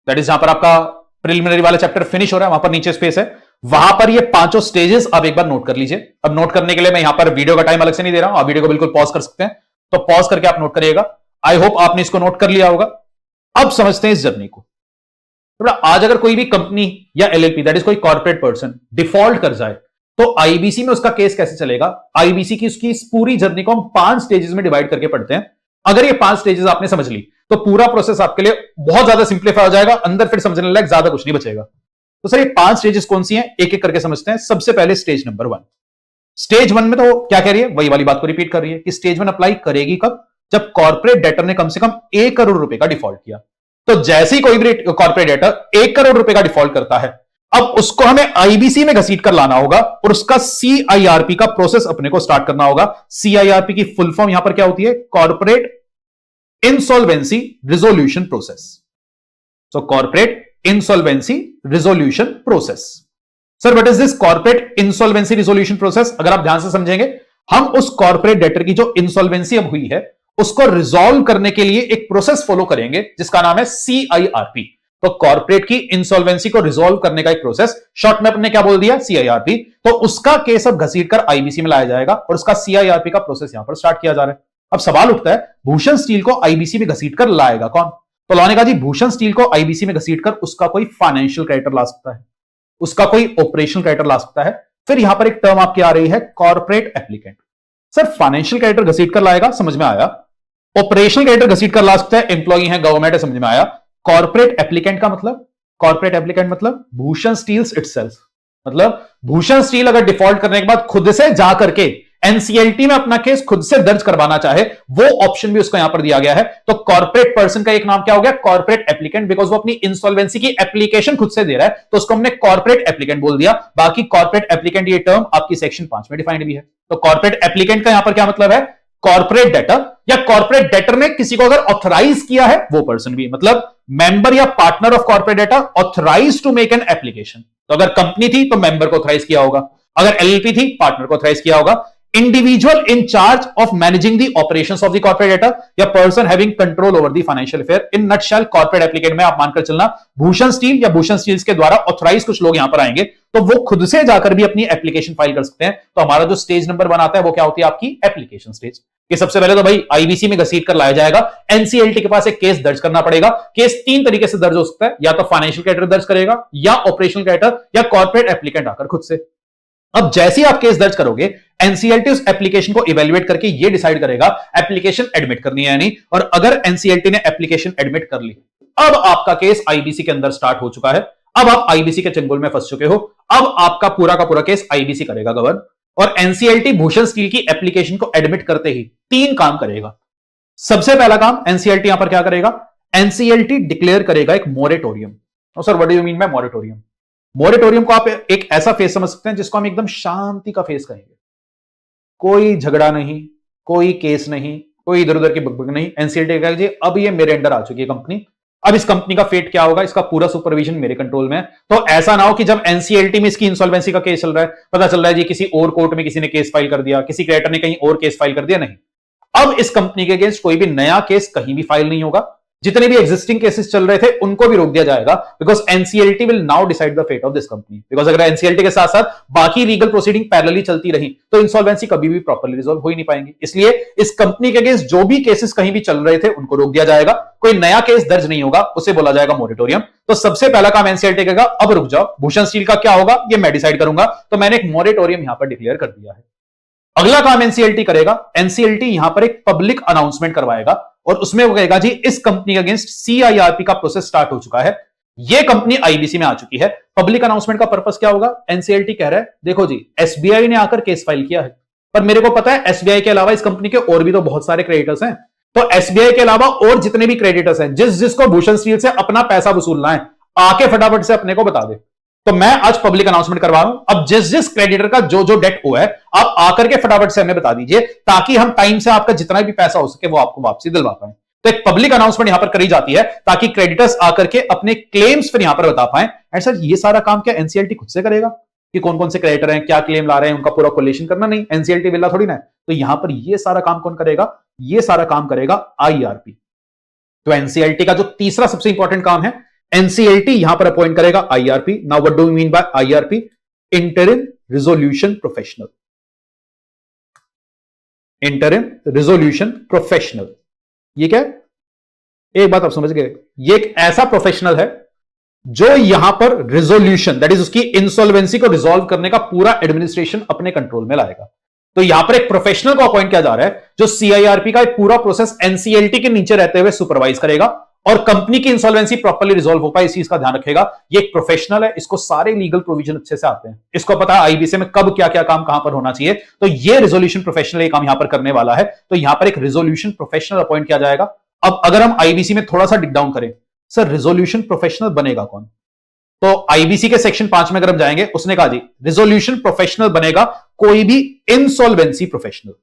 दैट इज जहां पर आपका प्रिलिमिनरी वाला चैप्टर फिनिश हो रहा है, वहां पर नीचे स्पेस है। वहां पर ये पांचों स्टेजेस आप एक बार नोट कर लीजिए। अब नोट करने के लिए मैं यहां पर वीडियो का टाइम अलग से नहीं दे रहा हूं, आप वीडियो को बिल्कुल पॉज कर सकते हैं, तो पॉज करके आप नोट करिएगा। आई होप आपने इसको नोट कर लिया होगा। अब समझते हैं इस जर्नी को। तो आज अगर कोई भी कंपनी या एलएलपी, दैट इज कोई कॉर्पोरेट पर्सन, डिफॉल्ट कर जाए, तो आईबीसी में उसका केस कैसे चलेगा। आईबीसी की उसकी इस पूरी जर्नी को हम 5 स्टेजेस में डिवाइड करके पढ़ते हैं। अगर ये 5 स्टेजेस आपने समझ ली तो पूरा प्रोसेस आपके लिए बहुत ज्यादा सिंप्लीफाई हो जाएगा, अंदर फिर समझने लायक ज्यादा कुछ नहीं बचेगा। तो सर ये 5 स्टेजेस कौन सी हैं, एक एक करके समझते हैं। सबसे पहले स्टेज नंबर 1। स्टेज 1 में तो क्या कह रही है, वही वाली बात को रिपीट कर रही है कि स्टेज 1 अप्लाई करेगी कब, जब कॉर्पोरेट डेटर ने कम से कम 1 करोड़ रुपए का डिफॉल्ट किया। तो जैसे ही कोई भी कॉर्पोरेट डेटर 1 करोड़ रुपए का डिफॉल्ट करता है, अब उसको हमें आईबीसी में घसीट कर लाना होगा और उसका सीआईआरपी का प्रोसेस अपने को स्टार्ट करना होगा। सीआईआरपी की फुल फॉर्म यहां पर क्या होती है, corporate insolvency resolution process. So corporate insolvency resolution process. Sir what is this corporate insolvency resolution process. अगर आप ध्यान से समझेंगे, हम उस कॉर्पोरेट डेटर की जो इंसॉल्वेंसी अब हुई है उसको रिजॉल्व करने के लिए एक प्रोसेस फॉलो करेंगे जिसका नाम है सीआईआरपी। तो कॉर्पोरेट की इंसॉल्वेंसी को रिजॉल्व करने का एक प्रोसेस, शॉर्ट में अपने क्या बोल दिया, सीआईआरपी। तो उसका केस अब घसीट कर आईबीसी में लाया जाएगा और उसका सीआईआरपी का प्रोसेस यहां पर स्टार्ट किया जा रहा है। अब सवाल उठता है, भूषण स्टील को आईबीसी में घसीट कर लाएगा कौन। तो लाने का जी, भूषण स्टील को आईबीसी में घसीट कर उसका कोई फाइनेंशियल क्रेडिटर ला सकता है, उसका कोई ऑपरेशनल क्रेडिटर ला सकता है। फिर यहां पर एक टर्म आपकी आ रही है corporate applicant. Sir financial creditor घसीट कर लाएगा, समझ में आया। ऑपरेशनल क्रेडिटर घसीट कर ला सकता है, एम्प्लॉई है, गवर्नमेंट है, समझ में आया। कॉर्पोरेट एप्लीकेंट का मतलब, कॉर्पोरेट एप्लीकेंट मतलब भूषण स्टील्स इटसेल्फ। मतलब भूषण स्टील अगर डिफॉल्ट करने के बाद खुद से जा करके एनसीएलटी में अपना केस खुद से दर्ज करवाना चाहे, वो ऑप्शन भी उसको यहां पर दिया गया है। तो कॉर्पोरेट पर्सन का एक नाम क्या हो गया, कॉर्पोरेट एप्लीकेंट, बिकॉज वो अपनी इंसॉल्वेंसी की एप्लीकेशन खुद से दे रहा है, तो उसको हमने कॉर्पोरेट एप्लीकेंट बोल दिया। बाकी कॉर्पोरेट एप्लीकेंट ये टर्म आपकी सेक्शन 5 में डिफाइंड भी है। तो कॉर्पोरेट एप्लीकेंट का यहां पर क्या मतलब है, कॉर्पोरेट डेटर या कॉर्पोरेट डेटर ने किसी को अगर ऑथराइज किया है वो पर्सन भी, मतलब मेंबर या partner of corporate debtor authorise to make an application. तो अगर कंपनी थी तो मेंबर को ऑथराइज किया होगा, अगर एलएलपी थी पार्टनर को ऑथराइज किया होगा। Individual in charge of managing the operations of the corporate debtor या person having control over the financial affair. In nutshell corporate applicant में आप मानकर चलना भूषण स्टील या भूषण स्टील्स के द्वारा ऑथराइज कुछ लोग यहां पर आएंगे, तो वो खुद से जाकर भी अपनी एप्लीकेशन फाइल कर सकते हैं। तो हमारा जो स्टेज नंबर 1 आता है वो क्या होती है, आपकी एप्लीकेशन स्टेज। कि सबसे पहले तो भाई आईबीसी में घसीट कर लाया जाएगा, एनसीएलटी के पास एक केस दर्ज करना पड़ेगा। केस 3 तरीके से दर्ज हो सकता है, या तो फाइनेंशियल क्रेडिटर दर्ज करेगा, या ऑपरेशनल क्रेडिटर, या कॉर्पोरेट एप्लीकेंट आकर खुद से। अब जैसे ही आप केस दर्ज करोगे, एनसीएलटी उस एप्लीकेशन को इवैल्यूएट करके ये डिसाइड करेगा एप्लीकेशन एडमिट करनी है या नहीं। और अगर एनसीएलटी ने एप्लीकेशन एडमिट कर ली, अब आपका केस आईबीसी के अंदर स्टार्ट हो चुका है। अब आप आईबीसी के चंगुल में फंस चुके हो। अब आपका पूरा का पूरा केस आईबीसी करेगा गवर्न, और एनसीएलटी भूषण स्टील की एप्लीकेशन को एडमिट करते ही 3 काम करेगा। सबसे पहला काम एनसीएलटी यहां पर क्या करेगा, एनसीएलटी डिक्लेयर करेगा एक moratorium. Sir what do you mean bye moratorium. Moratorium को आप एक ऐसा फेस समझ सकते हैं जिसको हम एकदम शांति का फेस कहेंगे। कोई झगड़ा नहीं, कोई केस नहीं, कोई इधर उधर की बकबक नहीं। एनसीएलटी कहेगा जी अब ये मेरे अंडर आ चुकी है कंपनी, अब इस कंपनी का फेट क्या होगा, इसका पूरा सुपरविजन मेरे कंट्रोल में है। तो ऐसा ना हो कि जब एनसीएलटी में इसकी इंसॉल्वेंसी का केस चल रहा है, पता चल रहा है जी किसी और कोर्ट में किसी ने केस फाइल कर दिया, किसी क्रेडिटर ने कहीं और केस फाइल कर दिया। नहीं, अब इस कंपनी के अगेंस्ट कोई भी नया केस कहीं भी फाइल नहीं होगा। जितने भी एग्जिस्टिंग केसेस चल रहे थे उनको भी रोक दिया जाएगा, because NCLT will now decide the fate of this company. Because अगर एनसीएलटी के साथ साथ बाकी लीगल प्रोसीडिंग पैरेलली चलती रही तो इंसॉल्वेंसी कभी भी प्रॉपर्ली रिजॉल्व हो ही नहीं पाएंगी। इसलिए इस कंपनी के अगेंस्ट जो भी केसेस कहीं भी चल रहे थे उनको रोक दिया जाएगा, कोई नया केस दर्ज नहीं होगा, उसे बोला जाएगा मोरेटोरियम। तो सबसे पहला काम एनसीएलटी करेगा, अब रुक जाओ, भूषण स्टील का क्या होगा ये मैं डिसाइड करूंगा, तो मैंने एक मोरेटोरियम यहां पर डिक्लेयर कर दिया है। अगला काम एनसीएलटी करेगा, एनसीएलटी यहां पर एक पब्लिक अनाउंसमेंट करवाएगा और उसमें वो कहेगा जी इस कंपनी के अगेंस्ट सीआईआरपी का प्रोसेस स्टार्ट हो चुका है, ये कंपनी आईबीसी में आ चुकी है। पब्लिक अनाउंसमेंट का पर्पस क्या होगा? एनसीएलटी कह रहा है देखो जी एसबीआई ने आकर केस फाइल किया है, पर मेरे को पता है एसबीआई के अलावा इस कंपनी के और भी तो बहुत सारे क्रेडिटर्स हैं, तो एसबीआई के अलावा और जितने भी क्रेडिटर्स हैं जिसको भूषण स्टील से अपना पैसा वसूलना है आके फटाफट से अपने को बता दे। तो मैं आज पब्लिक अनाउंसमेंट करवा रहा हूं, अब जिस क्रेडिटर का जो डेट हुआ है आप आकर के फटाफट से हमें बता दीजिए, ताकि हम टाइम से आपका जितना भी पैसा हो सके वो आपको वापसी दिलवा पाए। तो एक पब्लिक अनाउंसमेंट यहां पर करी जाती है ताकि क्रेडिटर्स आकर के अपने क्लेम्स फिर यहां पर बता पाए। एंड सर ये सारा काम क्या एनसीएलटी खुद से करेगा कि कौन कौन से क्रेडिटर हैं, क्या क्लेम ला रहे हैं, उनका पूरा कोलेशन करना? नहीं, एनसीएलटी विला थोड़ी ना है। तो यहां पर ये सारा काम कौन करेगा? ये सारा काम करेगा आईआरपी। तो एनसीएलटी का जो तीसरा सबसे इंपॉर्टेंट काम है, एनसीएलटी यहां पर अपॉइंट करेगा IRP. Now what do we mean by IRP? Interim resolution professional. Interim resolution professional ये क्या है? एक बात आप समझ गए, ये एक ऐसा प्रोफेशनल है जो यहां पर रिजोल्यूशन दैट इज उसकी इंसॉल्वेंसी को रिजॉल्व करने का पूरा एडमिनिस्ट्रेशन अपने कंट्रोल में लाएगा। तो यहां पर एक प्रोफेशनल को अपॉइंट किया जा रहा है जो सीआईआरपी का एक पूरा प्रोसेस एनसीएलटी के नीचे रहते हुए सुपरवाइज करेगा और कंपनी की इंसॉल्वेंसी प्रॉपर्ली रिजॉल्व हो पाए इस चीज का ध्यान रखेगा। ये एक प्रोफेशनल है, इसको सारे लीगल प्रोविजन अच्छे से आते हैं, इसको पता है आईबीसी में कब क्या क्या काम कहां पर होना चाहिए। तो ये रिजोल्यूशन प्रोफेशनल ये काम यहां पर करने वाला है। तो यहां पर एक रिजोल्यूशन प्रोफेशनल अपॉइंट किया जाएगा। अब अगर हम आईबीसी में थोड़ा सा डिग डाउन करें, सर रिजोल्यूशन प्रोफेशनल बनेगा कौन? तो आईबीसी के सेक्शन 5 में अगर हम जाएंगे, उसने कहा जी रिजोल्यूशन प्रोफेशनल बनेगा कोई भी insolvency professional.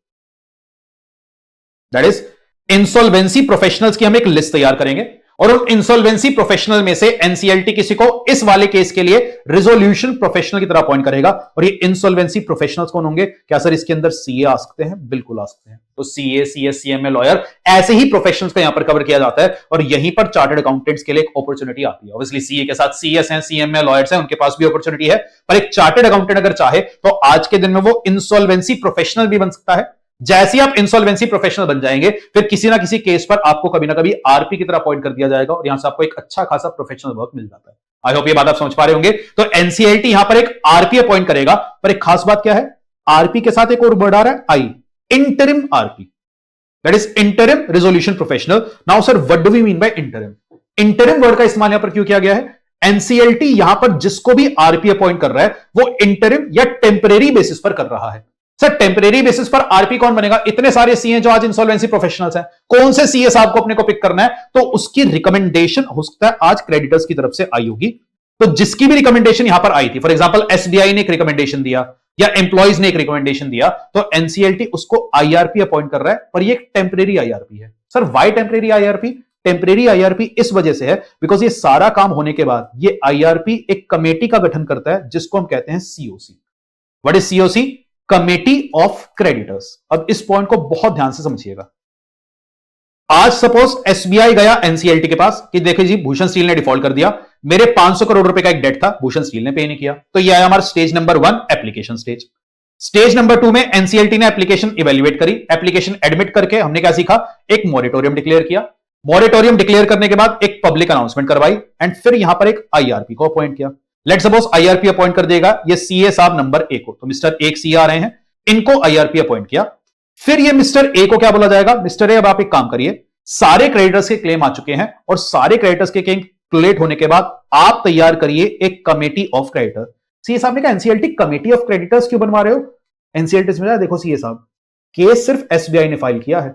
That is insolvency professionals की हम एक लिस्ट तैयार करेंगे और उन इंसॉल्वेंसी प्रोफेशनल में से एनसीएलटी किसी को इस वाले केस के लिए रिजोल्यूशन प्रोफेशनल की तरह अपॉइंट करेगा। और ये इंसॉल्वेंसी प्रोफेशनल्स कौन होंगे? क्या सर इसके अंदर सीए आ सकते हैं? बिल्कुल आ सकते हैं। तो सीए, सीएस, सीएमए, लॉयर, ऐसे ही प्रोफेशनल्स को यहां पर कवर किया जाता है और यहीं पर चार्टर्ड अकाउंटेंट्स के लिए एक अपॉर्चुनिटी आती है। ऑब्वियसली सीए के साथ सीएस हैं, सीएमए, लॉयर्स हैं, उनके पास भी अपॉर्चुनिटी है, पर एक चार्टर्ड अकाउंटेंट अगर चाहे तो आज के दिन में वो इंसॉल्वेंसी प्रोफेशनल भी बन सकता है। जैसे ही आप इंसॉल्वेंसी प्रोफेशनल बन जाएंगे फिर किसी ना किसी केस पर आपको कभी ना कभी आरपी की तरह अपॉइंट कर दिया जाएगा और यहां से आपको एक अच्छा खासा प्रोफेशनल वर्क मिल जाता है। आई होप ये बात आप समझ पा रहे होंगे। तो एनसीएलटी यहां पर एक आरपी अपॉइंट करेगा, पर एक खास बात क्या है? आरपी के साथ एक और वर्ड आ रहा है I, interim RP, that is interim resolution professional. Now sir what do we mean by interim? Interim word का इस्तेमाल यहां पर क्यों किया गया है? एनसीएलटी यहां पर जिसको भी आरपी अपॉइंट कर रहा है वो इंटरिम या टेम्परेरी बेसिस पर कर रहा है। सर टेम्परेरी बेसिस पर आरपी कौन बनेगा? इतने सारे सीए जो आज इंसॉल्वेंसी प्रोफेशनल्स हैं, कौन से सीए साहब को अपने को पिक करना है? तो उसकी रिकमेंडेशन हो सकता है आज क्रेडिटर्स की तरफ से आई होगी। तो जिसकी भी रिकमेंडेशन यहां पर आई थी, फॉर एग्जांपल एसबीआई ने एक रिकमेंडेशन दिया या एम्प्लॉइज ने एक रिकमेंडेशन दिया, तो एनसीएलटी उसको आईआरपी अपॉइंट कर रहा है, पर ये एक टेम्परेरी आईआरपी है। Sir why temporary IRP? Temporary IRP इस वजह से है बिकॉज ये सारा काम होने के बाद ये आईआरपी एक कमेटी का गठन करता है जिसको हम कहते हैं COC. What is COC? Committee of creditors. अब इस पॉइंट को बहुत ध्यान से समझिएगा। आज सपोज एसबीआई गया एनसीएलटी के पास कि देखिए जी भूषण स्टील ने डिफॉल्ट कर दिया, मेरे 500 करोड़ रुपए का एक डेट था, भूषण स्टील ने पे नहीं किया। तो यह आया हमारा stage number 1 application stage. Stage number 2 में एनसीएलटी ने एप्लीकेशन इवेल्युएट करी, एप्लीकेशन एडमिट करके हमने क्या सीखा? एक मॉरेटोरियम डिक्लेयर किया। मॉरेटोरियम डिक्लेयर करने के बाद एक पब्लिक अनाउंसमेंट करवाई एंड फिर यहां पर एक आईआरपी को अपॉइंट किया। लेट सपोज आईआरपी अपॉइंट कर देगा ये सीए साहब नंबर 1 को, तो मिस्टर 1 सीए आ रहे हैं, इनको आईआरपी अपॉइंट किया। फिर ये मिस्टर ए को क्या बोला जाएगा? मिस्टर ए अब आप एक काम करिए, सारे क्रेडिटर्स के क्लेम आ चुके हैं और सारे क्रेडिटर्स के क्लेम क्लेट होने के बाद आप तैयार करिए एक कमेटी ऑफ क्रेडिटर। सीए साहब ने कहा एनसीएलटी कमेटी ऑफ क्रेडिटर्स क्यों बनवा रहे हो? एनसीएलटी में देखो सीए साहब केस सिर्फ एसबीआई ने फाइल किया है,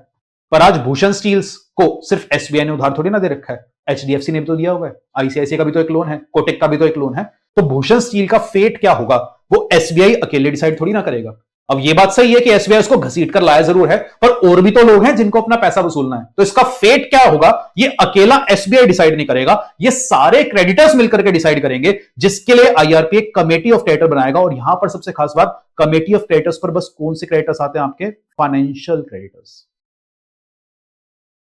पर आज भूषण स्टील्स को सिर्फ एसबीआई ने उधार थोड़ी ना दे रखा है, एचडीएफसी ने भी तो दिया हुआ है, आईसीआईसीआई का भी तो एक लोन है, कोटेक का भी तो एक लोन है। तो भूषण स्टील का फेट क्या होगा वो एसबीआई अकेले डिसाइड थोड़ी ना करेगा। अब ये बात सही है कि एसबीआई उसको घसीट कर लाया जरूर है, पर और भी तो लोग हैं जिनको अपना पैसा वसूलना है, तो इसका फेट क्या होगा ये अकेला एसबीआई डिसाइड नहीं करेगा, ये सारे क्रेडिटर्स मिलकर के डिसाइड करेंगे, जिसके लिए आईआरपी एक कमेटी ऑफ क्रेडिटर बनाएगा। और यहां पर सबसे खास बात, कमेटी ऑफ क्रेडिटर्स पर बस कौन से क्रेडिटर्स आते हैं? आपके financial creditors.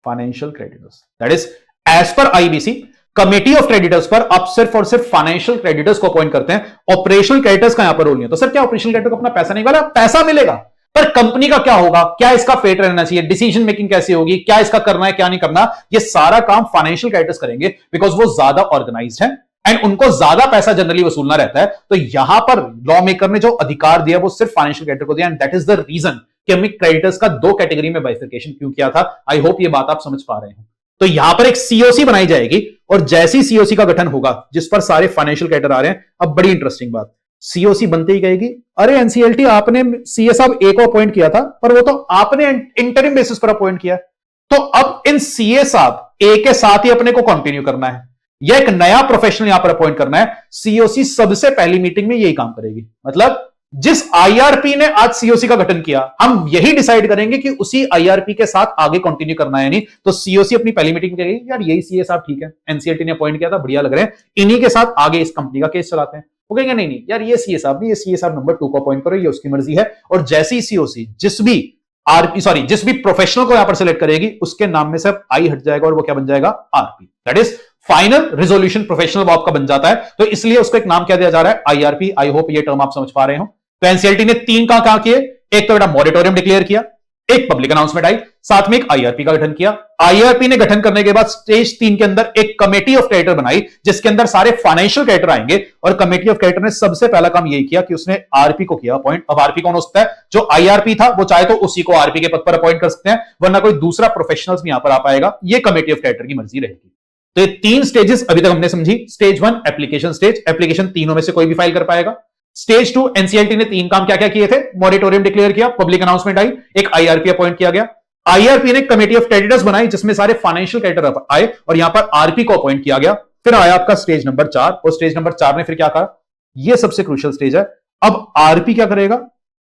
Financial creditors that is as per IBC committee of creditors पर आप सिर्फ और सिर्फ फाइनेंशियल क्रेडिटर्स को अपॉइंट करते हैं, ऑपरेशनल क्रेडिटर्स का यहां पर रोल नहीं है। तो सर क्या ऑपरेशनल क्रेडिटर को अपना पैसा नहीं वाला? पैसा मिलेगा, पर कंपनी का क्या होगा, क्या इसका फेट रहना चाहिए, डिसीजन मेकिंग कैसी होगी, क्या इसका करना है क्या नहीं करना, ये सारा काम फाइनेंशियल क्रेडिटर्स करेंगे, बिकॉज वो ज्यादा ऑर्गेनाइज्ड है एंड उनको ज्यादा पैसा जनरली वसूलना रहता है। तो यहां पर लॉ मेकर ने जो अधिकार दिया वो सिर्फ फाइनेंशियल क्रेडिटर को दिया, and that is the reason कि हमने क्रेडिटर्स का दो कैटेगरी में बाइफिकेशन क्यों किया था। आई होप ये बात आप समझ पा रहे हो। तो यहां पर एक सीओसी बनाई जाएगी, और जैसी सीओसी का गठन होगा जिस पर सारे फाइनेंशियल क्रेडिटर आ रहे हैं, अब बड़ी इंटरेस्टिंग बात, सीओसी बनते ही कहेगी अरे एनसीएलटी आपने सीए साहब ए को अपॉइंट किया था, पर वो तो आपने इंटरिम बेसिस पर अपॉइंट किया, तो अब इन सीए साहब ए के साथ ही अपने को कंटिन्यू करना है या एक नया प्रोफेशनल यहां पर अपॉइंट करना है। सीओसी सबसे पहली मीटिंग में यही काम करेगी, मतलब जिस आईआरपी ने आज सीओसी का गठन किया, हम यही डिसाइड करेंगे कि उसी आईआरपी के साथ आगे कंटिन्यू करना है नहीं। तो सीओसी अपनी पहली मीटिंग में कहेगी यार यही सीए साहब ठीक है, एनसीएलटी ने अपॉइंट किया था, बढ़िया लग रहे हैं, इन्हीं के साथ आगे इस कंपनी का केस चलाते हैं। वो कहेंगे नहीं नहीं यार ये सीए साहब नहीं, ये सीए साहब नंबर 2 को अपॉइंट करो, ये उसकी मर्जी है। और जैसी सीओसी जिस भी प्रोफेशनल को यहां पर सिलेक्ट करेगी, उसके नाम में से आई हट जाएगा और वो क्या बन जाएगा? RP, that is final resolution professional वो आपका बन जाता है। तो इसलिए उसको एक नाम क्या दिया जा रहा है? आईआरपी। आई होप ये टर्म आप समझ पा रहे हो। तो एनसीएलटी ने 3 काम क्या किए? एक तो बेटा मॉरेटोरियम डिक्लेयर किया, एक पब्लिक अनाउंसमेंट आई, साथ में एक आईआरपी का गठन किया। आईआरपी ने गठन करने के बाद स्टेज 3 के अंदर एक कमेटी ऑफ क्रेडिटर बनाई, जिसके अंदर सारे फाइनेंशियल क्रेडिटर आएंगे, और कमेटी ऑफ क्रेडिटर ने सबसे पहला काम यही किया कि उसने आरपी को किया अपॉइंट। अब आरपी कौन हो सकता है? जो आईआरपी था वो चाहे तो उसी को आरपी के पद पर अपॉइंट कर सकते हैं, वरना कोई दूसरा प्रोफेशनल्स भी यहां पर आ पाएगा, ये कमेटी ऑफ क्रेडिटर की मर्जी रहेगी। तो ये 3 स्टेजेस अभी तक हमने समझी। स्टेज 1 एप्लीकेशन स्टेज, एप्लीकेशन तीनों में से कोई भी फाइल कर पाएगा। स्टेज 2 एनसीएलटी ने 3 काम क्या क्या किए थे? मॉरेटोरियम डिक्लेयर किया, पब्लिक अनाउंसमेंट आई, एक आईआरपी अपॉइंट किया गया। आईआरपी ने कमेटी ऑफ क्रेडिटर्स बनाई जिसमें सारे फाइनेंशियल क्रेडिटर आए, और यहां पर आरपी को अपॉइंट किया गया। फिर आया आपका स्टेज नंबर 4, और स्टेज नंबर 4 ने फिर क्या कहा? यह सबसे क्रूशियल स्टेज है। अब आरपी क्या करेगा?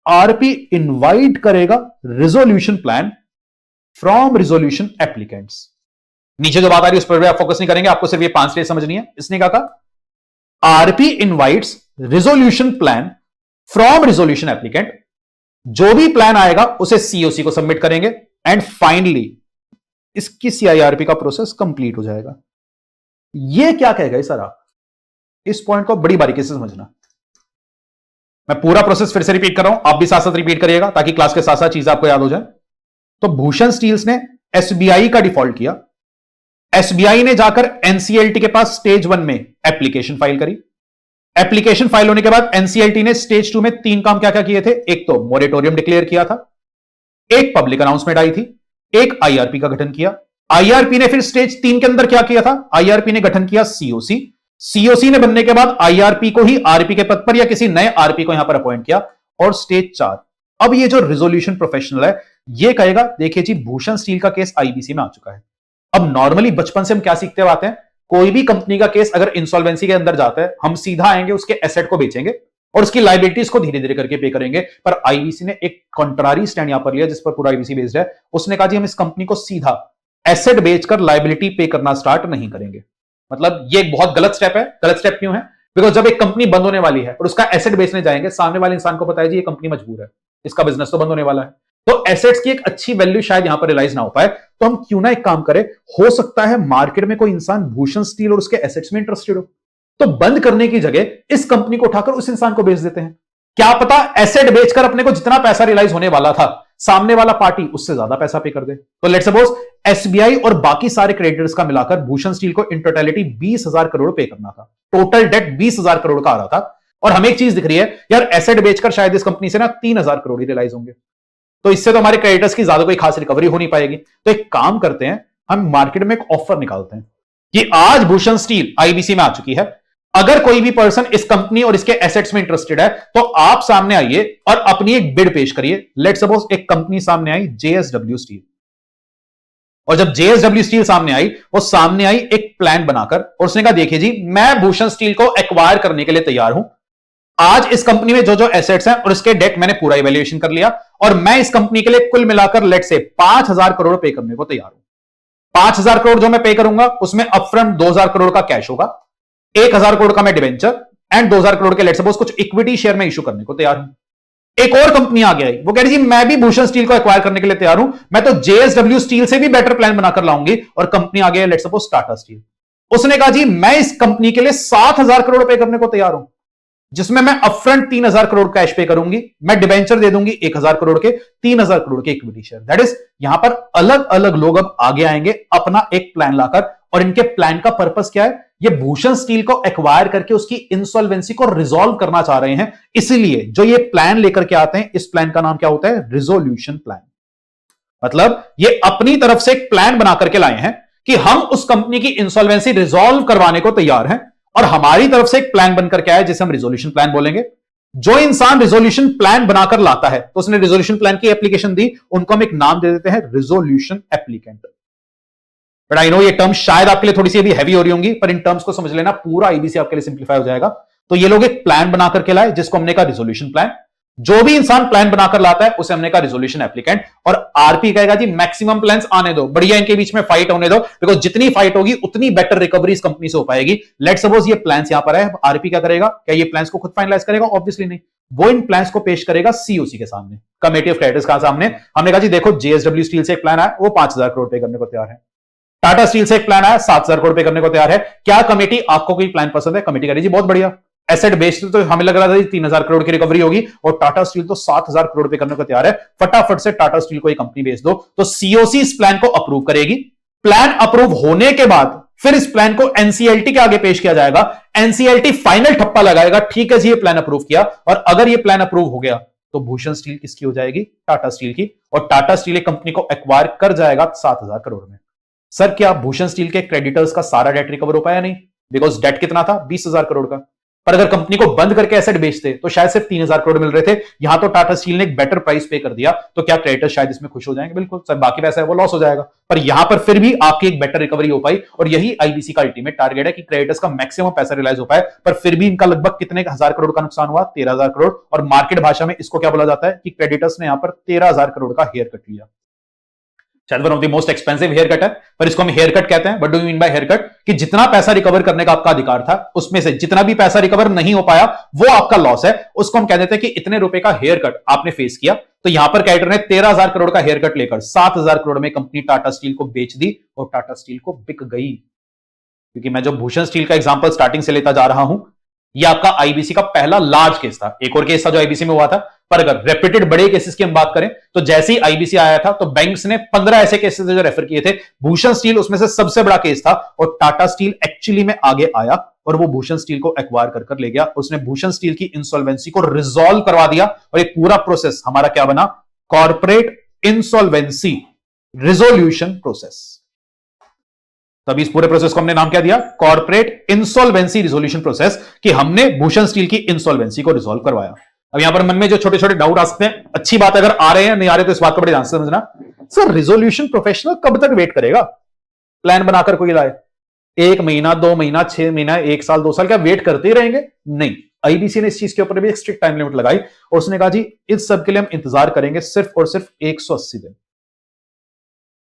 आरपी इनवाइट करेगा resolution plan from resolution applicants. नीचे जो बात आ रही है उस पर भी आप फोकस नहीं करेंगे, आपको सिर्फ ये 5 स्टेज समझनी है। इसने क्या कहा? RP invites resolution plan from resolution applicant, जो भी प्लान आएगा उसे सीओसी को सबमिट करेंगे, एंड फाइनली इसकी सीआईआरपी का प्रोसेस कंप्लीट हो जाएगा। ये क्या कहेगा सर? आप इस पॉइंट को बड़ी बारीकी से समझना। मैं पूरा प्रोसेस फिर से रिपीट कर रहा हूं, आप भी साथ साथ रिपीट करिएगा ताकि क्लास के साथ साथ चीजें आपको याद हो जाए। तो भूषण स्टील्स ने एसबीआई का डिफॉल्ट किया, एसबीआई ने जाकर एनसीएलटी के पास स्टेज 1 में एप्लीकेशन फाइल करी। एप्लीकेशन फाइल होने के बाद एनसीएलटी ने स्टेज 2 में 3 काम क्या क्या किए थे? एक तो मॉरेटोरियम डिक्लेयर किया था, एक पब्लिक अनाउंसमेंट आई थी, एक आईआरपी का गठन किया। आईआरपी ने फिर स्टेज 3 के अंदर क्या किया था? आईआरपी ने गठन किया सीओसी। सीओसी ने बनने के बाद आईआरपी को ही आरपी के पद पर या किसी नए आरपी को यहां पर अपॉइंट किया। और स्टेज 4, अब ये जो रिजोल्यूशन प्रोफेशनल है ये कहेगा देखिए जी भूषण स्टील का केस आईबीसी में आ चुका है। अब नॉर्मली बचपन से हम क्या सीखते आते हैं? कोई भी कंपनी का केस अगर इंसॉल्वेंसी के अंदर जाता है, हम सीधा आएंगे उसके एसेट को बेचेंगे और उसकी लायबिलिटीज को धीरे धीरे करके पे करेंगे। पर आईबीसी ने एक कॉन्ट्रारी स्टैंड यहां पर लिया, जिस पर पूरा आईबीसी बेस्ड है। उसने कहा जी हम इस कंपनी को सीधा एसेट बेचकर लायबिलिटी पे करना स्टार्ट नहीं करेंगे। मतलब ये एक बहुत गलत स्टेप है। गलत स्टेप क्यों है? बिकॉज जब एक कंपनी बंद होने वाली है और उसका एसेट बेचने जाएंगे, सामने वाले इंसान को पता है जी ये कंपनी मजबूर है, इसका बिजनेस तो बंद होने वाला है, तो एसेट्स की एक अच्छी वैल्यू शायद यहां पर रियलाइज ना हो पाए। तो हम क्यों ना एक काम करें, हो सकता है मार्केट में कोई इंसान भूषण स्टील और उसके एसेट्स में इंटरेस्टेड हो, तो बंद करने की जगह इस कंपनी को उठाकर उस इंसान को बेच देते हैं। क्या पता एसेट बेचकर अपने को जितना पैसा रियलाइज होने वाला था, सामने वाला पार्टी उससे ज्यादा पैसा पे कर दे। तो लेट्स सपोज एसबीआई और बाकी सारे क्रेडिटर्स का मिलाकर भूषण स्टील को इन टोटलिटी 20,000 करोड़ पे करना था। टोटल डेट 20,000 करोड़ का आ रहा था, और हमें एक चीज दिख रही है यार एसेट बेचकर शायद इस कंपनी से ना 3,000 करोड़ ही रियलाइज होंगे, तो इससे तो हमारे क्रेडिटर्स की ज्यादा कोई खास रिकवरी हो नहीं पाएगी। तो एक काम करते हैं, हम मार्केट में एक ऑफर निकालते हैं कि आज भूषण स्टील आईबीसी में आ चुकी है, अगर कोई भी पर्सन इस कंपनी और इसके एसेट्स में इंटरेस्टेड है तो आप सामने आइए और अपनी एक बिड पेश करिए। लेट्स सपोज एक कंपनी सामने आई जेएसडब्ल्यू स्टील, और जब जेएसडब्ल्यू स्टील सामने आई, वो सामने आई एक प्लान बनाकर, और उसने कहा देखिए जी मैं भूषण स्टील को एक्वायर करने के लिए तैयार हूं। आज इस कंपनी में जो जो एसेट्स हैं और इसके डेट मैंने पूरा इवैल्यूएशन कर लिया, और मैं इस कंपनी के लिए कुल मिलाकर लेट से 5,000 करोड़ पे करने को तैयार हूं। 5,000 करोड़ जो मैं पे करूंगा उसमें अपफ्रंट 2,000 करोड़ का कैश होगा, 1,000 करोड़ का मैं डिवेंचर, एंड 2,000 करोड़ के लेट सपोज कुछ इक्विटी शेयर में इशू करने को तैयार हूं। एक और कंपनी आ गया है, वो कह रही जी मैं भी भूषण स्टील को एक्वायर करने के लिए तैयार हूं, मैं तो जेएसडब्ल्यू स्टील से भी बेटर प्लान बनाकर लाऊंगी। और कंपनी आ गया लेट्स सपोज टाटा स्टील। उसने कहा जी मैं इस कंपनी के लिए 7,000 करोड़ पे करने को तैयार हूं, जिसमें मैं अपफ्रंट 3,000 करोड़ कैश पे करूंगी, मैं डिबेंचर दे दूंगी 1,000 करोड़ के, 3,000 करोड़ के इक्विटी शेयर। दैट इज यहां पर अलग अलग लोग अब आगे आएंगे अपना एक प्लान लाकर, और इनके प्लान का पर्पस क्या है, ये भूषण स्टील को एक्वायर करके उसकी इंसॉल्वेंसी को रिजॉल्व करना चाह रहे हैं। इसीलिए जो ये प्लान लेकर के आते हैं, इस प्लान का नाम क्या होता है, रिजोल्यूशन प्लान। मतलब ये अपनी तरफ से एक प्लान बना करके लाए हैं कि हम उस कंपनी की इंसॉल्वेंसी रिजॉल्व करवाने को तैयार हैं, और हमारी तरफ से एक प्लान बनकर के आया जिसे हम रिजोल्यूशन प्लान बोलेंगे। जो इंसान रिजोल्यूशन प्लान बनाकर लाता है, तो उसने रिजोल्यूशन प्लान की एप्लीकेशन दी, उनको हम एक नाम दे देते हैं resolution applicant. But I know ये टर्म शायद आपके लिए थोड़ी सी अभी हैवी हो रही होंगी, पर इन टर्म्स को समझ लेना, पूरा आईबीसी आपके लिए सिंप्लीफाई हो जाएगा। तो ये लोग एक प्लान बनाकर के लाए जिसको हमने कहा रिजोल्यूशन प्लान। जो भी इंसान प्लान बनाकर लाता है उसे हमने कहा रिजोल्यूशन एप्लीकेंट। और आरपी कहेगा जी मैक्सिमम प्लान्स आने दो, बढ़िया इनके बीच में फाइट होने दो, बिकॉज जितनी फाइट होगी उतनी बेटर रिकवरी इस कंपनी से हो पाएगी। लेट सपोज ये प्लान्स यहां पर है, आरपी क्या करेगा, क्या ये प्लान्स को खुद फाइनलाइज करेगा, ऑब्वियसली नहीं, वो इन प्लान्स को पेश करेगा सीओसी के सामने, कमेटी ऑफ क्रेडिटर्स का सामने। हमने कहा जी देखो जेएसडब्ल्यू स्टील से एक प्लान आया, वो 5,000 करोड़ पे करने को तैयार है, टाटा स्टील से एक प्लान आया 7,000 करोड़ पे करने को तैयार है। क्या कमेटी, आपको कोई प्लान पसंद है, कमेटी कह रही जी बहुत बढ़िया, एसेट बेस्ड तो हमें लग रहा था 3,000 करोड़ की रिकवरी होगी, और टाटा स्टील तो 7,000 करोड़ पे करने को तैयार है, फटाफट से टाटा स्टील को एक कंपनी बेच दो। तो सीओसी इस प्लान को अप्रूव करेगी। प्लान अप्रूव होने के बाद फिर इस प्लान को एनसीएलटी के आगे पेश किया जाएगा, एनसीएलटी फाइनल ठप्पा लगाएगा, ठीक है जी ये प्लान अप्रूव किया। और अगर ये प्लान अप्रूव हो गया तो भूषण स्टील किसकी हो जाएगी, टाटा स्टील की, और टाटा स्टील एक कंपनी को एक्वायर कर जाएगा 7,000 करोड़ में। सर क्या भूषण स्टील के क्रेडिटर्स का सारा डेट रिकवर हो पाया, नहीं, बिकॉज डेट कितना था 20,000 करोड़ का। पर अगर कंपनी को बंद करके एसेट बेचते तो शायद सिर्फ 3,000 करोड़ मिल रहे थे, यहां तो टाटा स्टील ने एक बेटर प्राइस पे कर दिया, तो क्या क्रेडिटर्स शायद इसमें खुश हो जाएंगे, बिल्कुल सर, बाकी पैसा है वो लॉस हो जाएगा। पर यहां पर फिर भी आपकी एक बेटर रिकवरी हो पाई, और यही आईबीसी का अल्टीमेट टारगेट है कि क्रेडिटर्स का मैक्सिमम पैसा रियलाइज हो पाए। पर फिर भी इनका लगभग कितने हजार करोड़ का नुकसान हुआ, 13,000 करोड़। और मार्केट भाषा में इसको क्या बोला जाता है कि क्रेडिटर्स ने यहां पर 13,000 करोड़ का हेयर कट लिया। शायद one of the most expensive haircut है, पर इसको हम हेयर कट कहते हैं। What do you mean by haircut, कि जितना पैसा रिकवर करने का आपका अधिकार था उसमें से जितना भी पैसा रिकवर नहीं हो पाया वो आपका लॉस है, उसको हम कह देते हैं कि इतने रुपए का हेयर कट आपने फेस किया। तो यहां पर क्रेडिटर ने 13,000 करोड़ का हेयर कट लेकर 7,000 करोड़ में कंपनी टाटा स्टील को बेच दी, और टाटा स्टील को बिक गई। क्योंकि मैं जो भूषण स्टील का एग्जांपल स्टार्टिंग से लेता जा रहा हूं, यह आपका आईबीसी का पहला लार्ज केस था। एक और केस था जो आईबीसी में हुआ था, पर अगर रेप्यूटेड बड़े केसेस की हम बात करें तो जैसे ही आईबीसी आया था तो बैंक्स ने 15 ऐसे केसेस जो रेफर किए थे, भूषण स्टील उसमें से सबसे बड़ा केस था, और टाटा स्टील एक्चुअली में आगे आया और वो भूषण स्टील को एक्वायर कर ले गया। उसने भूषण स्टील की इंसॉल्वेंसी को रिजॉल्व करवा दिया, और एक पूरा प्रोसेस हमारा क्या बना, कॉर्पोरेट इंसॉल्वेंसी रिजोल्यूशन प्रोसेस। तभी इस पूरे प्रोसेस को हमने नाम क्या दिया, कॉर्पोरेट इंसॉल्वेंसी रिजोल्यूशन प्रोसेस, कि हमने भूषण स्टील की इंसॉल्वेंसी को रिजॉल्व करवाया। अब यहां पर मन में जो छोटे छोटे डाउट आ सकते हैं, अच्छी बात, अगर आ रहे हैं नहीं आ रहे तो इस बात को बड़े ध्यान से समझना। सर रिजोल्यूशन प्रोफेशनल कब तक वेट करेगा, प्लान बनाकर कोई लाए 1 महीना 2 महीना 6 महीना 1 साल 2 साल, क्या वेट करते ही रहेंगे, नहीं। आईबीसी ने इस चीज के ऊपर भी एक स्ट्रिक्ट टाइम लिमिट लगाई, और उसने कहा जी इस सब के लिए हम इंतजार करेंगे सिर्फ और सिर्फ 180 दिन।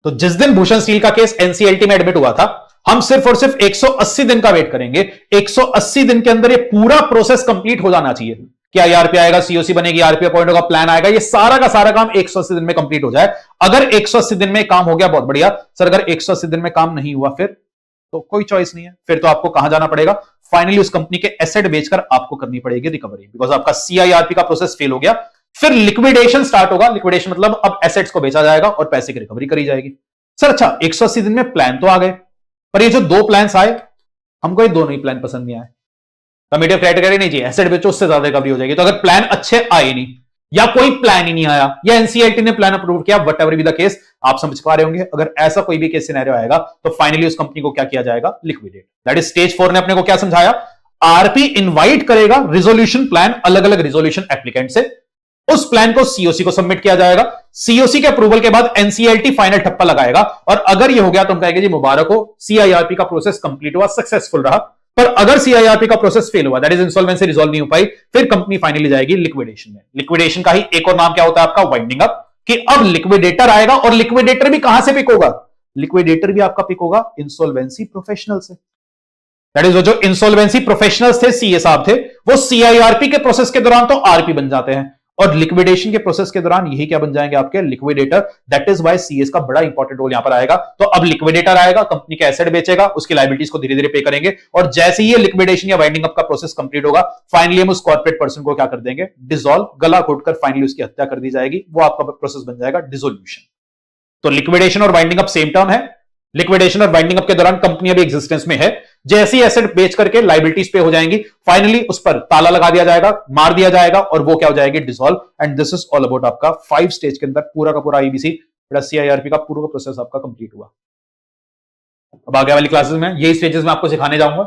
तो जिस दिन भूषण स्टील का केस एनसीएलटी में एडमिट हुआ था, हम सिर्फ और सिर्फ 180 दिन का वेट करेंगे। 180 दिन के अंदर ये पूरा प्रोसेस कंप्लीट हो जाना चाहिए कि आईआरपी आएगा, सीओसी बनेगी, आरपी अपॉइंट होगा, प्लान आएगा, ये सारा का सारा काम 180 दिन में कंप्लीट हो जाए। अगर 180 दिन में काम हो गया बहुत बढ़िया, सर अगर 180 दिन में काम नहीं हुआ फिर तो कोई चॉइस नहीं है, फिर तो आपको कहां जाना पड़ेगा, फाइनली उस कंपनी के एसेट बेचकर आपको करनी पड़ेगी रिकवरी, बिकॉज आपका सीआईआरपी का प्रोसेस फेल हो गया। फिर लिक्विडेशन स्टार्ट होगा, लिक्विडेशन मतलब अब एसेट्स को बेचा जाएगा और पैसे की रिकवरी करी जाएगी। सर अच्छा 180 दिन में प्लान तो आ गए, पर ये जो 2 प्लान्स आए हमको ये दोनों ही प्लान पसंद नहीं आए। कमेटी ऑफ क्राइटेरिया नहीं चाहिए, एसेट बेचो उससे ज्यादा रिकवरी हो जाएगी। तो अगर प्लान अच्छे आए नहीं, या कोई प्लान ही नहीं आया, या एनसीएलटी ने प्लान अप्रूव किया, what ever be the case, आप समझ पा रहे होंगे, अगर ऐसा कोई भी केस सिनेरियो आएगा तो फाइनली उस कंपनी को क्या किया जाएगा, लिक्विडेट। दैट इज स्टेज 4 ने अपने को क्या समझाया, आरपी इनवाइट करेगा रिजोल्यूशन प्लान अलग अलग रिजोल्यूशन एप्लीकेंट से, उस प्लान को सीओसी को सबमिट किया जाएगा, सीओसी के अप्रूवल के बाद एनसीएलटी फाइनल ठप्पा लगाएगा, और अगर ये हो गया तो हम कहेंगे जी मुबारक हो, सीआईआरपी का प्रोसेस कंप्लीट हुआ, सक्सेसफुल रहा। पर अगर सीआईआरपी का प्रोसेस फेल हुआ, दैट इज इंसॉल्वेंसी रिजॉल्व नहीं हो पाई, फिर कंपनी फाइनली जाएगी लिक्विडेशन में। लिक्विडेशन का ही एक और नाम क्या होता है आपका, वाइंडिंग अप, कि अब लिक्विडेटर आएगा, और लिक्विडेटर भी कहां से पिक होगा, लिक्विडेटर भी आपका पिक होगा इंसॉल्वेंसी प्रोफेशनल से। दैट इज जो इंसॉल्वेंसी प्रोफेशनल्स थे, सीए साहब थे, वो सीआईआरपी के प्रोसेस के दौरान तो आरपी बन जाते हैं, और लिक्विडेशन के प्रोसेस के दौरान यही क्या बन जाएंगे आपके liquidator. That is why CS का बड़ा इंपॉर्टेंट रोल यहां पर आएगा। तो अब लिक्विडेटर आएगा, कंपनी के एसेट बेचेगा, उसकी लायबिलिटीज को धीरे धीरे पे करेंगे, और जैसे ही ये लिक्विडेशन या वाइंडिंग अप का प्रोसेस कंप्लीट होगा, फाइनली हम उस कॉर्पोरेट पर्सन को क्या कर देंगे, डिसॉल्व, गला घोटकर फाइनली उसकी हत्या कर दी जाएगी। वो आपका प्रोसेस बन जाएगा डिसोल्यूशन। तो लिक्विडेशन और वाइंडिंग अप सेम टर्म है। लिक्विडेशन और वाइंडिंग अप के दौरान कंपनी अभी एग्जिस्टेंस में है, जैसी एसेट बेच करके लायबिलिटीज पे हो जाएंगी, फाइनली उस पर ताला लगा दिया जाएगा, मार दिया जाएगा, और वो क्या हो जाएगी, dissolve. And this is all about आपका 5 स्टेज के अंदर पूरा का पूरा आईबीसी प्लस सीआईआरपी का पूरा प्रोसेस आपका कंप्लीट हुआ। अब आगे वाली क्लासेस में यही स्टेजेस में आपको सिखाने जाऊंगा,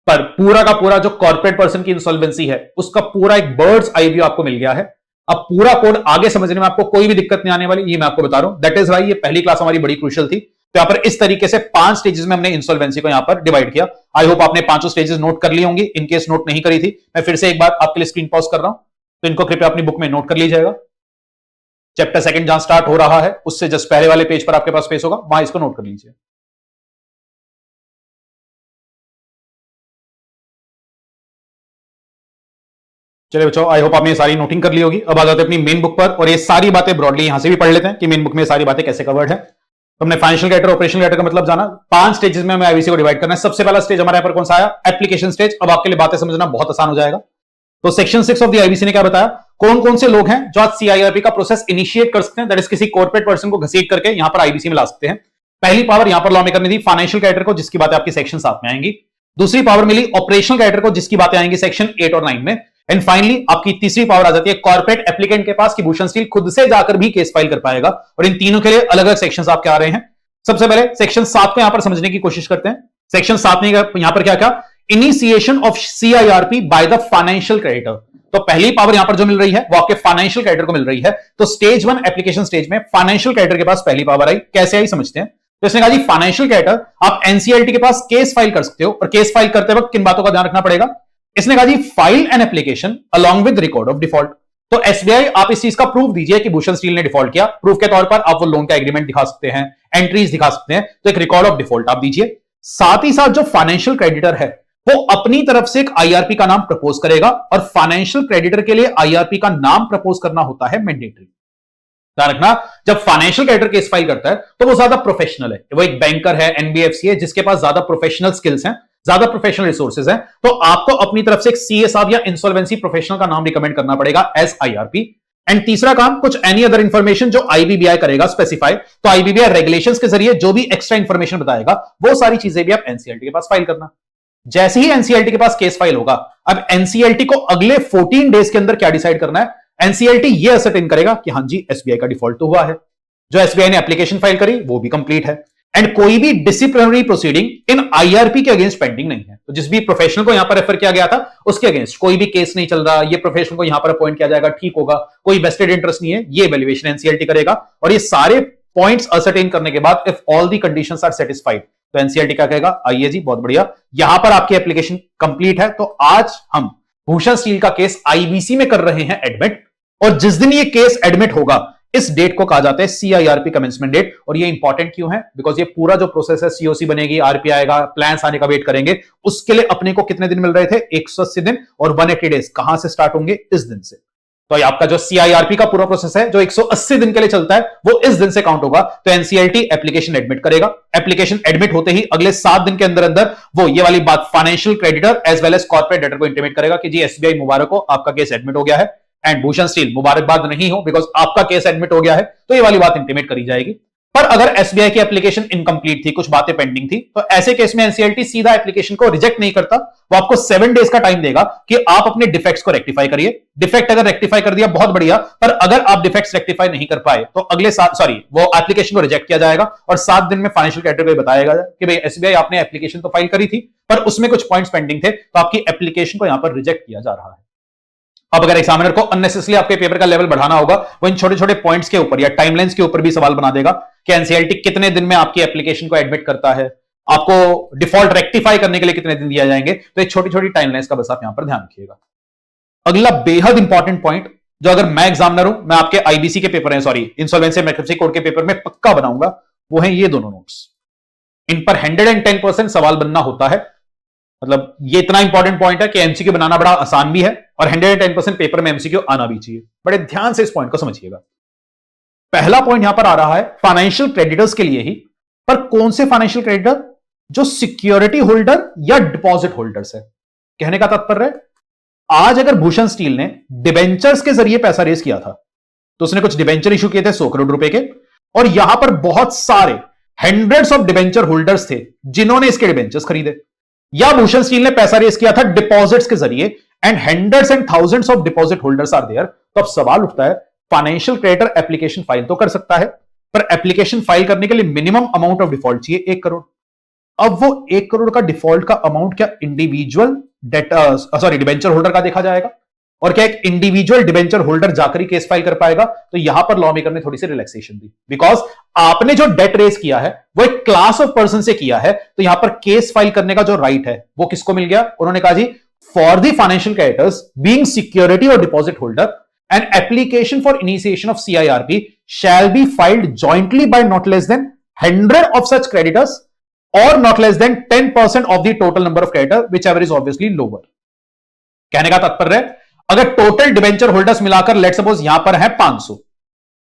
पर पूरा का पूरा जो कॉर्पोरेट पर्सन की इंसॉल्वेंसी है उसका पूरा एक बर्ड्स आई व्यू आपको मिल गया है। अब पूरा कोड आगे समझने में आपको कोई भी दिक्कत नहीं आने वाली, ये मैं आपको बता रहा हूं। दैट इज वाई ये पहली क्लास हमारी बड़ी क्रूशियल थी। तो यहां पर इस तरीके से 5 स्टेजेस में हमने इंसॉल्वेंसी को यहां पर डिवाइड किया। आई होप आपने 5 स्टेजेस नोट कर ली होंगी। इन केस नोट नहीं करी थी, मैं फिर से एक बार आपके लिए स्क्रीन पॉज कर रहा हूं, तो इनको कृपया अपनी बुक में नोट कर लीजिएगा। चैप्टर सेकंड जहां स्टार्ट हो रहा है उससे जस्ट पहले वाले पेज पर आपके पास स्पेस होगा, वहां इसको नोट कर लीजिए। चलिए बच्चों, आई होप आपने ये सारी नोटिंग कर ली होगी। अब आ जाते हैं अपनी मेन बुक पर, और ये सारी बातें ब्रॉडली यहां से भी पढ़ लेते हैं कि मेन बुक में सारी बातें कैसे कवर्ड है। तो हमने फाइनेंशियल कैरेक्टर, ऑपरेशनल कैरेक्टर का मतलब जाना। 5 स्टेजेस में हमें आईबीसी को डिवाइड करना है। सबसे पहला स्टेज हमारे यहां पर कौन सा आया, एप्लीकेशन स्टेज। अब आपके लिए बातें समझना बहुत आसान हो जाएगा। तो सेक्शन 6 ऑफ द आईबीसी ने क्या बताया, कौन कौन से लोग हैं जो आज सीआईआरपी का प्रोसेस इनिशिएट कर सकते हैं, दैट इज किसी कॉर्पोरेट पर्सन को घसीट करके यहां पर आईबीसी में ला सकते हैं। पहली पावर यहां पर लॉ मेकर ने दी फाइनेंशियल कैरेक्टर को, जिसकी बातें आपकी सेक्शन 7 में आएंगी। दूसरी पावर मिली ऑपरेशनल कैरेक्टर को, जिसकी बातें आएंगी सेक्शन 8 और 9 में। एंड फाइनली आपकी तीसरी पावर आ जाती है कॉर्पोरेट एप्लीकेंट के पास कि भूषण स्टील खुद से जाकर भी केस फाइल कर पाएगा। और इन तीनों के लिए अलग अलग सेक्शंस आपके आ रहे हैं। सबसे पहले सेक्शन 7 को यहां पर समझने की कोशिश करते हैं। सेक्शन 7 में यहां पर क्या क्या, initiation of CIRP by the financial creditor. तो पहली पावर यहां पर जो मिल रही है वो आपके फाइनेंशियल क्रेडिटर को मिल रही है। तो स्टेज 1 एप्लीकेशन स्टेज में फाइनेंशियल क्रेडिटर के पास पहली पावर आई। कैसे आई समझते हैं। तो इसने कहा जी फाइनेंशियल क्रेडिटर आप एनसीएलटी के पास केस फाइल कर सकते हो, और केस फाइल करते वक्त किन बातों का ध्यान रखना पड़ेगा। इसने कहा जी file an application along with record of default. तो एसबीआई आप इस चीज का प्रूफ दीजिए कि भूषण स्टील ने डिफॉल्ट किया। प्रूफ के तौर पर आप वो लोन का एग्रीमेंट दिखा सकते हैं, एंट्रीज दिखा सकते हैं, तो एक रिकॉर्ड ऑफ डिफॉल्ट आप दीजिए। साथ ही साथ जो फाइनेंशियल क्रेडिटर है वो अपनी तरफ से एक आईआरपी का नाम प्रपोज करेगा, और फाइनेंशियल क्रेडिटर के लिए आईआरपी का नाम प्रपोज करना होता है मैंडेटरी। ध्यान रखना, जब फाइनेंशियल क्रेडिटर केस फाइल करता है तो वो ज्यादा प्रोफेशनल है, वो एक बैंकर है, एनबीएफसी है, जिसके पास ज्यादा प्रोफेशनल स्किल्स हैं, ज्यादा प्रोफेशनल रिसोर्सेज हैं। तो आपको अपनी तरफ से एक सीएसआर या इंसॉल्वेंसी प्रोफेशनल का नाम रिकमेंड करना पड़ेगा एज आईआरपी। एंड तीसरा काम, कुछ एनी अदर इंफॉर्मेशन जो आईबीबीआई करेगा स्पेसिफाई। तो आईबीबीआई रेगुलेशंस के जरिए जो भी एक्स्ट्रा इंफॉर्मेशन बताएगा वो सारी चीजें भी आप एनसीएलटी के पास फाइल करना। जैसे ही एनसीएलटी के पास केस फाइल होगा, अब एनसीएलटी को अगले 14 डेज के अंदर क्या डिसाइड करना है, एनसीएलटी ये असर्टेन करेगा कि हां जी एसबीआई का डिफॉल्ट तो हुआ है, जो एसबीआई ने एप्लीकेशन फाइल करी वो भी कंप्लीट है, एंड कोई भी डिसिप्लिनरी प्रोसीडिंग इन आईआरपी के अगेंस्ट पेंडिंग नहीं है। तो जिस भी प्रोफेशनल को यहां पर रेफर किया गया था उसके अगेंस्ट कोई भी केस नहीं चल रहा, ये प्रोफेशनल को यहां पर अपॉइंट किया जाएगा, ठीक होगा, कोई वेस्टेड इंटरेस्ट नहीं है, ये वैल्यूएशन एनसीएलटी करेगा। और ये सारे पॉइंट्स असर्टेन करने के बाद if all the conditions are satisfied, तो एनसीएलटी क्या कहेगा, आइए जी बहुत बढ़िया, यहां पर आपकी एप्लीकेशन कंप्लीट है, तो आज हम भूषण स्टील का केस आईबीसी में कर रहे हैं एडमिट। और जिस दिन ये केस एडमिट होगा इस डेट को कहा जाता है सीआईआरपी कमेंसमेंट डेट। और ये इंपॉर्टेंट क्यों है, बिकॉज ये पूरा जो प्रोसेस है, सीओसी बनेगी, आरपी आएगा, प्लान्स आने का वेट करेंगे, उसके लिए अपने को कितने दिन मिल रहे थे, 180 दिन, और 180 डेज कहां से स्टार्ट होंगे, इस दिन से। तो आपका जो सीआईआरपी का पूरा प्रोसेस है जो 180 दिन के लिए चलता है वो इस दिन से काउंट होगा। तो एनसीएलटी एप्लीकेशन एडमिट करेगा। एप्लीकेशन एडमिट होते ही अगले 7 दिन के अंदर अंदर वो ये वाली बात financial creditor as well as corporate debtor को इंटीमेट करेगा कि जी एसबीआई मुबारक हो, आपका केस एडमिट हो गया है। एंड भूषण स्टील मुबारकबाद नहीं हो, बिकॉज आपका केस एडमिट हो गया है, तो ये वाली बात इंटीमेट करी जाएगी। पर अगर एसबीआई की एप्लीकेशन इनकम्प्लीट थी, कुछ बातें पेंडिंग थी, तो ऐसे केस में एनसीएलटी सीधा एप्लीकेशन को रिजेक्ट नहीं करता, वो आपको 7 डेज का टाइम देगा कि आप अपने डिफेक्ट्स को रेक्टिफाई करिए। डिफेक्ट अगर रेक्टिफाई कर दिया बहुत बढ़िया, पर अगर आप डिफेक्ट्स रेक्टिफाई नहीं कर पाए तो अगले वो एप्लीकेशन को रिजेक्ट किया जाएगा, और 7 दिन में फाइनेंशियल कैटेगरी बताएगा कि भाई एसबीआई आपने एप्लीकेशन तो फाइल करी थी पर उसमें कुछ पॉइंट्स पेंडिंग थे, तो आपकी एप्लीकेशन को यहां पर रिजेक्ट किया जा रहा है। अब अगर एग्जामिनर को अननेसेसरी आपके पेपर का लेवल बढ़ाना होगा, वो इन छोटे छोटे पॉइंट्स के ऊपर या टाइमलाइंस के ऊपर भी सवाल बना देगा कि एनसीएलटी कितने दिन में आपकी एप्लीकेशन को एडमिट करता है, आपको डिफॉल्ट रेक्टिफाई करने के लिए कितने दिन दिया जाएंगे। तो एक छोटी छोटी टाइमलाइंस का बस आप यहां पर ध्यान रखिएगा। अगला बेहद इंपॉर्टेंट पॉइंट जो अगर मैं एग्जामिनर हूं, मैं आपके आईबीसी के पेपर है, सॉरी इंसॉल्वेंसी बैंक्रप्सी कोड के पेपर में पक्का बनाऊंगा, वो है ये दोनों नोट्स। इन पर 110% सवाल बनना होता है। मतलब ये इतना इंपॉर्टेंट पॉइंट है कि एमसीक्यू बनाना बड़ा आसान भी है और 110% पेपर में एमसीक्यू आना भी चाहिए। बड़े ध्यान से इस पॉइंट को समझिएगा। पहला पॉइंट यहां पर आ रहा है फाइनेंशियल क्रेडिटर्स के लिए ही, पर कौन से फाइनेंशियल क्रेडिटर? जो सिक्योरिटी होल्डर या डिपॉजिट होल्डर्स है। कहने का तात्पर्य है, आज अगर भूषण स्टील ने डिबेंचर्स के जरिए पैसा रेज किया था, तो उसने कुछ डिबेंचर इशू किए थे 100 करोड़ रुपए के, और यहां पर बहुत सारे हंड्रेड्स ऑफ डिबेंचर होल्डर्स थे जिन्होंने इसके डिबेंचर्स खरीदे, या भूषण स्टील ने पैसा रेज किया था डिपॉजिट्स के जरिए, and hundreds and thousands of deposit holders are there. तो अब सवाल उठता है, फाइनेंशियल क्रेडिटर एप्लीकेशन फाइल तो कर सकता है, पर एप्लीकेशन फाइल करने के लिए मिनिमम अमाउंट ऑफ डिफॉल्ट चाहिए 1 करोड़। अब वो 1 करोड़ का डिफॉल्ट का अमाउंट क्या इंडिविजुअल डिबेंचर होल्डर का देखा जाएगा, और क्या एक इंडिविजुअल डिबेंचर होल्डर जाकर ही केस फाइल कर पाएगा? तो यहां पर लॉ मेकर ने थोड़ी सी रिलैक्सेशन दी, बिकॉज आपने जो डेट रेज किया है वो एक क्लास ऑफ पर्सन से किया है, तो यहां पर केस फाइल करने का जो राइट है वो किसको मिल गया? उन्होंने कहा जी, for the financial creditors being security और deposit holder, an application for initiation of CIRP shall be filed jointly by not less than 100 of such creditors or not less than 10% of the total number of creditor, whichever is obviously lower. कहने का तात्पर्य है, अगर total debenture holders मिलाकर let suppose यहां पर है 500,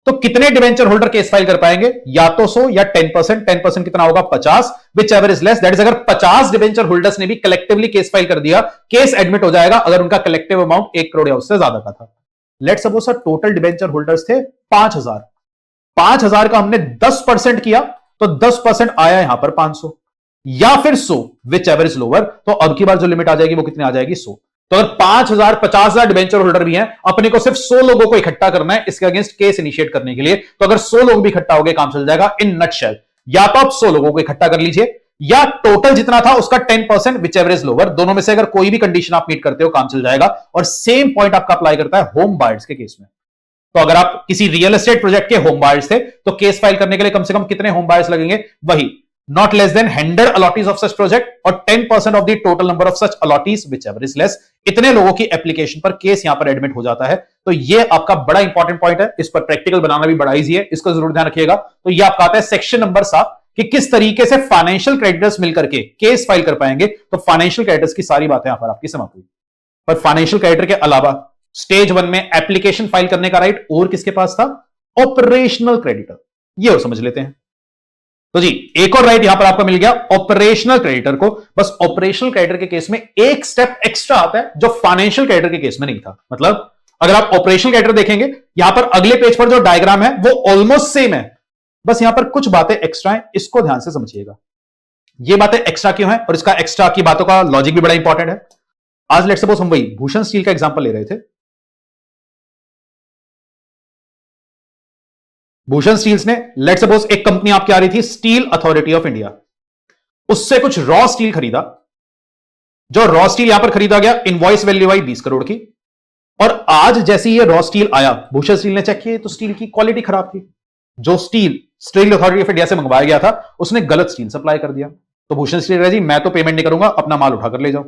तो कितने डिबेंचर होल्डर केस फाइल कर पाएंगे? या तो 100 या 10%। 10% कितना होगा? 50, which ever is less, that is अगर 50 डिबेंचर होल्डर्स ने भी कलेक्टिवली केस फाइल कर दिया, केस एडमिट हो जाएगा अगर उनका कलेक्टिव अमाउंट 1 करोड़ या उससे ज्यादा का था। Let suppose sir total debenture holders थे 5000, 5000 का हमने 10% किया, तो 10% आया यहां पर 500, या फिर 100, विच एवर इज लोअर। तो अब की बार जो लिमिट आ जाएगी वो कितनी आ जाएगी? 100। तो अगर 5000 50,000 डिबेंचर होल्डर भी हैं, अपने को सिर्फ 100 लोगों को इकट्ठा करना है इसके अगेंस्ट केस इनिशिएट करने के लिए, तो अगर 100 लोग भी इकट्ठा हो गए काम चल जाएगा। इन नटशेल, या तो आप 100 लोगों को इकट्ठा कर लीजिए, या टोटल जितना था उसका 10% विच एवर इज लोअर, दोनों में से अगर कोई भी कंडीशन आप मीट करते हो काम चल जाएगा। और सेम पॉइंट आपका अप्लाई करता है होम बायर्स के केस में। तो अगर आप किसी रियल एस्टेट प्रोजेक्ट के होम बायर्स थे, तो केस फाइल करने के लिए कम से कम कितने होम बायर्स लगेंगे? वही not less than 100 allottees of such project और 10% of the total number of such allottees whichever is less। इतने लोगों की एप्लीकेशन पर केस यहां पर एडमिट हो जाता है। तो ये आपका बड़ा इंपॉर्टेंट पॉइंट है, इस पर प्रैक्टिकल बनाना भी बड़ा इजी है, इसको जरूर ध्यान रखिएगा। तो ये आपका आता है सेक्शन नंबर 7 कि किस तरीके से फाइनेंशियल क्रेडिटर्स मिलकर के केस फाइल कर पाएंगे। तो फाइनेंशियल क्रेडिटर्स की सारी बातें यहां पर आपकी समाप्त हुई। पर फाइनेंशियल क्रेडिटर के अलावा स्टेज 1 में एप्लीकेशन फाइल करने का राइट और किसके पास था? Operational creditor. ये और समझ लेते हैं। तो जी एक और राइट यहां पर आपको मिल गया ऑपरेशनल क्रेडिटर को। बस ऑपरेशनल क्रेडिटर के केस में एक स्टेप एक्स्ट्रा आता है जो फाइनेंशियल क्रेडिटर के केस में नहीं था। मतलब अगर आप ऑपरेशनल क्रेडिटर देखेंगे, यहां पर अगले पेज पर जो डायग्राम है वो ऑलमोस्ट सेम है, बस यहां पर कुछ बातें एक्स्ट्रा हैं, इसको ध्यान से समझिएगा। ये बातें एक्स्ट्रा क्यों है और इसका एक्स्ट्रा की बातों का लॉजिक भी बड़ा इंपॉर्टेंट है। आज लेट्स सपोज हम वही भूषण स्टील का एग्जांपल ले रहे थे। भूषण स्टील्स ने लेट्स सपोज एक कंपनी आपकी आ रही थी स्टील अथॉरिटी ऑफ इंडिया, उससे कुछ रॉ स्टील खरीदा। जो रॉ स्टील यहां पर खरीदा गया, इनवॉइस वैल्यू आई 20 करोड़ की, और आज जैसे ये रॉ स्टील आया, भूषण स्टील ने चेक किया तो स्टील की क्वालिटी खराब थी। जो स्टील अथॉरिटी ऑफ इंडिया से मंगवाया गया था उसने गलत स्टील सप्लाई कर दिया। तो भूषण स्टील कह रहा जी मैं तो पेमेंट नहीं करूंगा, अपना माल उठाकर ले जाओ।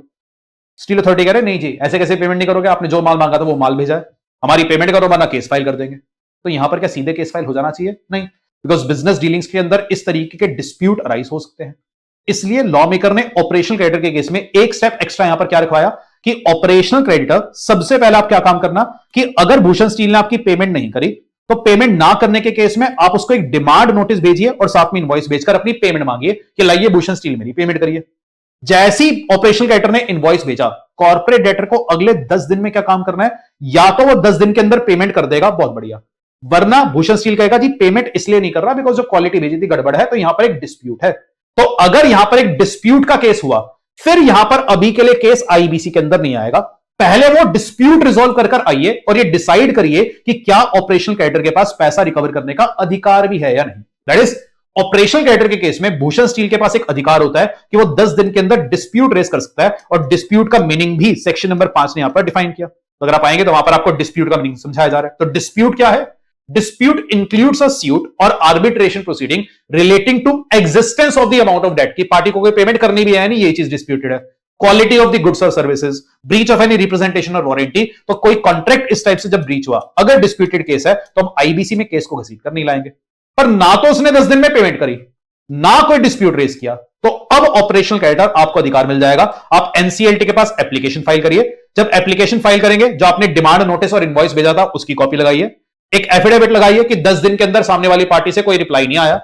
स्टील अथॉरिटी कह रहे नहीं जी ऐसे कैसे पेमेंट नहीं करोगे, आपने जो माल मांगा था वो माल भेजा है, हमारी पेमेंट करो वरना केस फाइल कर देंगे। तो यहां पर क्या सीधे केस फाइल हो जाना चाहिए? नहीं, बिकॉज बिजनेस डीलिंग्स के अंदर इस तरीके के डिस्प्यूट अराइज हो सकते हैं। इसलिए लॉ मेकर ने ऑपरेशनल क्रेडिटर के केस में एक स्टेप एक्स्ट्रा यहां पर क्या रखवाया कि ऑपरेशनल क्रेडिटर सबसे पहले आप क्या काम करना कि अगर भूषण स्टील ने आपकी पेमेंट नहीं करी तो पेमेंट ना करने के केस में आप उसको एक डिमांड नोटिस भेजिए और साथ में इनवॉइस भेजकर अपनी पेमेंट मांगिए कि लाइए भूषण स्टील मेरी पेमेंट करिए। जैसी ऑपरेशनल क्रेडिटर ने इनवॉइस भेजा, कॉर्पोरेट डेटर को अगले 10 दिन में क्या काम करना है, या तो वो 10 दिन के अंदर पेमेंट कर देगा, बहुत बढ़िया, वरना भूषण स्टील कहेगा जी पेमेंट इसलिए नहीं कर रहा बिकॉज जो क्वालिटी भेजी थी गड़बड़ है। तो यहां पर एक डिस्प्यूट है। तो अगर यहां पर एक डिस्प्यूट का केस हुआ, फिर यहां पर अभी के लिए केस आईबीसी के अंदर नहीं आएगा, पहले वो डिस्प्यूट रिजॉल्व कर आइए और ये डिसाइड करिए कि क्या ऑपरेशनल क्रेडिटर के पास पैसा रिकवर करने का अधिकार भी है या नहीं। दैट इज ऑपरेशनल क्रेडिटर के केस में भूषण स्टील के पास एक अधिकार होता है कि वो 10 दिन के अंदर डिस्प्यूट रेज कर सकता है, और डिस्प्यूट का मीनिंग भी सेक्शन नंबर 5 ने यहां पर डिफाइन किया। तो अगर आप आएंगे तो वहां पर आपको डिस्प्यूट का मीनिंग समझाया जा रहा है। तो डिस्प्यूट क्या है? Dispute includes a suit or arbitration proceeding relating to existence of the amount of debt, कि पार्टी को कोई पेमेंट करनी भी है नहीं, ये चीज डिस्प्यूटेड है। क्वालिटी ऑफ द गुड्स और services, breach of any representation और वारंटी। तो कोई कॉन्ट्रैक्ट इस टाइप से जब ब्रीच हुआ, अगर डिस्प्यूटेड केस है तो हम आईबीसी में केस को घसीट कर नहीं लाएंगे। पर ना तो उसने 10 दिन में पेमेंट करी, ना कोई डिस्प्यूट रेज किया, तो अब ऑपरेशनल क्रेडिटर आपको अधिकार मिल जाएगा। आप एनसीएलटी के पास एप्लीकेशन फाइल करिए। जब एप्लीकेशन फाइल करेंगे, जो आपने डिमांड नोटिस और इनवॉइस भेजा था उसकी कॉपी लगाइए, एक एफिडेविट लगाइए कि 10 दिन के अंदर सामने वाली पार्टी से कोई रिप्लाई नहीं आया,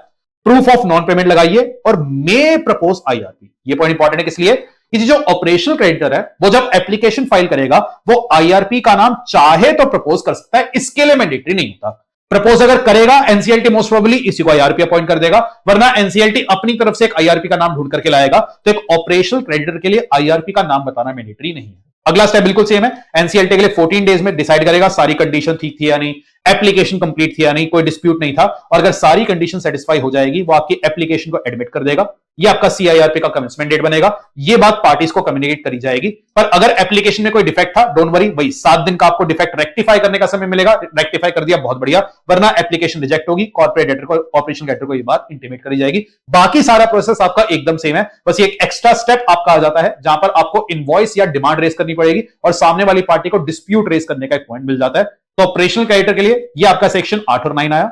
प्रूफ ऑफ नॉन पेमेंट लगाइए और मे प्रपोज आईआरपी। ये पॉइंट इंपॉर्टेंट है, किस लिए कि जो ऑपरेशनल क्रेडिटर है वो जब एप्लीकेशन फाइल करेगा वो आईआरपी का नाम चाहे तो प्रपोज कर सकता है, इसके लिए मैंडेटरी नहीं होता। प्रपोज अगर करेगा एनसीएलटी मोस्ट प्रोबेबली इसी को आईआरपी अपॉइंट कर देगा, वरना एनसीएलटी अपनी तरफ से एक आईआरपी का नाम ढूंढ करके लाएगा। तो एक ऑपरेशनल क्रेडिटर के लिए आईआरपी का नाम बताना मैंडेटरी नहीं है। अगला स्टेप बिल्कुल सेम है, एनसीएलटी के लिए 14 डेज में डिसाइड करेगा सारी कंडीशन ठीक थी या नहीं, एप्लीकेशन कंप्लीट थी या नहीं, कोई डिस्प्यूट नहीं था, और अगर सारी कंडीशन सेटिस्फाई हो जाएगी वो आपकी एप्लीकेशन को एडमिट कर देगा। ये आपका सीआईआरपी का कमेंसमेंट डेट बनेगा। ये बात पार्टीज को कम्युनिकेट करी जाएगी। पर अगर एप्लीकेशन में कोई डिफेक्ट था, डोंट वरी, वही 7 दिन का आपको डिफेक्ट रेक्टिफाई करने का समय मिलेगा। रेक्टिफाई कर दिया बहुत बढ़िया, वरना एप्लीकेशन रिजेक्ट होगी। कॉर्पोरेट डेटर को, ऑपरेशन डेटर को ये बात इंटीमेट करी जाएगी। बाकी सारा प्रोसेस आपका एकदम सेम है, बस ये एक एक्स्ट्रा स्टेप आपका आ जाता है जहां पर आपको इनवॉइस या डिमांड रेज करनी पड़ेगी और सामने वाली पार्टी को डिस्प्यूट रेज करने का एक पॉइंट मिल जाता है। तो ऑपरेशनल क्रेडिटर के लिए ये आपका सेक्शन 8 और 9 आया।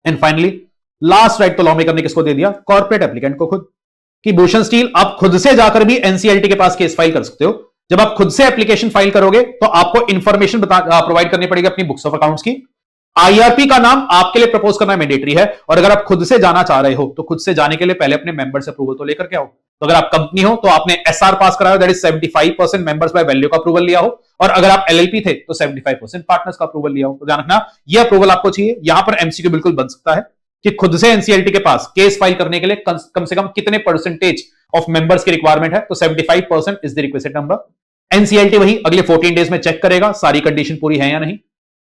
एंड फाइनली लास्ट राइट तो लॉ मेकर ने किसको दे दिया? कॉर्पोरेट एप्लीकेंट को खुद, कि भूषण स्टील आप खुद से जाकर भी एनसीएलटी के पास केस फाइल कर सकते हो। जब आप खुद से एप्लीकेशन फाइल करोगे तो आपको इंफॉर्मेशन प्रोवाइड करनी पड़ेगी अपनी बुक्स ऑफ अकाउंट्स की। आईआरपी का नाम आपके लिए प्रपोज करना मैंडेटरी है, और अगर आप खुद से जाना चाह रहे हो तो खुद से जाने के लिए पहले अपने मेंबर से अप्रूवल तो लेकर के आओ। तो अगर आप कंपनी हो तो आपने एसआर पास कराया, that is 75% members by value का अप्रूवल लिया हो, और अगर आप एलएलपी थे तो 75% पार्टनर्स का अप्रूवल लिया हो। तो ध्यान रखना ये अप्रूवल आपको चाहिए। यहां पर एमसीक्यू बिल्कुल बन सकता है कि खुद से एनसीएलटी के पास केस फाइल करने के लिए कम से कम कितने परसेंटेज ऑफ मेंबर्स की रिक्वायरमेंट है, तो 75% is the requested number. NCLT वही अगले 14 डेज में चेक करेगा सारी कंडीशन पूरी है या नहीं।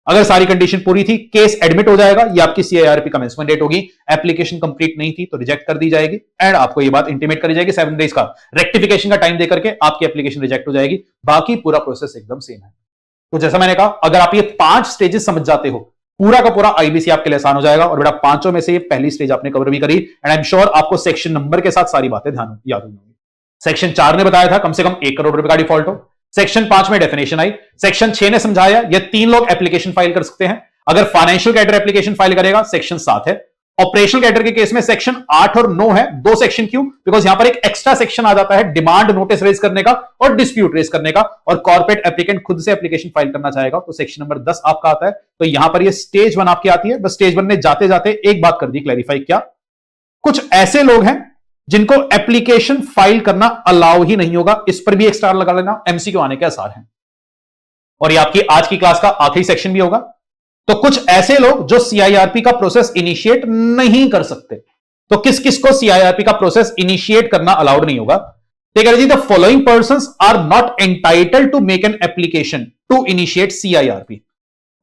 अगर सारी कंडीशन पूरी थी, केस एडमिट हो जाएगा, ये आपकी सीआईआरपी कमेंसमेंट डेट होगी। एप्लीकेशन कंप्लीट नहीं थी तो रिजेक्ट कर दी जाएगी, एंड आपको ये बात इंटीमेट करी जाएगी 7 डेज का रेक्टिफिकेशन का टाइम देकर के आपकी एप्लीकेशन रिजेक्ट हो जाएगी। बाकी पूरा प्रोसेस एकदम सेम है। तो जैसा मैंने कहा, अगर आप ये 5 स्टेजेस समझ जाते हो, पूरा का पूरा आईबीसी आपके लिए आसान हो जाएगा। और बेटा 5 में से ये पहली स्टेज आपने कवर भी करी, एंड आई एम श्योर आपको सेक्शन नंबर के साथ सारी बातें ध्यान याद होंगी। सेक्शन 4 ने बताया था कम से कम 1 करोड़ रुपए का डिफॉल्ट हो। सेक्शन 5 में डेफिनेशन आई। सेक्शन 6 ने समझाया ये 3 लोग एप्लीकेशन फाइल कर सकते हैं। अगर फाइनेंशियल क्रेडिटर एप्लीकेशन फाइल करेगा, सेक्शन 7 है। ऑपरेशनल क्रेडिटर के केस में सेक्शन 8 और 9 है। 2 सेक्शन क्यों? बिकॉज यहां पर एक एक्स्ट्रा सेक्शन आ जाता है डिमांड नोटिस रेज करने का और डिस्प्यूट रेज करने का, और कॉर्पोरेट एप्लीकेंट खुद से एप्लीकेशन फाइल करना चाहेगा तो सेक्शन नंबर 10 आपका आता है। तो यहां पर ये स्टेज 1 आपकी आती है। बस स्टेज 1 ने जाते जाते एक बात कर दी क्लैरिफाई, क्या कुछ ऐसे लोग हैं जिनको एप्लीकेशन फाइल करना अलाउ ही नहीं होगा। इस पर भी एक स्टार लगा लेना, एमसीक्यू आने के आसार हैं। और ये आपकी आज की क्लास का आखिरी सेक्शन भी होगा। तो कुछ ऐसे लोग जो सीआईआरपी का प्रोसेस इनिशिएट नहीं कर सकते, तो किस किस को सीआईआरपी का प्रोसेस इनिशिएट करना अलाउड नहीं होगा? ठीक है जी, the following persons are not entitled to make an application to initiate CIRP.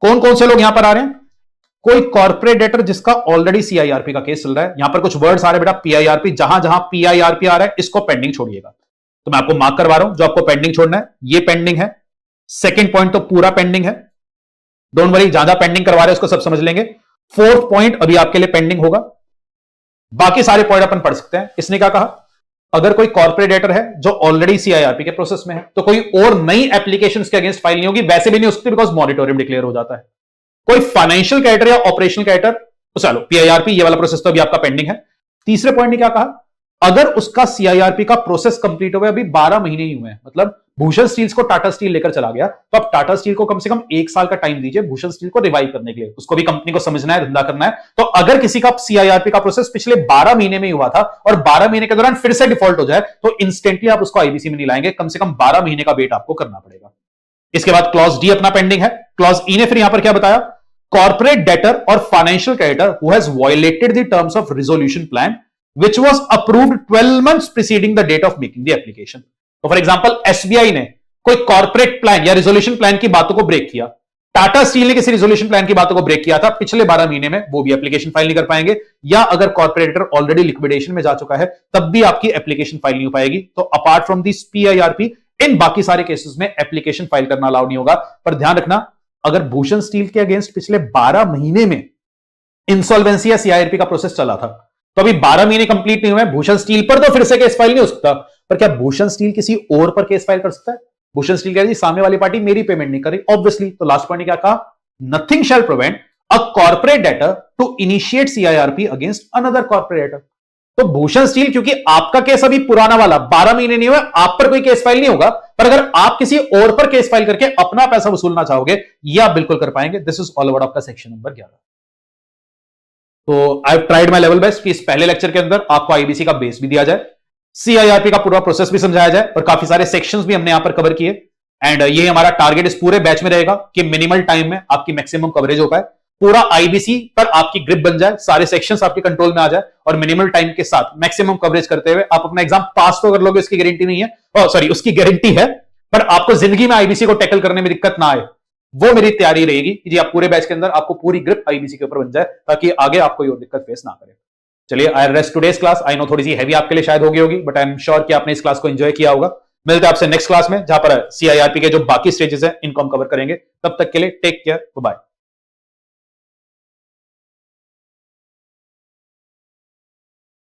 कौन कौन से लोग यहां पर आ रहे हैं? कोई कॉर्पोरेट डेटर जिसका ऑलरेडी सीआईआरपी का केस चल रहा है। यहां पर कुछ वर्ड्स आ रहे हैं बेटा, पीआईआरपी, जहां जहां पीआईआरपी आ रहा है इसको पेंडिंग छोड़िएगा। तो मैं आपको मार्क करवा रहा हूं, जो आपको पेंडिंग छोड़ना है ये पेंडिंग है। सेकंड पॉइंट तो पूरा पेंडिंग है, डोंट वरी, ज्यादा पेंडिंग करवा रहे हैं उसको सब समझ लेंगे। 4th पॉइंट अभी आपके लिए पेंडिंग होगा, बाकी सारे पॉइंट अपन पढ़ सकते हैं। इसने क्या कहा? अगर कोई कॉर्पोरेट डेटर है जो ऑलरेडी सीआईआरपी के प्रोसेस में है तो कोई और नई एप्लीकेशन के अगेंस्ट फाइल नहीं होगी, वैसे भी नहीं हो सकती बिकॉज मॉनिटोरियम डिक्लेयर हो जाता है। कोई फाइनेंशियल क्रेडिटर या ऑपरेशनल क्रेडिटर, तो चलो पीआईआरपी ये वाला प्रोसेस तो अभी आपका पेंडिंग है। तीसरे पॉइंट ने क्या कहा? अगर उसका सीआईआरपी का प्रोसेस कंप्लीट हुआ, अभी 12 महीने ही हुए हैं, मतलब भूषण स्टील्स को टाटा स्टील लेकर चला गया, तो आप टाटा स्टील को कम से कम 1 साल का टाइम दीजिए भूषण स्टील को रिवाइव करने के लिए। उसको भी कंपनी को समझना है, धंधा करना है। तो अगर किसी का सीआईआरपी का प्रोसेस पिछले 12 महीने में ही हुआ था और 12 महीने के दौरान फिर से डिफॉल्ट हो जाए, तो इंस्टेंटली आप उसको आईबीसी में नहीं लाएंगे, कम से कम 12 महीने का वेट आपको करना पड़ेगा। इसके बाद क्लॉज डी अपना पेंडिंग है। क्लॉज ई ने फिर यहां पर क्या बताया? कॉर्पोरेट डेटर और financial creditor who has violated the terms of resolution plan which was approved 12 months preceding the date of making the application। तो फॉर एग्जांपल एसबीआई ने कोई कॉर्पोरेट प्लान या रिजोल्यूशन प्लान की बातों को ब्रेक किया, Tata steel ने किसी रिजोल्यूशन प्लान की बातों को ब्रेक किया था पिछले 12 महीने में, वो भी एप्लीकेशन फाइल नहीं कर पाएंगे। या अगर कॉर्पोरेटर ऑलरेडी लिक्विडेशन में जा चुका है तब भी आपकी एप्लीकेशन फाइल नहीं हो पाएगी। तो अपार्ट फ्रॉम दिस पीआईआरपी, इन बाकी सारे केसेस में एप्लीकेशन फाइल करना अलाउ नहीं होगा। पर ध्यान रखना, अगर भूषण स्टील के अगेंस्ट पिछले 12 महीने में इंसॉल्वेंसी या सीआईआरपी का प्रोसेस चला था, तो अभी 12 महीने कंप्लीट नहीं हुए, भूषण स्टील पर तो फिर से केस फाइल नहीं हो सकता। पर क्या भूषण स्टील किसी और पर केस फाइल कर सकता है? भूषण स्टील कह रही सामने वाली पार्टी मेरी पेमेंट नहीं कर रही, ऑब्वियसली। तो लास्ट पॉइंट क्या कहा? Nothing shall prevent a corporate debtor to initiate CIRP against another corporate debtor. तो भूषण स्टील, क्योंकि आपका केस अभी पुराना वाला 12 महीने नहीं हुआ, आप पर कोई केस फाइल नहीं होगा, पर अगर आप किसी और पर केस फाइल करके अपना पैसा वसूलना चाहोगे, ये आप बिल्कुल कर पाएंगे। दिस इज ऑल अबाउट आपका सेक्शन नंबर 11। तो I have tried my level best कि इस पहले लेक्चर के अंदर आपको आईबीसी का बेस भी दिया जाए, सीआईआरपी का पूरा प्रोसेस भी समझाया जाए, और काफी सारे सेक्शंस भी हमने यहां पर कवर किए। एंड ये हमारा टारगेट इस पूरे बैच में रहेगा कि मिनिमल टाइम में आपकी मैक्सिमम कवरेज हो पाए, पूरा आईबीसी पर आपकी ग्रिप बन जाए, सारे सेक्शंस आपके कंट्रोल में आ जाए, और मिनिमल टाइम के साथ मैक्सिमम कवरेज करते हुए आप अपना एग्जाम पास तो कर लोगे, उसकी गारंटी नहीं है, सॉरी उसकी गारंटी है, पर आपको जिंदगी में आईबीसी को टैकल करने में दिक्कत ना आए, वो मेरी तैयारी रहेगी कि जी आप पूरे बैच के अंदर आपको पूरी ग्रिप आईबीसी के ऊपर बन जाए, ताकि आगे आप कोई और दिक्कत फेस ना करें। चलिए, आई rest today's class. I know थोड़ी सी हैवी आपके लिए शायद होगी, बट आई एम श्योर कि आपने इस क्लास को एंजॉय किया होगा। मिलते हैं आपसे नेक्स्ट क्लास में, जहां पर सीआईआरपी के जो बाकी स्टेजेस हैं इनको हम कवर करेंगे। तब तक के लिए टेक केयर, बाय।